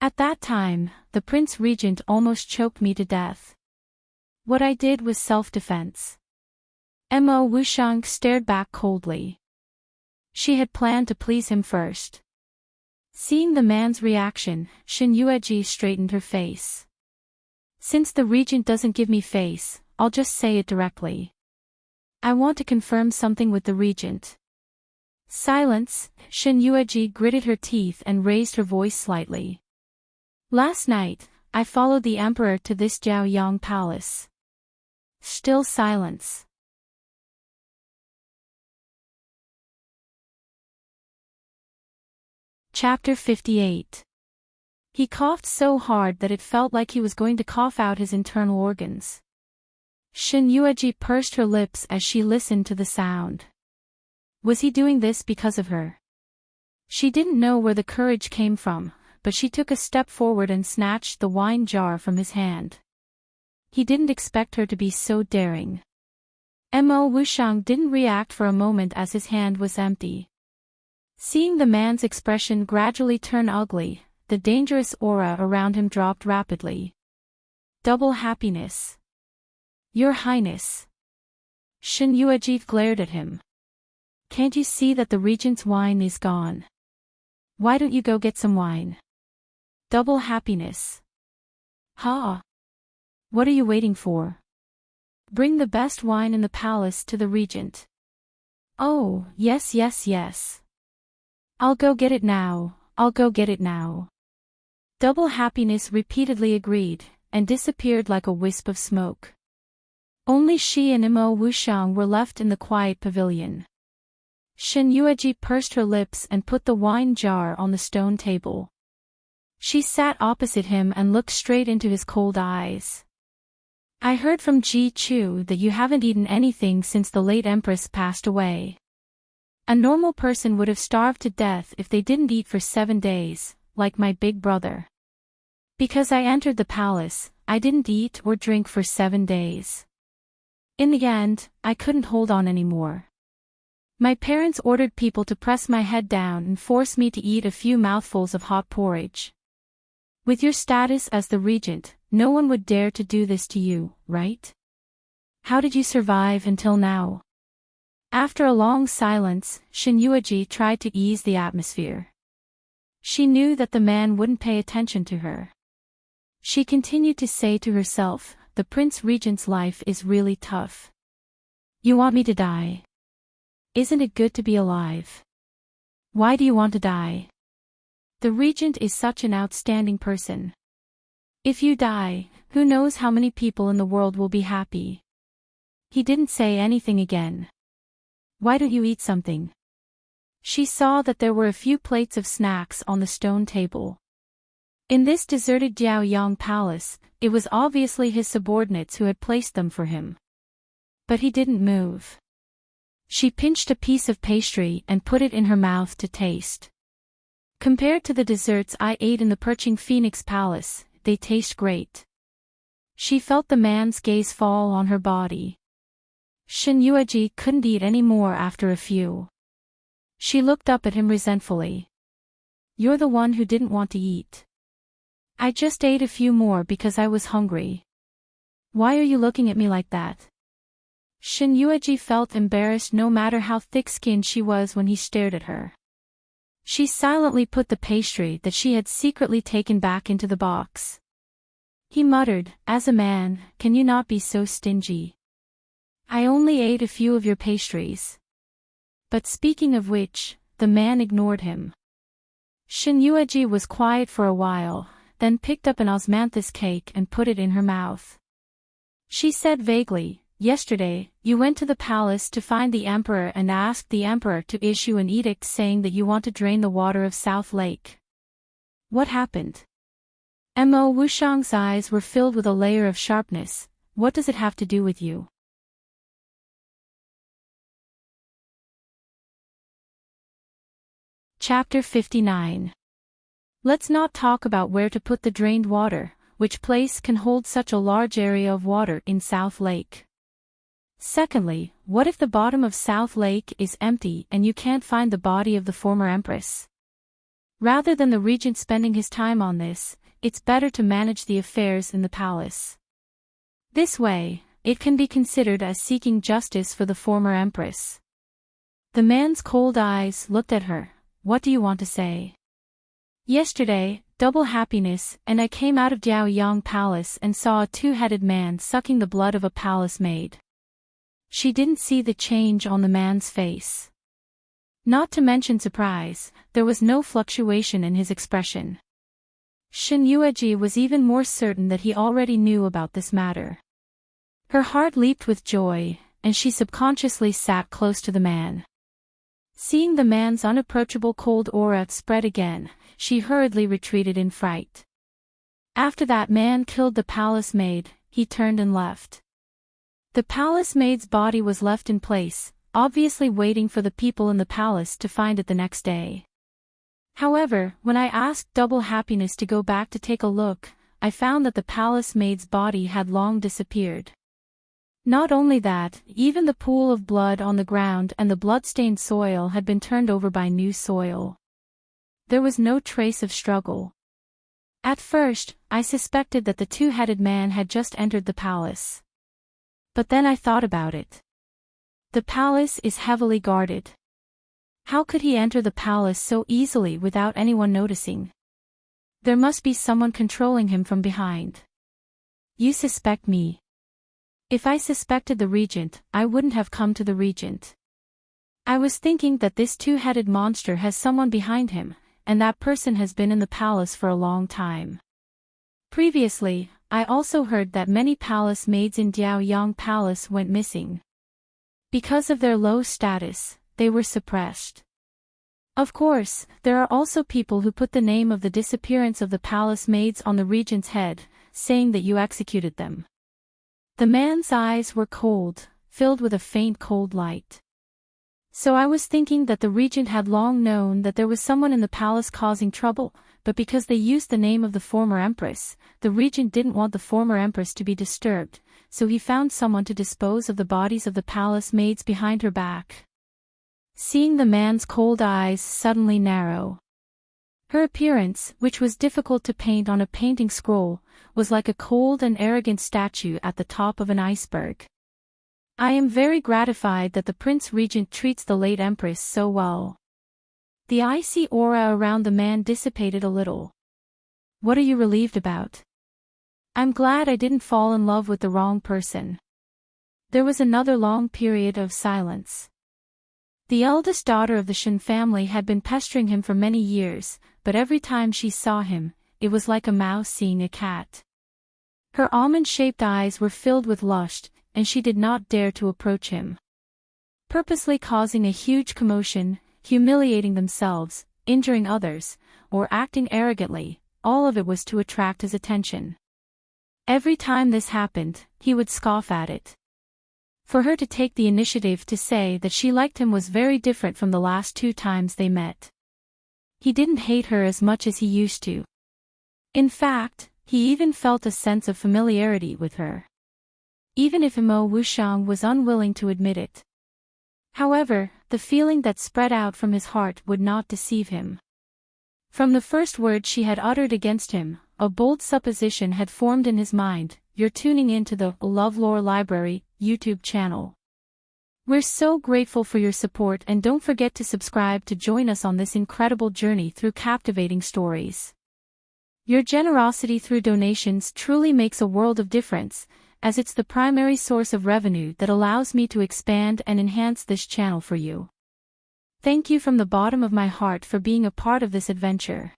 At that time, the Prince Regent almost choked me to death. What I did was self-defense. Mo Wushang stared back coldly. She had planned to please him first. Seeing the man's reaction, Shin Yueji straightened her face. Since the regent doesn't give me face, I'll just say it directly. I want to confirm something with the regent. Silence. Shin Yueji gritted her teeth and raised her voice slightly. Last night, I followed the emperor to this Jiaoyang palace. Still silence. Chapter 58. He coughed so hard that it felt like he was going to cough out his internal organs. Shin Yueji pursed her lips as she listened to the sound. Was he doing this because of her? She didn't know where the courage came from, but she took a step forward and snatched the wine jar from his hand. He didn't expect her to be so daring. Mo Wushang didn't react for a moment as his hand was empty. Seeing the man's expression gradually turn ugly, the dangerous aura around him dropped rapidly. Double Happiness. Your Highness. Shin Yueji glared at him. Can't you see that the regent's wine is gone? Why don't you go get some wine? Double Happiness. Ha! What are you waiting for? Bring the best wine in the palace to the regent. Oh, yes, yes, yes. I'll go get it now, I'll go get it now. Double Happiness repeatedly agreed, and disappeared like a wisp of smoke. Only she and Mo Wushang were left in the quiet pavilion. Shin Yueji pursed her lips and put the wine jar on the stone table. She sat opposite him and looked straight into his cold eyes. I heard from Ji Chu that you haven't eaten anything since the late empress passed away. A normal person would have starved to death if they didn't eat for 7 days, like my big brother. Because I entered the palace, I didn't eat or drink for 7 days. In the end, I couldn't hold on anymore. My parents ordered people to press my head down and force me to eat a few mouthfuls of hot porridge. With your status as the regent, no one would dare to do this to you, right? How did you survive until now? After a long silence, Shin Yueji tried to ease the atmosphere. She knew that the man wouldn't pay attention to her. She continued to say to herself, the Prince Regent's life is really tough. You want me to die? Isn't it good to be alive? Why do you want to die? The Regent is such an outstanding person. If you die, who knows how many people in the world will be happy? He didn't say anything again. Why don't you eat something? She saw that there were a few plates of snacks on the stone table. In this deserted Jiaoyang palace, it was obviously his subordinates who had placed them for him. But he didn't move. She pinched a piece of pastry and put it in her mouth to taste. Compared to the desserts I ate in the perching Phoenix Palace, they taste great. She felt the man's gaze fall on her body. Shin Yueji couldn't eat any more after a few. She looked up at him resentfully. You're the one who didn't want to eat. I just ate a few more because I was hungry. Why are you looking at me like that? Shin Yueji felt embarrassed no matter how thick-skinned she was when he stared at her. She silently put the pastry that she had secretly taken back into the box. He muttered, as a man, can you not be so stingy? I only ate a few of your pastries. But speaking of which, the man ignored him. Shin Yueji was quiet for a while, then picked up an osmanthus cake and put it in her mouth. She said vaguely, yesterday, you went to the palace to find the emperor and asked the emperor to issue an edict saying that you want to drain the water of South Lake. What happened? Mo Wushang's eyes were filled with a layer of sharpness. What does it have to do with you? Chapter 59. Let's not talk about where to put the drained water, which place can hold such a large area of water in South Lake. Secondly, what if the bottom of South Lake is empty and you can't find the body of the former empress? Rather than the regent spending his time on this, it's better to manage the affairs in the palace. This way, it can be considered as seeking justice for the former empress. The man's cold eyes looked at her. What do you want to say? Yesterday, double happiness, and I came out of Jiaoyang Palace and saw a two-headed man sucking the blood of a palace maid. She didn't see the change on the man's face. Not to mention surprise, there was no fluctuation in his expression. Shin Yueji was even more certain that he already knew about this matter. Her heart leaped with joy, and she subconsciously sat close to the man. Seeing the man's unapproachable cold aura spread again, she hurriedly retreated in fright. After that man killed the palace maid, he turned and left. The palace maid's body was left in place, obviously waiting for the people in the palace to find it the next day. However, when I asked Double Happiness to go back to take a look, I found that the palace maid's body had long disappeared. Not only that, even the pool of blood on the ground and the blood-stained soil had been turned over by new soil. There was no trace of struggle. At first, I suspected that the two-headed man had just entered the palace. But then I thought about it. The palace is heavily guarded. How could he enter the palace so easily without anyone noticing? There must be someone controlling him from behind. You suspect me. If I suspected the regent, I wouldn't have come to the regent. I was thinking that this two-headed monster has someone behind him, and that person has been in the palace for a long time. Previously, I also heard that many palace maids in Jiaoyang Palace went missing. Because of their low status, they were suppressed. Of course, there are also people who put the name of the disappearance of the palace maids on the regent's head, saying that you executed them. The man's eyes were cold, filled with a faint cold light. So I was thinking that the regent had long known that there was someone in the palace causing trouble, but because they used the name of the former empress, the regent didn't want the former empress to be disturbed, so he found someone to dispose of the bodies of the palace maids behind her back. Seeing the man's cold eyes suddenly narrow. Her appearance, which was difficult to paint on a painting scroll, was like a cold and arrogant statue at the top of an iceberg. I am very gratified that the Prince Regent treats the late Empress so well. The icy aura around the man dissipated a little. What are you relieved about? I'm glad I didn't fall in love with the wrong person. There was another long period of silence. The eldest daughter of the Shen family had been pestering him for many years, but every time she saw him, it was like a mouse seeing a cat. Her almond-shaped eyes were filled with lust, and she did not dare to approach him. Purposely causing a huge commotion, humiliating themselves, injuring others, or acting arrogantly, all of it was to attract his attention. Every time this happened, he would scoff at it. For her to take the initiative to say that she liked him was very different from the last 2 times they met. He didn't hate her as much as he used to. In fact, he even felt a sense of familiarity with her. Even if Mo Wuxiang was unwilling to admit it. However, the feeling that spread out from his heart would not deceive him. From the first word she had uttered against him, a bold supposition had formed in his mind: you're tuning into the LoveLore Library YouTube channel. We're so grateful for your support, and don't forget to subscribe to join us on this incredible journey through captivating stories. Your generosity through donations truly makes a world of difference, as it's the primary source of revenue that allows me to expand and enhance this channel for you. Thank you from the bottom of my heart for being a part of this adventure.